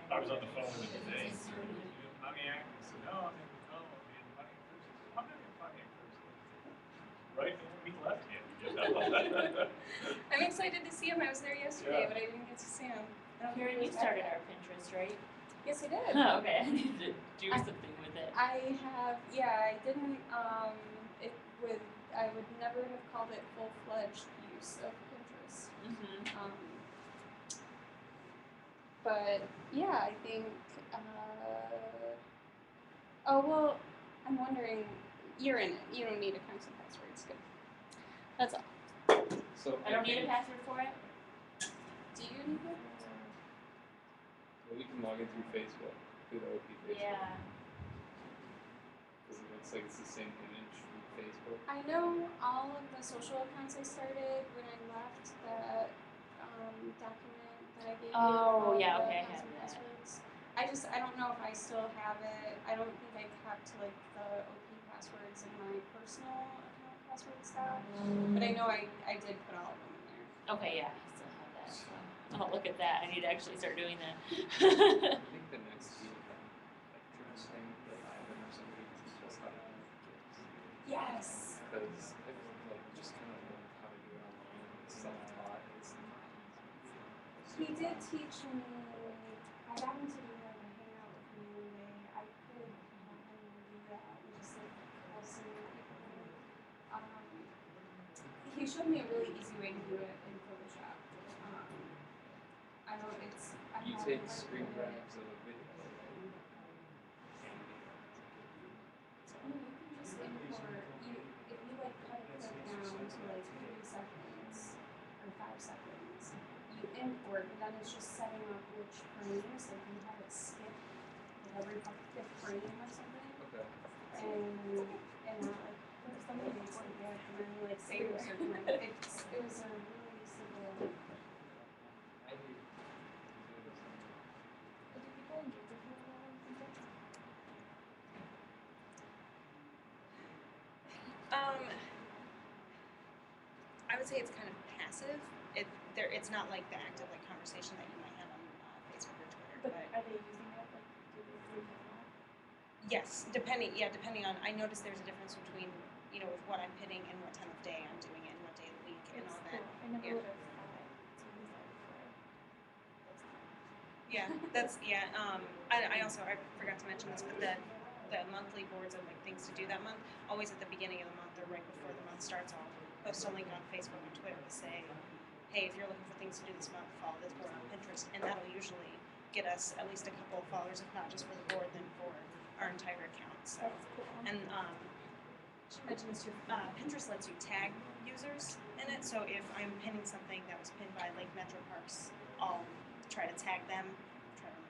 I was on the phone with him today, and he said, "You in Pontiac?" I said, "No, I'm in Pontiac Thursday." "I'm not in Pontiac Thursday." Right, we left him, you know? I'm excited to see him. I was there yesterday, Yeah. but I didn't get to see him. I don't Karen, think he you was back started yet. our Pinterest, right? Yes, I did. Okay, I need to do something with it. I have, yeah, I didn't, I would never have called it full-fledged use of Pinterest. Mm-hmm. But, yeah, I think, oh, well, I'm wondering, you're in it. You don't need accounts and passwords. Good. That's all. So I don't need a password for it? Do you need it? Well, you can log in through Facebook, through the OP Facebook. Yeah. Because it looks like it's the same image from Facebook. I know all of the social accounts I started when I left that document that I gave you. Oh, all yeah, the okay, I accounts have and that. passwords. I don't know if I still have it. I don't think I kept like the OP passwords in my personal account password stuff. But I know I did put all of them in there. Okay, yeah, I still have that. So. Oh, look at that. I need to actually start doing that. I think the next year, like trusting the Ivan or somebody teach us how to do gifts. Yes. Because I've like just kind of learned how to do it online and it's self-taught and it's not easy. He did teach me. I got him to do like a hangout with me one day. I could have him do that and just like listen to people. He showed me a really easy way to do it in Photoshop. I don't. It's. I You haven't take quite screen learned it. grabs of a video, right? You can just import. If you like cut a clip down to like 3 seconds or 5 seconds, you import, but then it's just setting up which frames. Like you have it skip like every 5th frame or something. Okay. And not like put something makes like that and then like save a certain amount. It was a really simple. I do. Do people engage with you at all on Pinterest? I would say it's kind of passive. It's not like the active like conversation that you might have on Facebook or Twitter. But are they using that? Like, do they use that? Yes, depending on. I noticed there's a difference between with what I'm pitting and what time of day I'm doing it and what day of the week and all that. Cool. I never Yeah. would have thought to use that before. Yeah, that's I also I forgot to mention this, but the monthly boards of like things to do that month, always at the beginning of the month or right before the month starts, I'll post a link on Facebook and Twitter to say, hey, if you're looking for things to do this month, follow this board on Pinterest, and that'll usually get us at least a couple of followers, if not just for the board, then for our entire account. So, That's cool. and I should mention this too. Pinterest lets you tag users in it, so if I'm pinning something that was pinned by like Metro Parks, I'll try to tag them.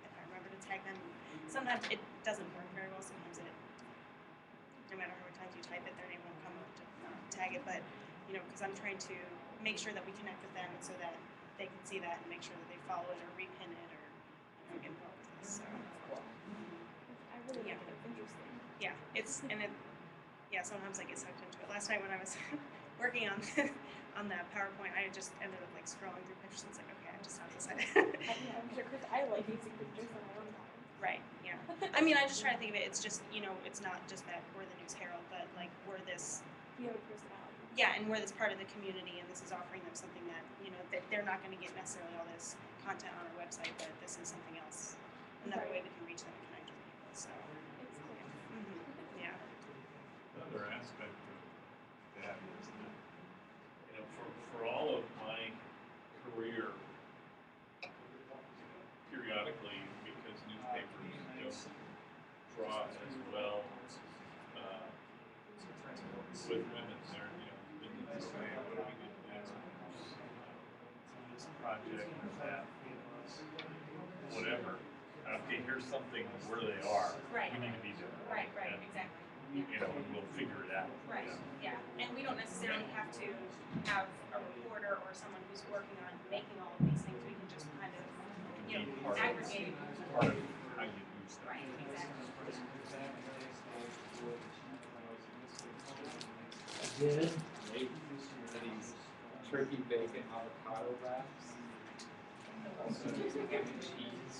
If I remember to tag them. Sometimes it doesn't work very well. Sometimes no matter how many times you type it, their name won't come up to tag it. But because I'm trying to make sure that we connect with them, and so that they can see that and make sure that they follow it or repin it or get involved with this. So. I really like it. It's interesting. Yeah, sometimes I get sucked into it. Last night when I was working on on that PowerPoint, I just ended up like scrolling through Pinterest and it's like, okay, I just have this. I'm sure because I like using pictures on my own time. Right, yeah. I mean, I just try to think of it, it's just, it's not just that we're the News Herald, but like we're this. You have a personality. Yeah, and we're this part of the community and this is offering them something that, that they're not going to get necessarily all this content on our website, but this is something else, another way we can reach them and connect with people, so. It's cool. Yeah. Another aspect of that is that, for all of my career, periodically, because newspapers don't draw as well with women, they're, women say, what are we going to do? This project or that, whatever. Okay, here's something where they are. Right. We need to be there. Right, exactly. you know, and we'll figure it out. Right, You know? yeah, and we don't necessarily have to have a reporter or someone who's working on making all of these things, we can just kind of, you know, aggregate. Part of how you do stuff. Right, exactly. Good. These turkey bacon avocado wraps. Also ham and cheese,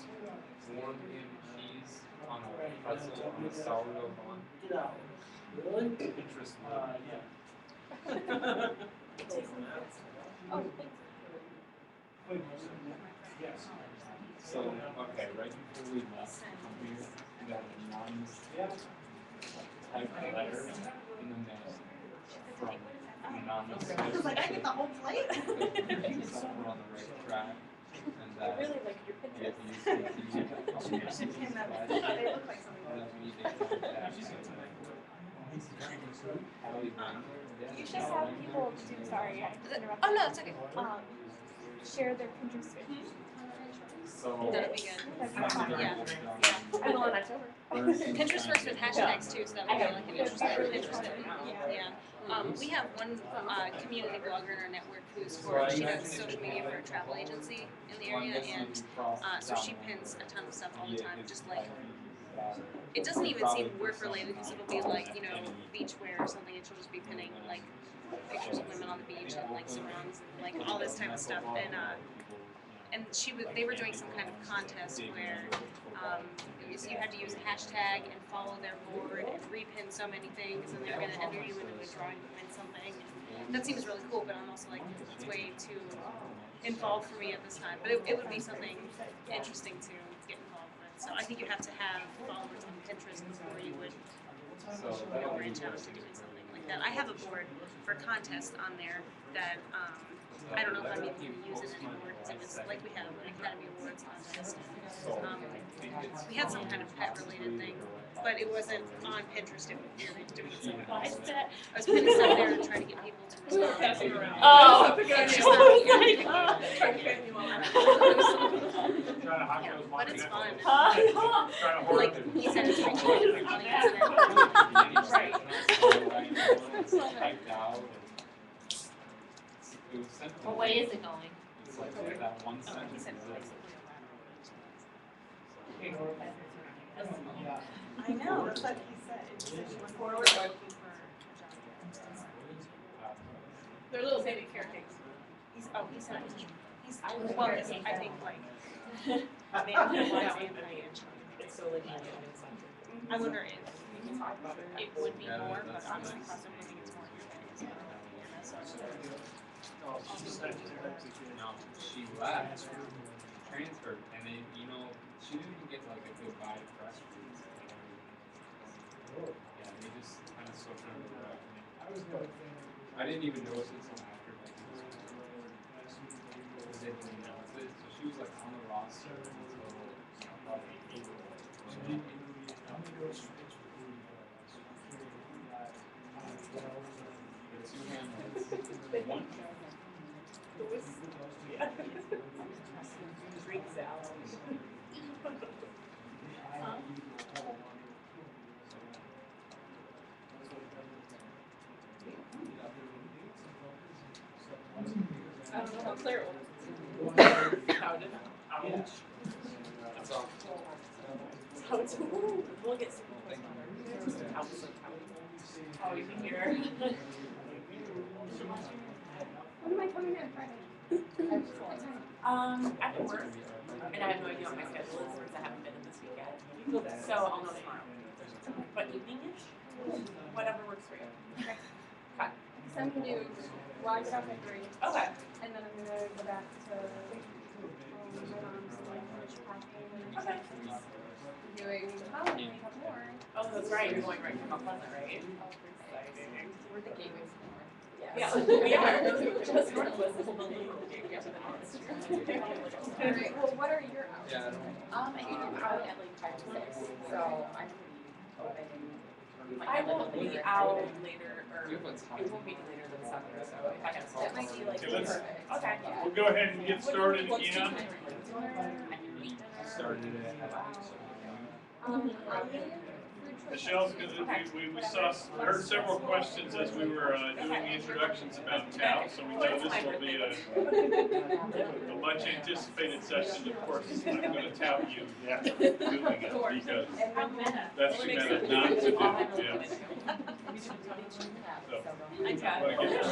warm ham and cheese on a pretzel on a sourdough bun. Get out. Really? Interesting. Yeah. Oh, Yes. So, okay, right before we left from here, we got an anonymous type letter in the mail from an anonymous. I was like, I get the whole plate. We're on the right track, and that I really like your we have picture. to use continued And they look like something. and then we need to contact Hallie Brown. You should have people do, sorry, I interrupted. Oh, no, it's okay. Share their Pinterest page. So. That'd be good. That'd be fun, Yeah. I will in October. Pinterest works with hashtags too, so that would be like an interesting. Yeah. We have one community blogger in our network she does social media for a travel agency in the area, and so she pins a ton of stuff all the time, just like, it doesn't even seem work related because it'll be like, you know, beach wear or something, and she'll just be pinning like pictures of women on the beach and like sarongs and like all this type of stuff, and they were doing some kind of contest where you had to use a hashtag and follow their board and repin so many things, and they were going to enter you into a drawing to win something. And that seems really cool, but I'm also like, it's way too involved for me at this time. But it would be something interesting to get involved with. So I think you have to have followers on Pinterest before you would branch out to doing something like that. I have a board for contests on there that I don't know if I'm even going to use it anymore because it was like we have an Academy Awards contest. We had some kind of pet related thing, but it wasn't on Pinterest. We were doing it somewhere else. I was putting stuff there and trying to get people to respond. Oh, It's just not me. But it's fun. Like he said, it's like Right. What way is it going? It's like that one Oh, he sentence. said I know, that's what he said. He said he was forward looking for a job. They're little baby carrot cakes. he said he's well, I think like they have ones and ranch. It's so like I wonder if it would be more, but honestly, I think it's more. No, she left, transferred, and then, you know, she didn't even get like a goodbye press release. Yeah, they just kind of swept her under the rug. I didn't even notice it until after, like, because they didn't announce it. So she was like on the roster until probably April. One. Greek salad. I don't know how clear it was. How did it? Ouch. That's all. How it's, we'll get some. Ouch. Oh, you can hear. When am I coming in Friday? After work, and I have no idea what my schedule is since I haven't been in this week yet. So I'll know tomorrow. But evening-ish, whatever works for you. Okay. Cut. So I'm gonna do, well, I get off at 3. Okay. And then I'm gonna go back to my mom's and like finish packing and Okay. doing probably makeup more. Oh, that's right. You're going right from Mount Pleasant, right? Exciting. We're the gateway to more. Yeah, we are. Just northwest of the gateway to the north. Alright, well, what are your hours? Yeah, I usually out at like 5 to 6, so I'm pretty open. I will be out later, or We have a time. it won't be later than 7, so if I can solve That might be like Okay, let's- perfect. Okay. Yeah. We'll go ahead and get started, What's tea Ian. time? Started it at For Michelle's gonna, we saw, heard several questions as we were doing the introductions about tout, so we know this will be a much anticipated session. Of course, I'm gonna tout you doing it because that's Jimena, not to do, yes. So, I tout.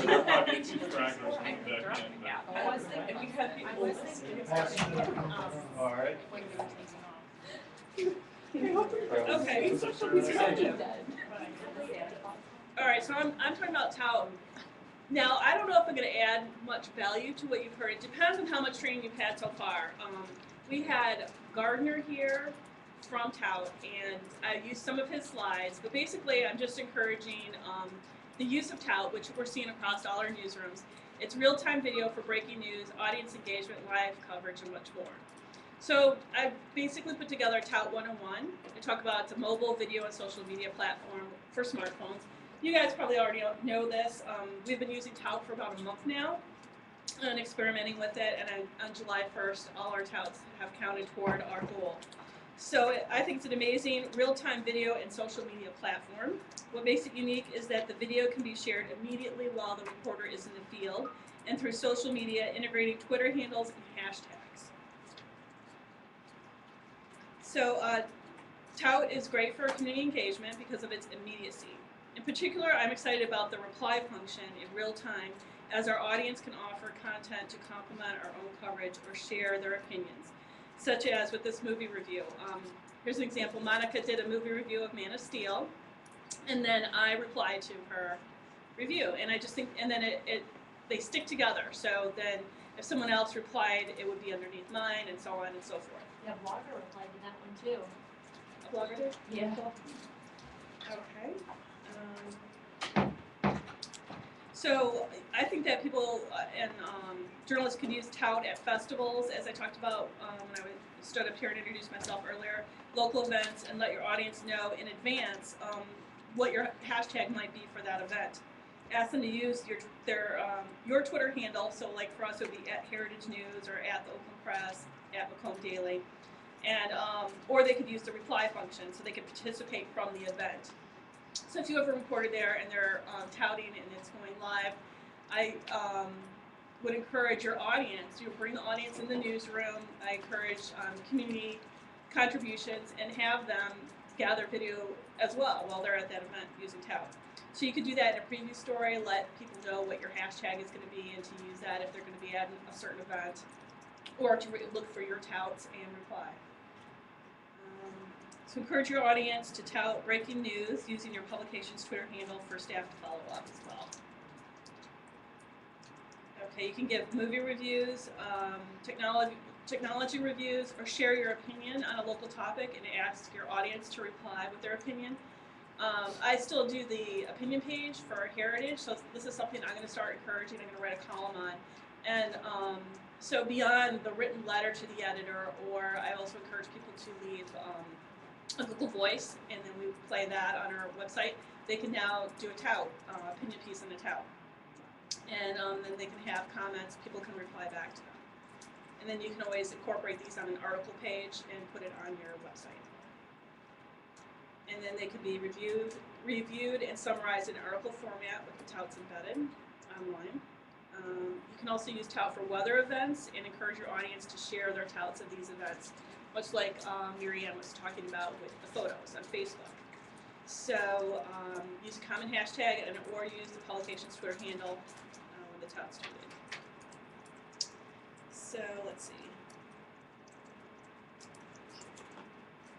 there'll probably be 2 stragglers coming back in. I was thinking, we've had people. All right. Okay. All right, so I'm talking about tout. Now, I don't know if I'm going to add much value to what you've heard. It depends on how much training you've had so far. We had Gardner here from tout, and I used some of his slides, but basically I'm just encouraging the use of tout, which we're seeing across all our newsrooms. It's real-time video for breaking news, audience engagement, live coverage, and much more. So I basically put together Tout 101. I talk about it's a mobile video and social media platform for smartphones. You guys probably already know this. We've been using Tout for about a month now and experimenting with it, and on July 1st, all our touts have counted toward our goal. So I think it's an amazing real-time video and social media platform. What makes it unique is that the video can be shared immediately while the reporter is in the field, and through social media, integrating Twitter handles and hashtags. So Tout is great for community engagement because of its immediacy. In particular, I'm excited about the reply function in real time, as our audience can offer content to complement our own coverage or share their opinions, such as with this movie review. Here's an example. Monica did a movie review of Man of Steel, and then I replied to her review. And I just think, and then they stick together. So then if someone else replied, it would be underneath mine, and so on and so forth. Yeah, Blogger replied to that one too. A blogger did? Yeah. Okay. So I think that people and journalists can use tout at festivals, as I talked about when I stood up here and introduced myself earlier, local events, and let your audience know in advance what your hashtag might be for that event. Ask them to use your Twitter handle, so like for us it would be at Heritage News or at the Oakland Press, at Macomb Daily, and or they could use the reply function so they could participate from the event. So if you have a reporter there and they're touting and it's going live, I would encourage your audience, you bring the audience in the newsroom. I encourage community contributions and have them gather video as well while they're at that event using tout. So you could do that in a preview story, let people know what your hashtag is going to be and to use that if they're going to be at a certain event, or to look for your touts and reply. So encourage your audience to tout breaking news using your publication's Twitter handle for staff to follow up as well. Okay, you can give movie reviews, technology reviews, or share your opinion on a local topic and ask your audience to reply with their opinion. I still do the opinion page for Heritage, so this is something I'm going to start encouraging. I'm going to write a column on. And so beyond the written letter to the editor, or I also encourage people to leave a Google Voice, and then we play that on our website. They can now do a tout, opinion piece in a tout. And then they can have comments, people can reply back to them. And then you can always incorporate these on an article page and put it on your website. And then they can be reviewed and summarized in article format with the touts embedded online. You can also use tout for weather events and encourage your audience to share their touts of these events, much like Miriam was talking about with the photos on Facebook. So use a common hashtag or use the publication's Twitter handle when the tout's tweeted. So let's see.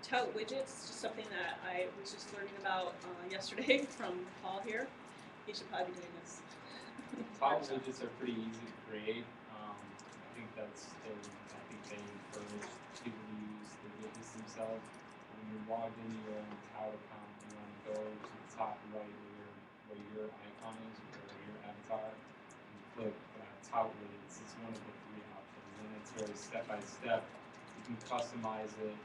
Tout widgets, just something that I was just learning about yesterday from Paul here. He should probably be doing this. Tout widgets are pretty easy to create. I think that's they encourage people to use the widgets themselves. When you're logged into your own tout account, you want to go to the top right where your icon is, or your avatar, and click tout widgets. It's one of the 3 options, and it's very step by step. You can customize it.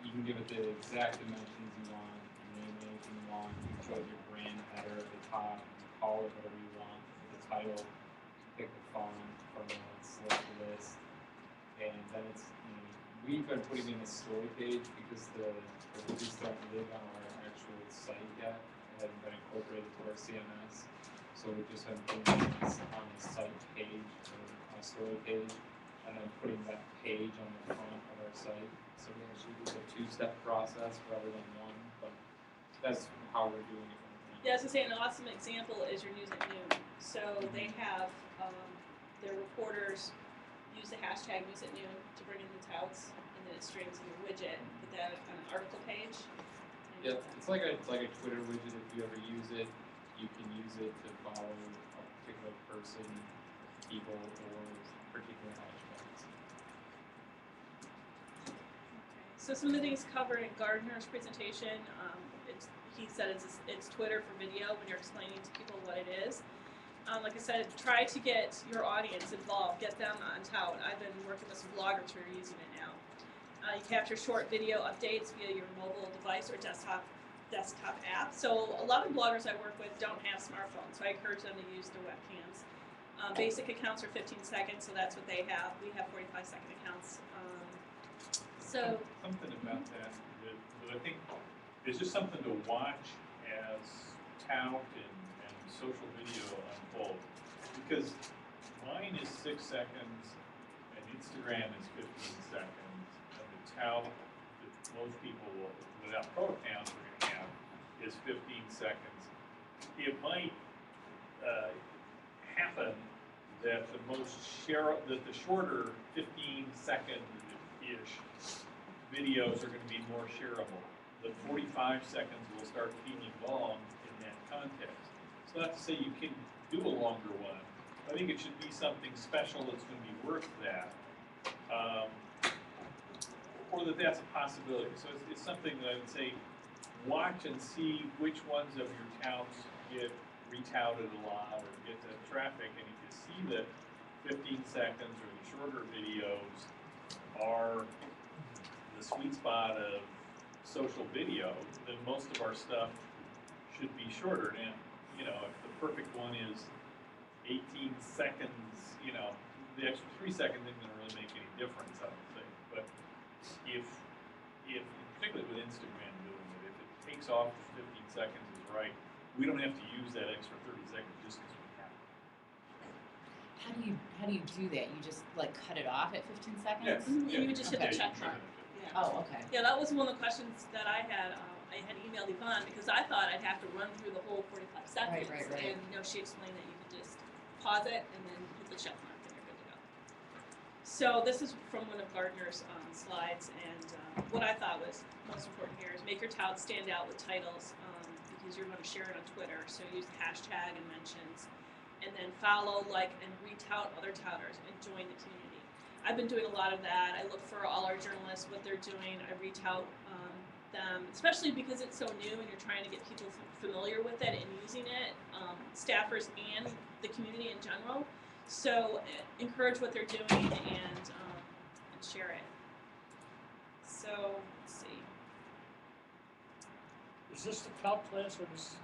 You can give it the exact dimensions you want, you name anything you want, you can put your brand header at the top, you can call it whatever you want, the title, pick the font from a select list, and then it's, we've been putting in a story page because the widgets don't live on our actual site yet. It hasn't been incorporated to our CMS. So we've just been putting these on the site page or a story page, and then putting that page on the front of our site. So we actually do a two-step process rather than one, but that's how we're doing it right now. Yeah, I was gonna say an awesome example is your News at Noon. So they have their reporters use the hashtag News at Noon to bring in the touts, and then it streams in your widget, put that on an article page. Yeah, it's like a Twitter widget. If you ever use it, you can use it to follow a particular person, people, or particular hashtags. So some of the things covered in Gardner's presentation, he said it's Twitter for video when you're explaining to people what it is. Like I said, try to get your audience involved, get them on tout. I've been working with some bloggers who are using it now. You capture short video updates via your mobile device or desktop app. So a lot of bloggers I work with don't have smartphones, so I encourage them to use their webcams. Basic accounts are 15 seconds, so that's what they have. We have 45-second accounts. Something about that I think is just something to watch as tout and social video unfold. Because mine is 6 seconds and Instagram is 15 seconds. And the tout that most people without pro accounts are going to have is 15 seconds. It might happen that the shorter 15-second-ish videos are going to be more shareable. The 45 seconds will start feeling long in that context. It's not to say you can do a longer one. I think it should be something special that's going to be worth that, or that's a possibility. So it's something that I would say, watch and see which ones of your touts get retouted a lot or get the traffic, and if you see that 15 seconds or the shorter videos are the sweet spot of social video, then most of our stuff should be shorter. And if the perfect one is 18 seconds, the extra 3 seconds isn't going to really make any difference, I don't think. But if particularly with Instagram doing it, if it takes off 15 seconds is right, we don't have to use that extra 30 seconds just because we have it. How do you do that? You just cut it off at 15 seconds? Yes. You would just hit the check mark. Yeah. Oh, okay. Yeah, that was one of the questions that I had. I had emailed Yvonne because I thought I'd have to run through the whole 45 seconds. Right. And she explained that you could just pause it and then hit the check mark and you're good to go. So this is from one of Gardner's slides, and what I thought was most important here is make your tout stand out with titles because you're going to share it on Twitter. So use the hashtag and mentions, and then follow, like, and retout other touters and join the community. I've been doing a lot of that. I look for all our journalists, what they're doing. I retout them, especially because it's so new and you're trying to get people familiar with it and using it, staffers and the community in general. So encourage what they're doing and share it. So let's see. Is this the tout class or this?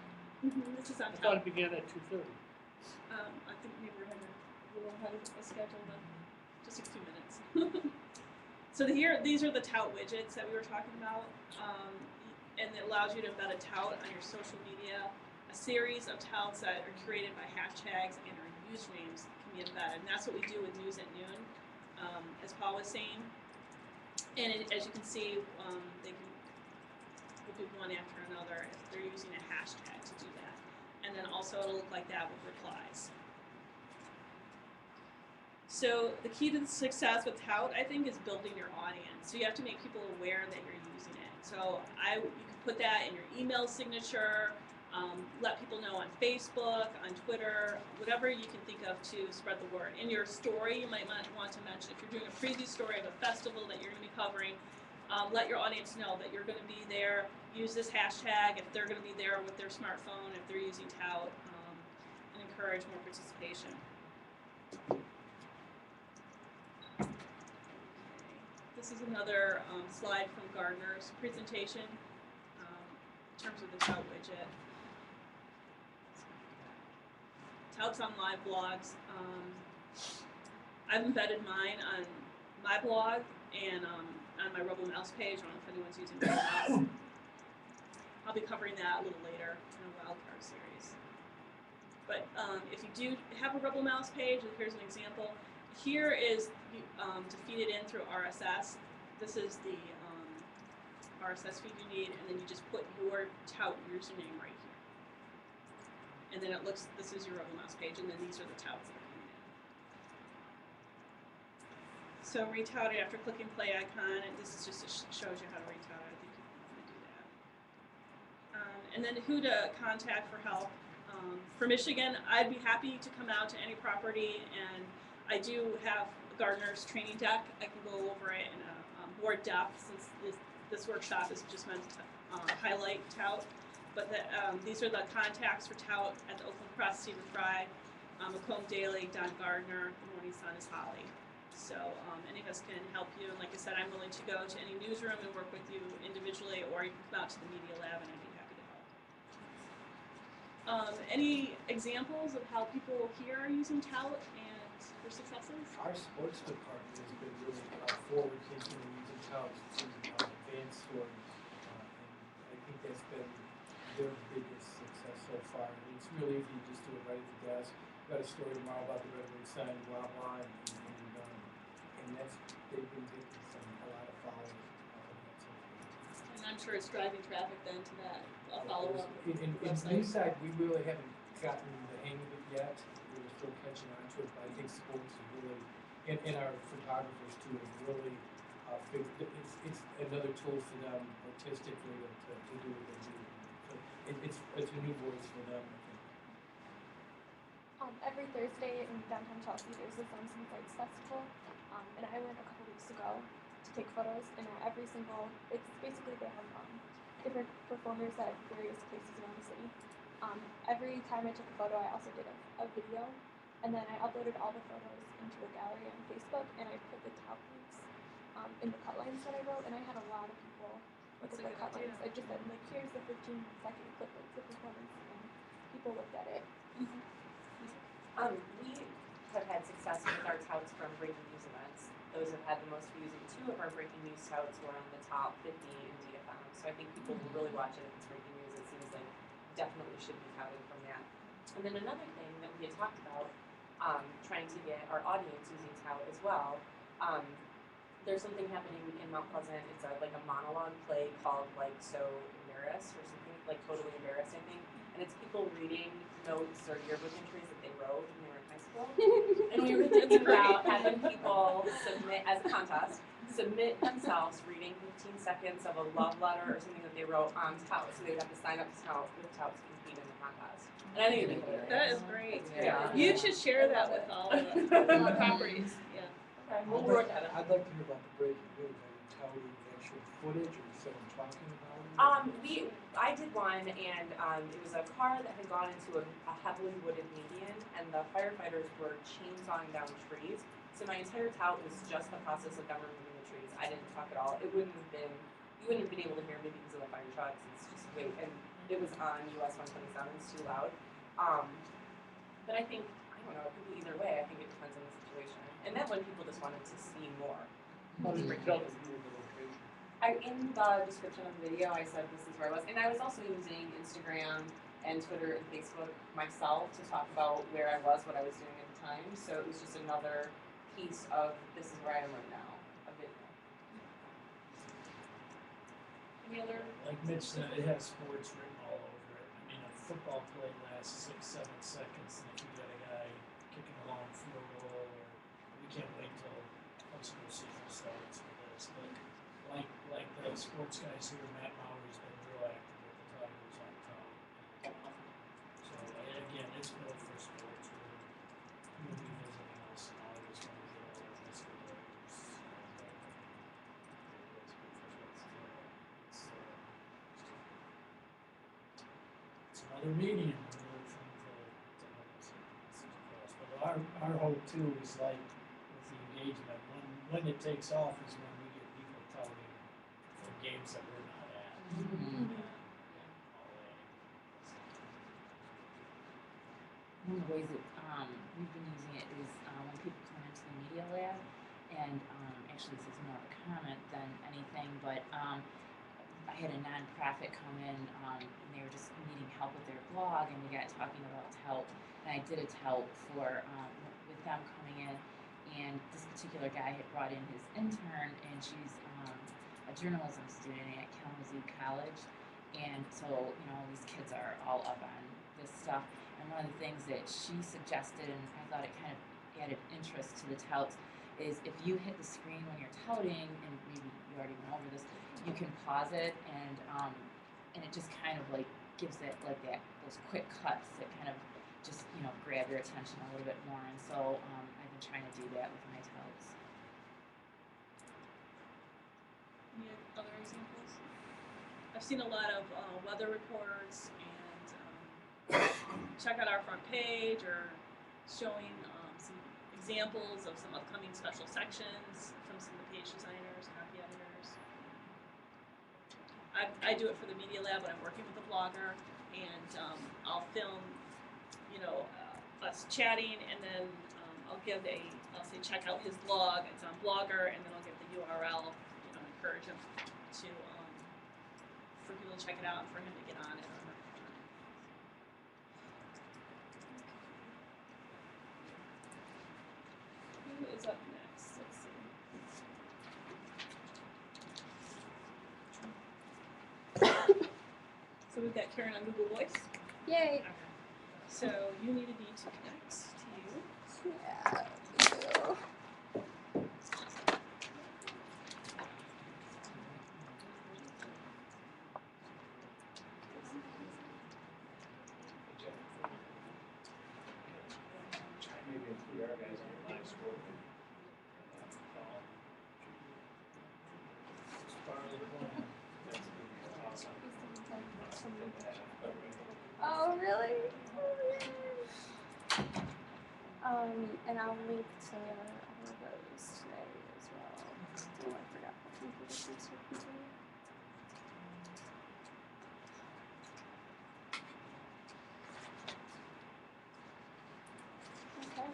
This is on I thought it began at 2:30. I think maybe we're having a little ahead of schedule, but just a few minutes. So these are the tout widgets that we were talking about, and it allows you to embed a tout on your social media. A series of touts that are created by hashtags and our usernames can be embedded, and that's what we do with News at Noon, as Paul was saying. And as you can see, we'll do one after another if they're using a hashtag to do that. And then also it'll look like that with replies. So the key to the success with tout, I think, is building your audience. So you have to make people aware that you're using it. So you can put that in your email signature, let people know on Facebook, on Twitter, whatever you can think of to spread the word. In your story, you might want to mention, if you're doing a preview story of a festival that you're going to be covering, let your audience know that you're going to be there. Use this hashtag if they're going to be there with their smartphone, if they're using tout, and encourage more participation. This is another slide from Gardner's presentation in terms of the tout widget. Touts on live blogs. I've embedded mine on my blog and on my Rebel Mouse page. I don't know if anyone's using Rebel Mouse. I'll be covering that a little later in a wildcard series. But if you do have a Rebel Mouse page, here's an example. Here is to feed it in through RSS. This is the RSS feed you need, and then you just put your tout username right here. And then it looks, this is your Rebel Mouse page, and then these are the touts that are coming in. So retout it after clicking play icon, and this is just shows you how to retout it. I think you can do that. And then who to contact for help. For Michigan, I'd be happy to come out to any property, and I do have Gardner's training deck. I can go over it in more depth, since this workshop is just meant to highlight tout. But these are the contacts for tout at the Oakland Press: Stephen Fry, Macomb Daily, Don Gardner. The Morning Sun is Holly. So any of us can help you. And like I said, I'm willing to go to any newsroom and work with you individually, or you can come out to the Media Lab, and I'd be happy to help. Any examples of how people here are using tout and their successes? Our sports department has been really forward-thinking and using tout to advance stories. And I think that's been their biggest success so far. And it's really easy to just do it right at the desk. Got a story tomorrow about the Red Wing sign, blah, blah, and you're done. And they've been taking a lot of followers. And I'm sure it's driving traffic then to that follow-up In website. Inside, we really haven't gotten the hang of it yet. We're still catching on to it, but I think sports is really, and our photographers too, have really it's another tool for them artistically to do what they do. So it's a new voice for them, I think. Every Thursday in downtown Chelsea, there's a Films and Flights Festival, and I went a couple weeks ago to take photos. And it's basically they have different performers at various places around the city. Every time I took a photo, I also did a video, and then I uploaded all the photos into a gallery on Facebook, and I put the tout links in the cut lines that I wrote, and I had a lot of people look at the cut lines. I just said, like, here's the 15-second clip of the performance, and people looked at it. We have had success with our touts from breaking news events. Those have had the most views, and 2 of our breaking news touts were on the top 50 in DFM. So I think people will really watch it if it's breaking news. It seems like definitely should be touted from that. And then another thing that we had talked about, trying to get our audience using tout as well. There's something happening in Mount Pleasant. It's like a monologue play called like So Embarrassed or something, like Totally Embarrassed, I think. And it's people reading notes or yearbook entries that they wrote when they were in high school. And we were thinking about having people submit, as a contest, submit themselves reading 15 seconds of a love letter or something that they wrote on tout. So they would have to sign up to tout with tout to compete in the contest. And I think it'd be hilarious. That is great. Yeah. You should share that with all the properties. Yeah. Okay, we'll work at it. I'd like to hear about the breaking news. Are you touting actual footage or someone talking about it? I did one, and it was a car that had gone into a heavily wooded median, and the firefighters were chainsawing down trees. So my entire tout was just the process of them removing the trees. I didn't talk at all. You wouldn't have been able to hear me because of the fire trucks. It's just and it was on US 127. It's too loud. But I think, I don't know, it could be either way. I think it depends on the situation. And that one, people just wanted to see more. In the description of the video, I said this is where I was. And I was also using Instagram and Twitter and Facebook myself to talk about where I was, what I was doing at the time. So it was just another piece of this is where I am right now, a video. Any other? Like Mitch said, it has sports written all over it. I mean, a football play lasts 6-7 seconds, and if you got a guy kicking a long field goal, or we can't wait till high school season starts for this. But like the sports guys here, Matt Maury's been real active with the Tigers on top. So again, it's built for sports. We'll be visiting us in August when we get all our high school players. It's another medium really trying to help us across. But our hope too is like with the engagement, when it takes off is when we get people touting for games that we're not at. One of the ways that we've been using it is when people come into the Media Lab, and actually this is more of a comment than any but I had a nonprofit come in, and they were just needing help with their blog, and we got talking about tout, and I did a tout for with them coming in, and this particular guy had brought in his intern, and she's a journalism student at Kalamazoo College, and so these kids are all up on this stuff, and one of the things that she suggested, and I thought it kind of added interest to the touts, is if you hit the screen when you're touting, and maybe you already went over this, you can pause it, and it just kind of like gives it like those quick cuts that kind of just grab your attention a little bit more. And so I've been trying to do that with my touts. Any other examples? I've seen a lot of weather reports and check out our front page, or showing some examples of some upcoming special sections from some of the page designers, copy editors. I do it for the Media Lab when I'm working with a blogger, and I'll film, us chatting, and then I'll say check out his blog. It's on Blogger, and then I'll give the URL. Encourage him to for people to check it out, and for him to get on it. Who is up next? Let's see. So we've got Karen on Google Voice. Yay! Okay. So you needed me to connect to you. Yeah. Maybe include our guys on the live score. Oh, really? And I'll link to all of those today as well. Oh, I forgot what computer things are continuing. Okay.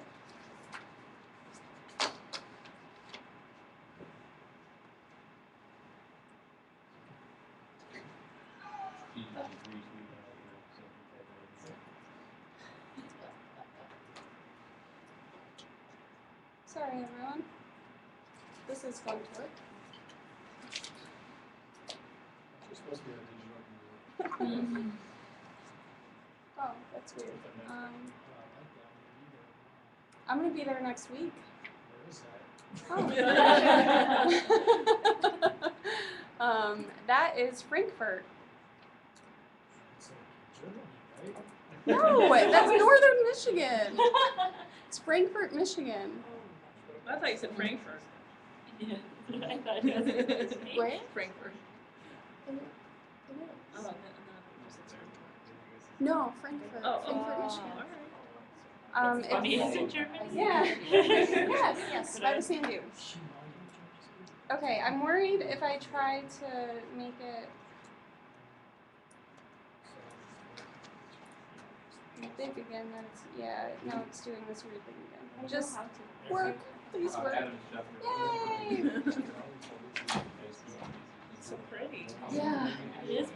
Sorry, everyone. This is fun to work. You're supposed to be on digital. Oh, that's weird. I'm gonna be there next week. Where is that? Oh. That is Frankfurt. It's like Germany, right? No, that's Northern Michigan. It's Frankfurt, Michigan. I thought you said Frankfurt. I thought you said Where? Frankfurt. It is. Oh, no, No, Frankfurt. Oh, Frankfurt, Michigan. All right. Funny, it's in Germany. Yeah. Yes, by the sand dunes. Okay, I'm worried if I try to make it big again, that it's, no, it's doing this weird thing again. Just work, please work. Yay! So pretty. Yeah. It is.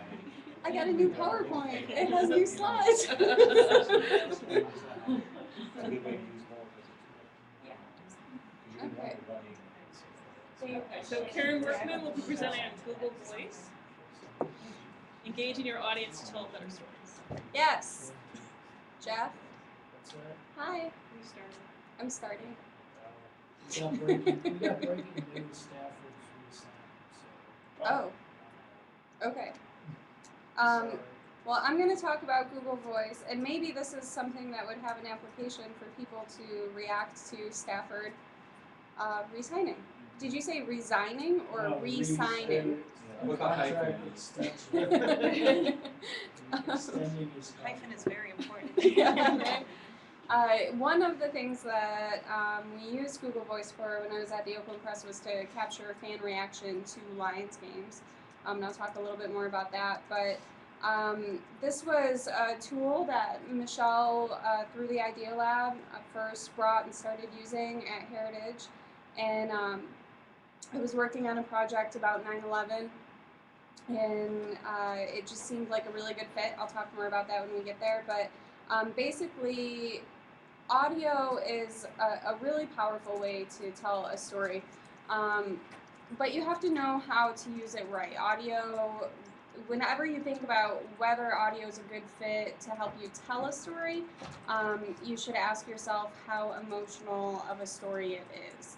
I got a new PowerPoint. It has new slides. Okay. So Karen Workman will be presenting on Google Voice. Engaging your audience to tell better stories. Yes. Jeff. Hi. You started. I'm starting. We got breaking news, Stafford's resigned, so. Oh. Okay. Well, I'm going to talk about Google Voice, and maybe this is something that would have an application for people to react to Stafford resigning. Did you say resigning or No, re-signing? With a hyphen. Extending his Hyphen is very important. Yeah, right. One of the things that we used Google Voice for when I was at the Oakland Press was to capture fan reaction to Lions games. And I'll talk a little bit more about that, but this was a tool that Michelle, through the Idea Lab, first brought and started using at Heritage, and I was working on a project about 9/11, and it just seemed like a really good fit. I'll talk more about that when we get there, but basically, audio is a really powerful way to tell a story, but you have to know how to use it right. Audio, whenever you think about whether audio is a good fit to help you tell a story, you should ask yourself how emotional of a story it is,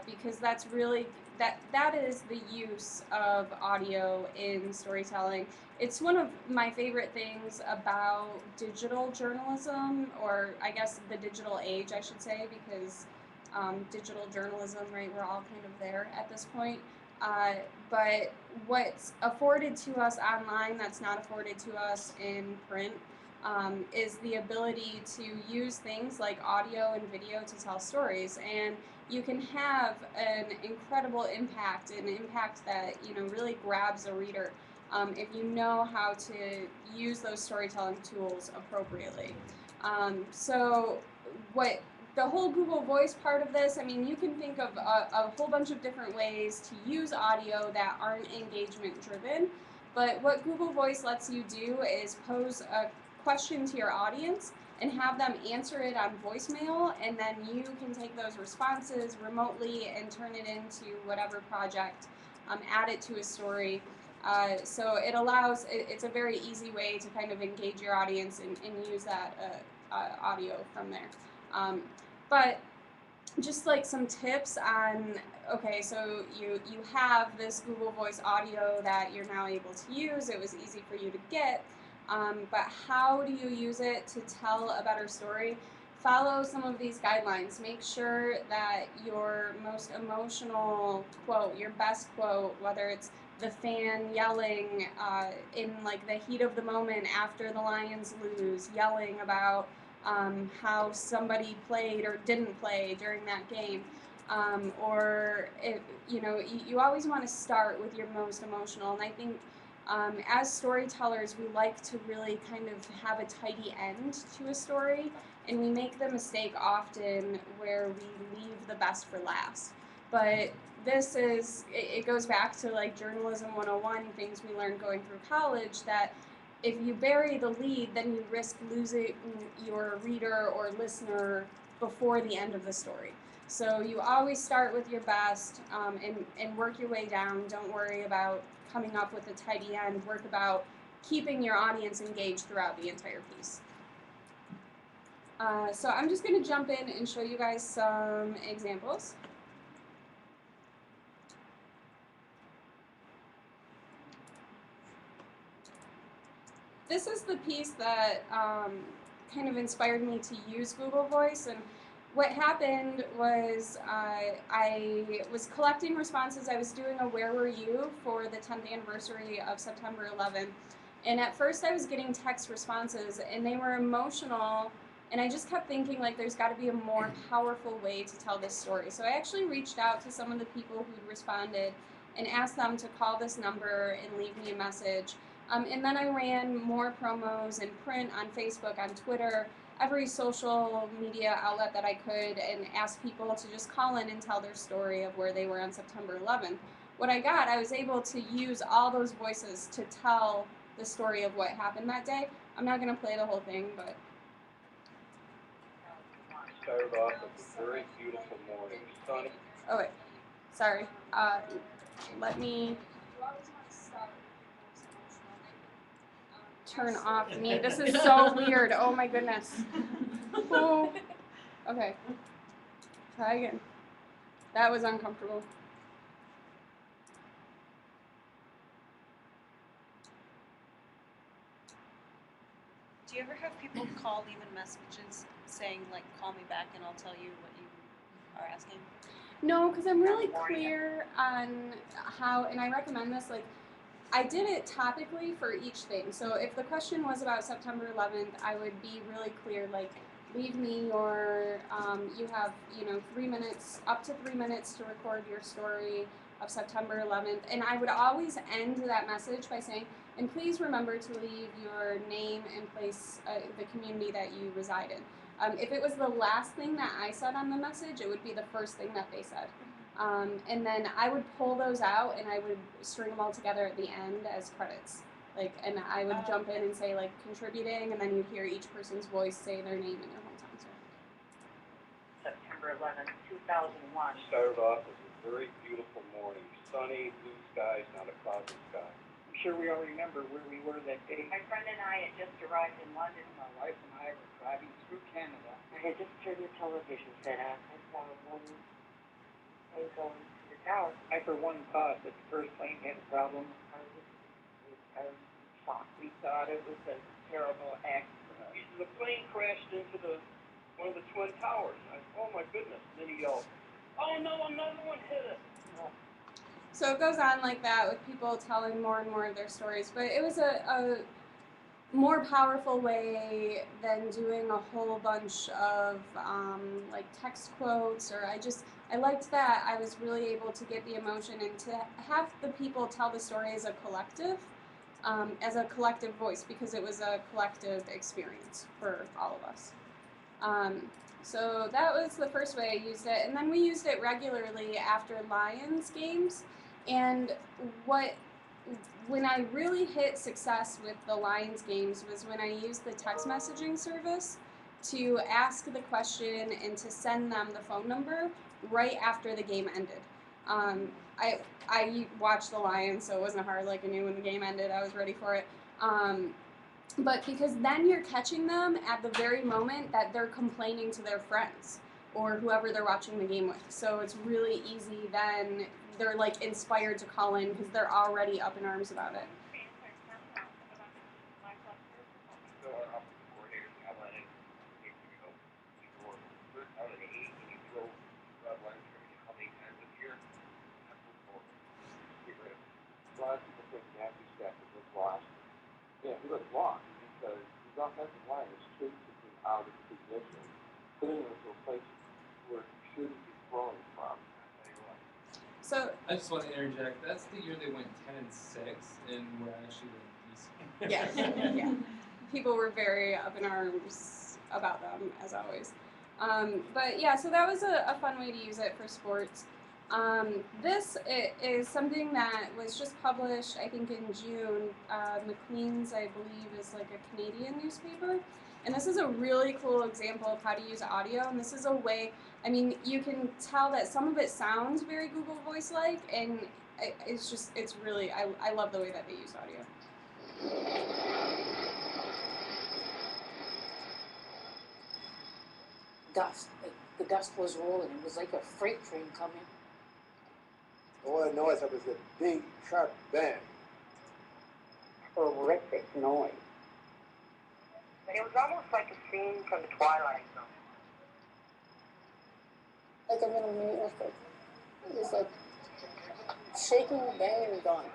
because that's really that is the use of audio in storytelling. It's one of my favorite things about digital journalism, or I guess the digital age, I should say, because digital journalism, right, we're all kind of there at this point. But what's afforded to us online that's not afforded to us in print is the ability to use things like audio and video to tell stories. And you can have an incredible impact, an impact that, you know, really grabs a reader if you know how to use those storytelling tools appropriately. So what the whole Google Voice part of this, I mean, you can think of a whole bunch of different ways to use audio that aren't engagement driven, but what Google Voice lets you do is pose a question to your audience and have them answer it on voicemail, and then you can take those responses remotely and turn it into whatever project, add it to a story. So it allows, it's a very easy way to kind of engage your audience and use that audio from there. But just like some tips on, okay, so you have this Google Voice audio that you're now able to use. It was easy for you to get, but how do you use it to tell a better story? Follow some of these guidelines. Make sure that your most emotional quote, your best quote, whether it's the fan yelling in like the heat of the moment after the Lions lose, yelling about how somebody played or didn't play during that game, or if, you know, you always want to start with your most emotional. And I think as storytellers, we like to really kind of have a tidy end to a story, and we make the mistake often where we leave the best for last. But this is, it goes back to like journalism 101, things we learned going through college, that if you bury the lead, then you risk losing your reader or listener before the end of the story. So you always start with your best and work your way down. Don't worry about coming up with a tidy end. Work about keeping your audience engaged throughout the entire piece. So I'm just going to jump in and show you guys some examples. This is the piece that kind of inspired me to use Google Voice. And what happened was I was collecting responses. I was doing a Where Were You for the 10th anniversary of September 11th. And at first I was getting text responses, and they were emotional. And I just kept thinking, like, there's got to be a more powerful way to tell this story. So I actually reached out to some of the people who'd responded and asked them to call this number and leave me a message. And then I ran more promos in print, on Facebook, on Twitter, every social media outlet that I could, and asked people to just call in and tell their story of where they were on September 11th. What I got, I was able to use all those voices to tell the story of what happened that day. I'm not going to play the whole thing, but... Started off with a very beautiful morning. Sunny. Oh, wait. Sorry. Let me turn off me. This is so weird. Oh my goodness. Oh. Okay. Try again. That was uncomfortable. Do you ever have people call, leave messages saying, like, call me back and I'll tell you what you are asking? No, because I'm really clear on how, and I recommend this, like, I did it topically for each thing. So if the question was about September 11th, I would be really clear, like, leave me your, you have, 3 minutes, up to 3 minutes to record your story of September 11th. And I would always end that message by saying, and please remember to leave your name and place, the community that you reside in. If it was the last thing that I said on the message, it would be the first thing that they said. And then I would pull those out and I would string them all together at the end as credits. Like, and I would jump in and say like contributing, and then you'd hear each person's voice say their name and their hometown story. September 11th, 2001. Started off as a very beautiful morning, sunny, blue skies, not a cloud in the sky. I'm sure we all remember where we were that day. My friend and I had just arrived in London. My wife and I were driving through Canada. I had just turned the television set on. I saw one plane going to the tower. I, for one, thought that the first plane had a problem. I was shocked. We thought it was a terrible accident. The plane crashed into one of the twin towers. Oh my goodness. And then he yelled, "Oh no, another one hit us." So it goes on like that with people telling more and more of their stories. But it was a more powerful way than doing a whole bunch of like text quotes, or I liked that I was really able to get the emotion and to have the people tell the story as a collective voice, because it was a collective experience for all of us. So that was the first way I used it, and then we used it regularly after Lions games. And when I really hit success with the Lions games was when I used the text messaging service to ask the question and to send them the phone number right after the game ended. I watched the Lions, so it wasn't hard. Like, I knew when the game ended, I was ready for it. But because then you're catching them at the very moment that they're complaining to their friends or whoever they're watching the game with. So it's really easy then. They're like inspired to call in because they're already up in arms about it. A lot of people think Matthew Stafford was lost. Yeah, he was lost because his offensive line was chasing him out of position, putting him into a place where he shouldn't be throwing from. I'll tell you what. So I just want to interject. That's the year they went 10-6 and were actually like decent. Yes, yeah. People were very up in arms about them, as always. But yeah, so that was a fun way to use it for sports. This is something that was just published, I think, in June. Maclean's, I believe, is like a Canadian newspaper. And this is a really cool example of how to use audio. And this is a way, I mean, you can tell that some of it sounds very Google Voice-like, and it's really, I love the way that they use audio. Dust, like the dust was rolling. It was like a freight train coming. All I know is it was a big, sharp bang. Horrific noise. It was almost like a scene from the Twilight Zone. Like a little mini earthquake. It was like shaking, banging, gone.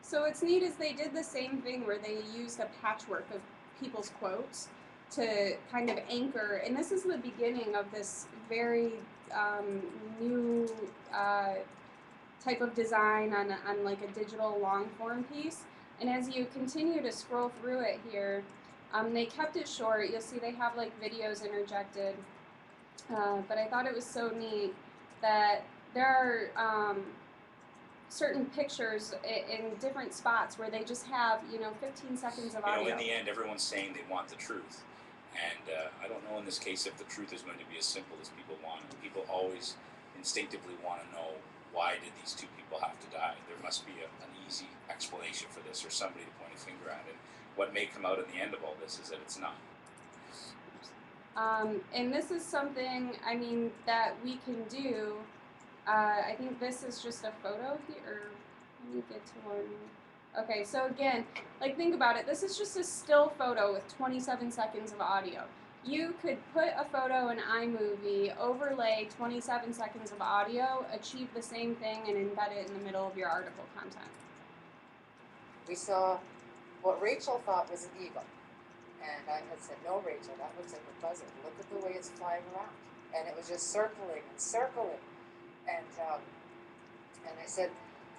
So what's neat is they did the same thing where they used a patchwork of people's quotes to kind of anchor, and this is the beginning of this very new type of design on like a digital long form piece. And as you continue to scroll through it here, they kept it short. You'll see they have like videos interjected, but I thought it was so neat that there are certain pictures in different spots where they just have 15 seconds of audio. In the end, everyone's saying they want the truth. And I don't know in this case if the truth is going to be as simple as people want it. People always instinctively want to know, why did these two people have to die? There must be an easy explanation for this, or somebody to point a finger at it. What may come out in the end of all this is that it's not. And this is something, I mean, that we can do. I think this is just a photo here. Let me get to one. Okay, so again, like think about it. This is just a still photo with 27 seconds of audio. You could put a photo in iMovie, overlay 27 seconds of audio, achieve the same thing, and embed it in the middle of your article content. We saw what Rachel thought was an eagle. And I had said, no, Rachel, that looks like a buzzard. Look at the way it's flying around. And it was just circling and circling. And I said,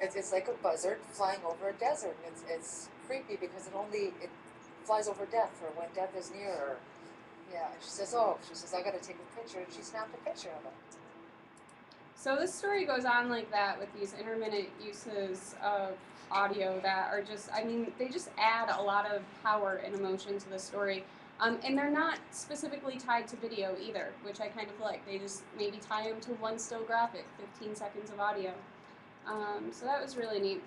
it's like a buzzard flying over a desert. It's creepy because it flies over death, or when death is near. Yeah, and she says, I got to take a picture. And she snapped a picture of it. So this story goes on like that with these intermittent uses of audio that are just, I mean, they just add a lot of power and emotion to the story. And they're not specifically tied to video either, which I kind of like. They just maybe tie them to one still graphic, 15 seconds of audio. So that was really neat.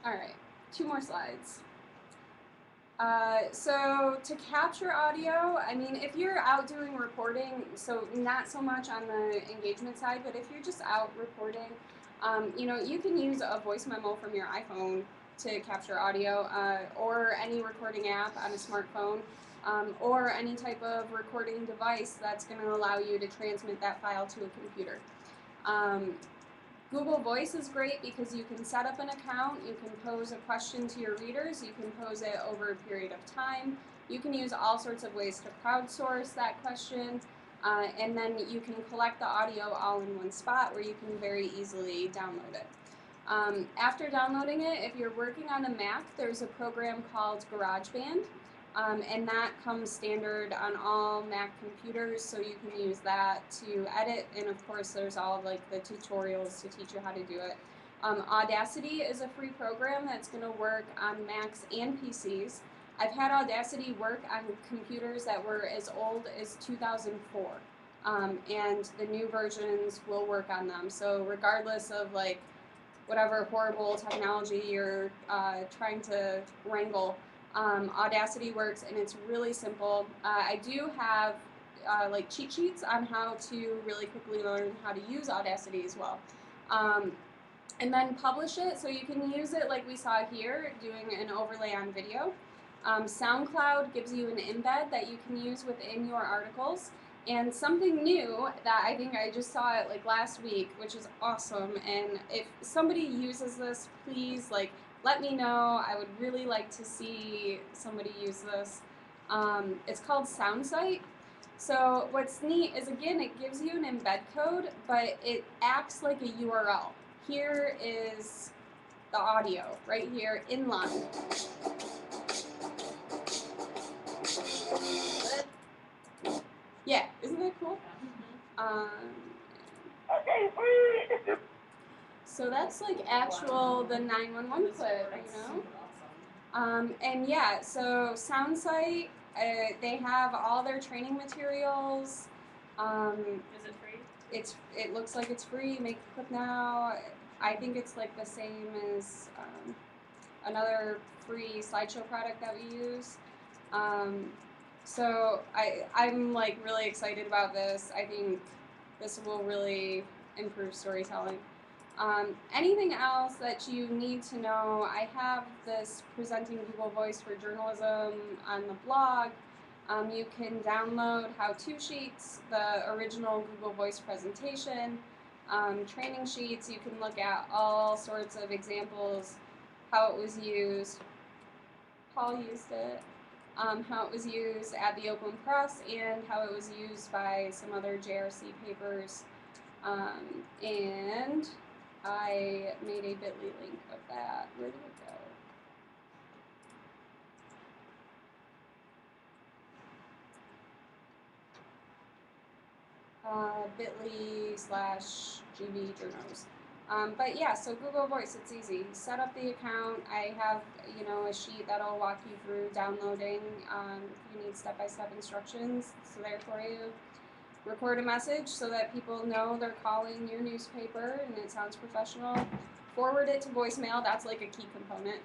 All right, 2 more slides. So to capture audio, I mean, if you're out doing reporting, so not so much on the engagement side, but if you're just out reporting, you know, you can use a voice memo from your iPhone to capture audio, or any recording app on a smartphone, or any type of recording device that's going to allow you to transmit that file to a computer. Google Voice is great because you can set up an account, you can pose a question to your readers, you can pose it over a period of time, you can use all sorts of ways to crowdsource that question, and then you can collect the audio all in one spot where you can very easily download it. After downloading it, if you're working on a Mac, there's a program called GarageBand, and that comes standard on all Mac computers, so you can use that to edit, and of course there's all like the tutorials to teach you how to do it. Audacity is a free program that's going to work on Macs and PCs. I've had Audacity work on computers that were as old as 2004, and the new versions will work on them, so regardless of like whatever horrible technology you're trying to wrangle, Audacity works, and it's really simple. I do have like cheat sheets on how to really quickly learn how to use Audacity as well. And then publish it, so you can use it like we saw here, doing an overlay on video. SoundCloud gives you an embed that you can use within your articles. And something new that I think I just saw it like last week, which is awesome, and if somebody uses this, please like let me know. I would really like to see somebody use this. It's called SoundSite. So what's neat is, again, it gives you an embed code, but it acts like a URL. Here is the audio right here in line. Yeah, isn't that cool? So that's like actual the 911 clip, you know? And yeah, so SoundSite, they have all their training materials. Is it free? It looks like it's free. Make a clip now. I think it's like the same as another free slideshow product that we use. So I'm like really excited about this. I think this will really improve storytelling. Anything else that you need to know, I have this Presenting Google Voice for Journalism on the blog. You can download how-to sheets, the original Google Voice presentation, training sheets. You can look at all sorts of examples, how it was used. Paul used it. How it was used at the Oakland Press, and how it was used by some other JRC papers. And I made a bit.ly link of that. Where did it go? bit.ly/GV Journos. But yeah, so Google Voice, it's easy. Set up the account. I have, you know, a sheet that'll walk you through downloading. If you need step-by-step instructions, it's there for you. Record a message so that people know they're calling your newspaper and it sounds professional. Forward it to voicemail, that's like a key component.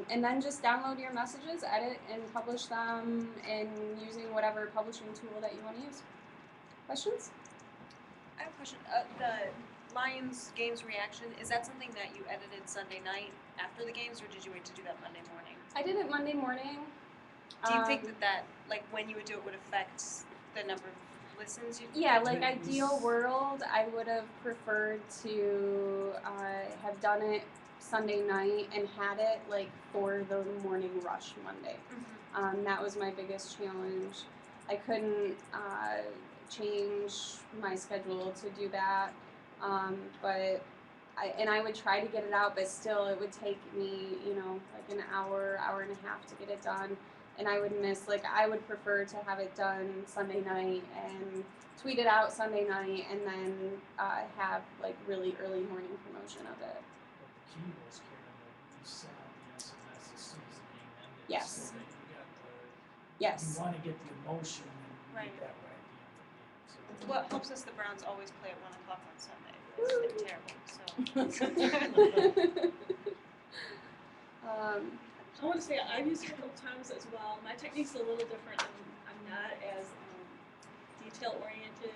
And then just download your messages, edit, and publish them in using whatever publishing tool that you want to use. Questions? I have a question. The Lions games reaction, is that something that you edited Sunday night after the games, or did you wait to do that Monday morning? I did it Monday morning. Do you think that, like, when you would do it would affect the number of listens you? Yeah, like ideal world, I would have preferred to have done it Sunday night and had it like for the morning rush Monday. That was my biggest challenge. I couldn't change my schedule to do that, but I would try to get it out, but still it would take me, you know, like an hour, hour and a half to get it done. and I would miss, like, I would prefer to have it done Sunday night and tweet it out Sunday night and then have like really early morning promotion of it. But the key was, Karen, that you sent out the SMS as soon as the game ended. Yes. So that you got the, Yes. you want to get the emotion and you Right. get that right at the end of the game. So What helps us, the Browns always play at 1 o'clock on Sunday. They're terrible, so. I want to say I've used it a couple times as well. My technique's a little different. I'm not as detail oriented.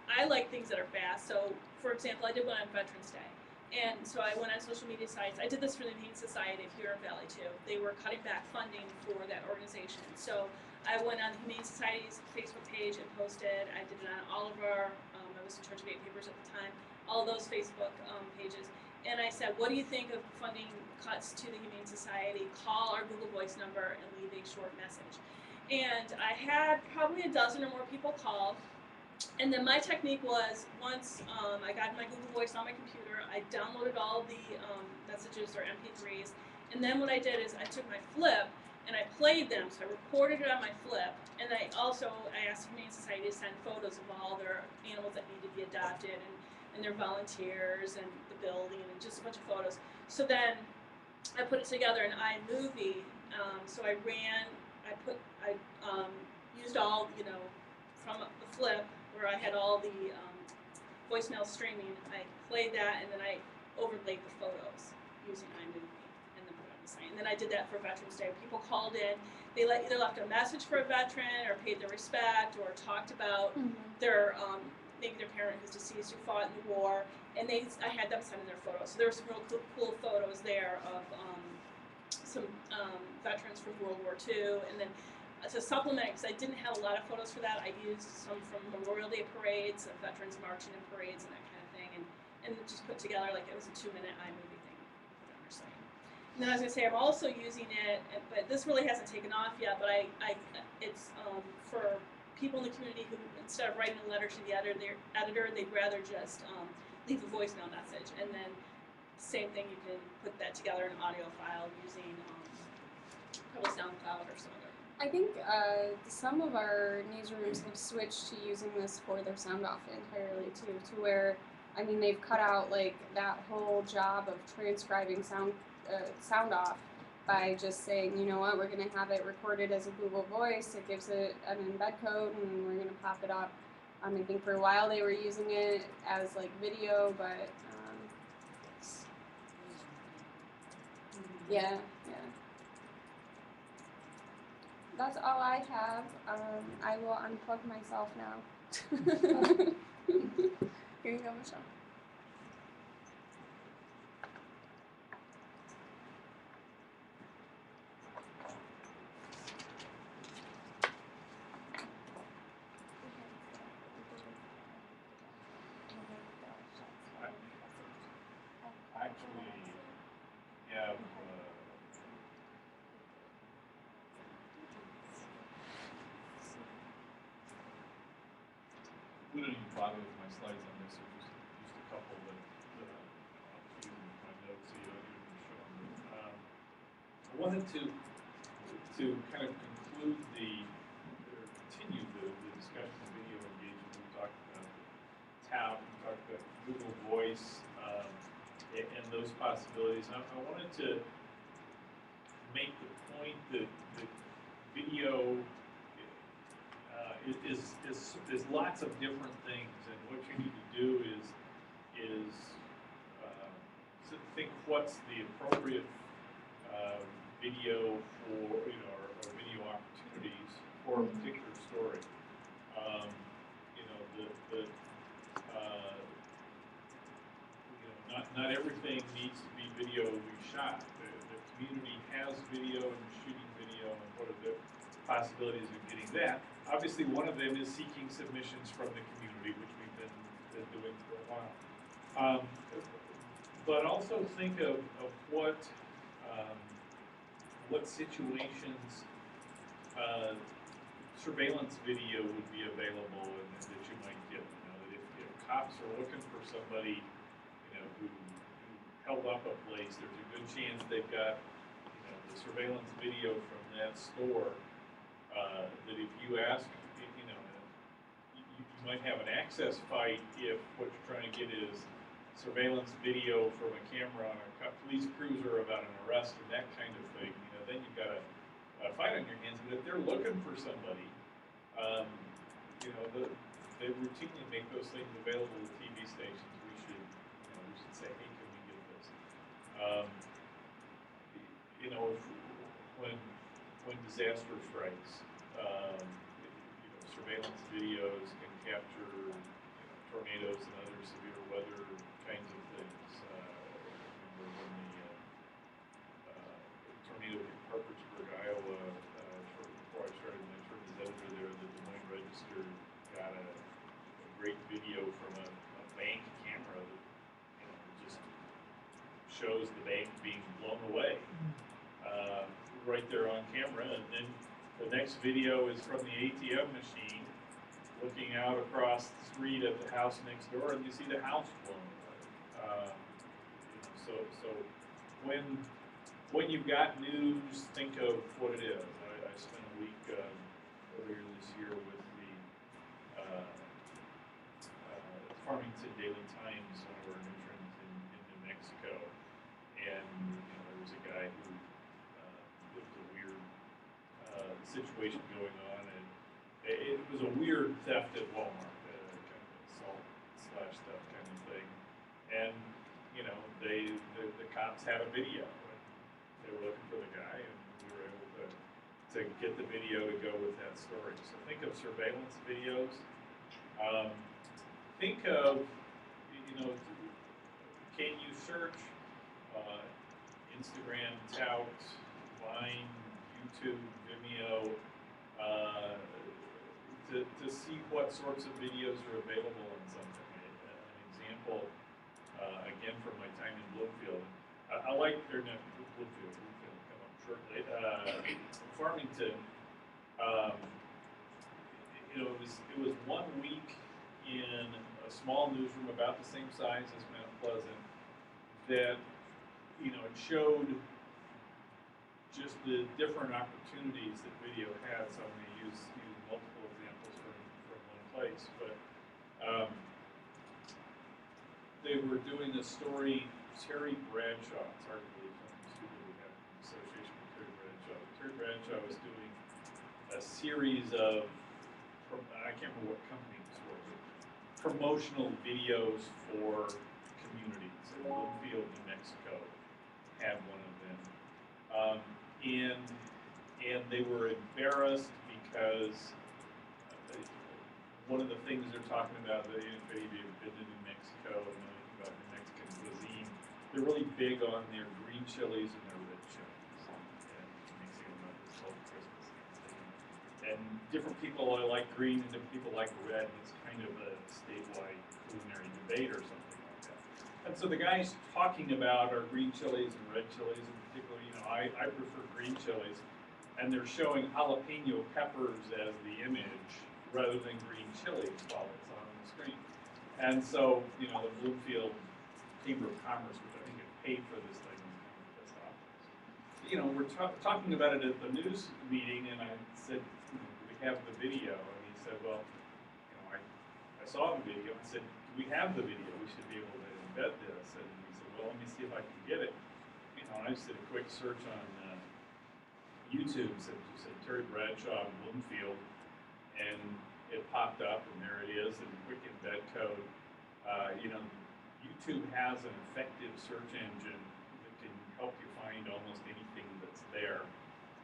I like things that are fast. So, for example, I did one on Veterans Day. And so I went on social media sites. I did this for the Humane Society of Huron Valley too. They were cutting back funding for that organization. So I went on the Humane Society's Facebook page and posted. I did it on all of our, I was in charge of 8 papers at the time, all those Facebook pages. And I said, what do you think of funding cuts to the Humane Society? Call our Google Voice number and leave a short message. And I had probably a dozen or more people call. And then my technique was, once I got my Google Voice on my computer, I downloaded all the messages or MP3s, and then what I did is I took my flip and I played them, so I recorded it on my flip, and I asked the Humane Society to send photos of all their animals that need to be adopted, and their volunteers, and the building, and just a bunch of photos. So then I put it together in iMovie, so I used all, from the flip, where I had all the voicemail streaming. I played that, and then I overlaid the photos using iMovie, and then put it on the site. And then I did that for Veterans Day. People called in, they either left a message for a veteran, or paid their respect, or talked about their maybe their parent who's deceased who fought in the war, and I had them send in their photos. So there were some real cool photos there of some veterans from World War II, and then to supplement, because I didn't have a lot of photos for that, I used some from Memorial Day parades, of veterans marching in parades and that kind of thing, and just put together like it was a 2-minute iMovie thing put on our site. And then I was going to say I'm also using it, but this really hasn't taken off yet, but it's for people in the community who, instead of writing a letter to the editor, they'd rather just leave a voicemail message, and then same thing, you can put that together in an audio file using probably SoundCloud or some other. I think some of our newsrooms have switched to using this for their sound off entirely too, to where, I mean, they've cut out like that whole job of transcribing sound off by just saying, you know what, we're going to have it recorded as a Google Voice. It gives it an embed code, and we're going to pop it up. I think for a while they were using it as like video, but yeah. That's all I have. I will unplug myself now. Here you go, Michelle. Actually, yeah. We don't even bother with my slides on this, or just a couple that I'll use in my notes so you don't even show them. I wanted to kind of conclude or continue the discussion of video engagement. We talked about TAP, we talked about Google Voice, and those possibilities. And I wanted to make the point that video is lots of different things, and what you need to do is think what's the appropriate video for, or video opportunities for a particular story. Not everything needs to be video shot. The community has video and shooting video, and what are the possibilities of getting that? Obviously, one of them is seeking submissions from the community, which we've been doing for a while. But also think of what situations surveillance video would be available and that you might get. That if cops are looking for somebody, who held up a place, there's a good chance they've got, the surveillance video from that store, that if you ask, you know, you might have an access fight if what you're trying to get is surveillance video from a camera on a police cruiser about an arrest and that kind of thing. You know, then you've got a fight on your hands. But if they're looking for somebody, you know, they routinely make those things available to TV stations. We should say, hey, can we get this? You know, when disaster strikes, you know, surveillance videos can capture, you know, tornadoes and other severe weather kinds of things. Remember when the tornado hit Parkersburg, Iowa, shortly before I started my term as editor there, the Des Moines Register got a great video from a bank camera that, you know, just shows the bank being blown away. Right there on camera, and then the next video is from the ATM machine looking out across the street at the house next door, and you see the house blown away. You know, so when you've got news, think of what it is. I spent a week earlier this year with the Farmington Daily Times, one of our interns in New Mexico, and you know, there was a guy who situation going on, and it was a weird theft at Walmart, kind of assault / theft kind of thing. And you know, the cops had a video, and they were looking for the guy, and we were able to get the video to go with that story. So think of surveillance videos. Think of, you know, can you search Instagram, Tout, Vine, YouTube, Vimeo, to see what sorts of videos are available on something. An example, again from my time in Bloomfield, I like, or not Bloomfield come up shortly, Farmington, you know, it was 1 week in a small newsroom about the same size as Mount Pleasant that, you know, it showed just the different opportunities that video has. I'm going to use multiple examples from one place, but they were doing a story, Terry Bradshaw, it's hard to believe we have an association with Terry Bradshaw. Terry Bradshaw was doing a series of, I can't remember what company it was for, but promotional videos for communities. In Bloomfield, New Mexico had one of them. And they were embarrassed because one of the things they're talking about, if any of you have been to New Mexico and know anything about New Mexican cuisine, they're really big on their green chilies and their red chilies. And Mexican is called Christmas. And different people like green and different people like red, and it's kind of a statewide culinary debate or something like that. And so the guy's talking about our green chilies and red chilies in particular. You know, I prefer green chilies, and they're showing jalapeno peppers as the image rather than green chilies while it's on the screen. And so, you know, the Bloomfield Chamber of Commerce, which I think had paid for this thing, was kind of pissed off. You know, we're talking about it at the news meeting, and I said, do we have the video? And he said, well, you know, I saw the video. I said, do we have the video? We should be able to embed this. And he said, well, let me see if I can get it. You know, and I just did a quick search on YouTube, said Terry Bradshaw Bloomfield, and it popped up, and there it is, in quick embed code. You know, YouTube has an effective search engine that can help you find almost anything that's there,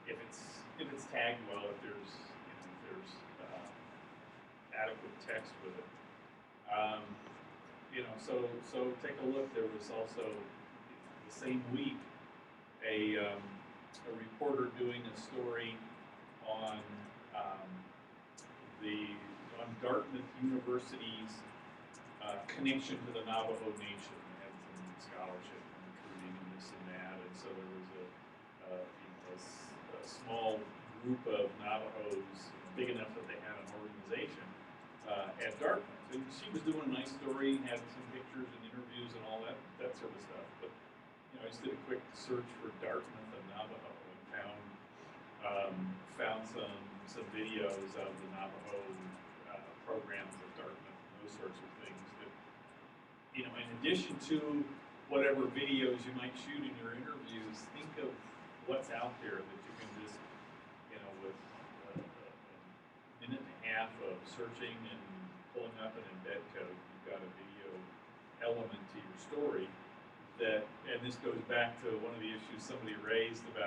if it's tagged well, if there's adequate text with it. You know, so take a look. There was also the same week a reporter doing a story on Dartmouth University's connection to the Navajo Nation. They had some scholarship and recruiting and this and that, and so there was a small group of Navajos, big enough that they had an organization at Dartmouth. And she was doing a nice story, had some pictures and interviews and all that sort of stuff. But I just did a quick search for Dartmouth and Navajo and found some videos of the Navajo programs at Dartmouth and those sorts of things that, in addition to whatever videos you might shoot in your interviews, think of what's out there that you can just, with a minute and a half of searching and pulling up an embed code, you've got a video element to your story that, and this goes back to one of the issues somebody raised about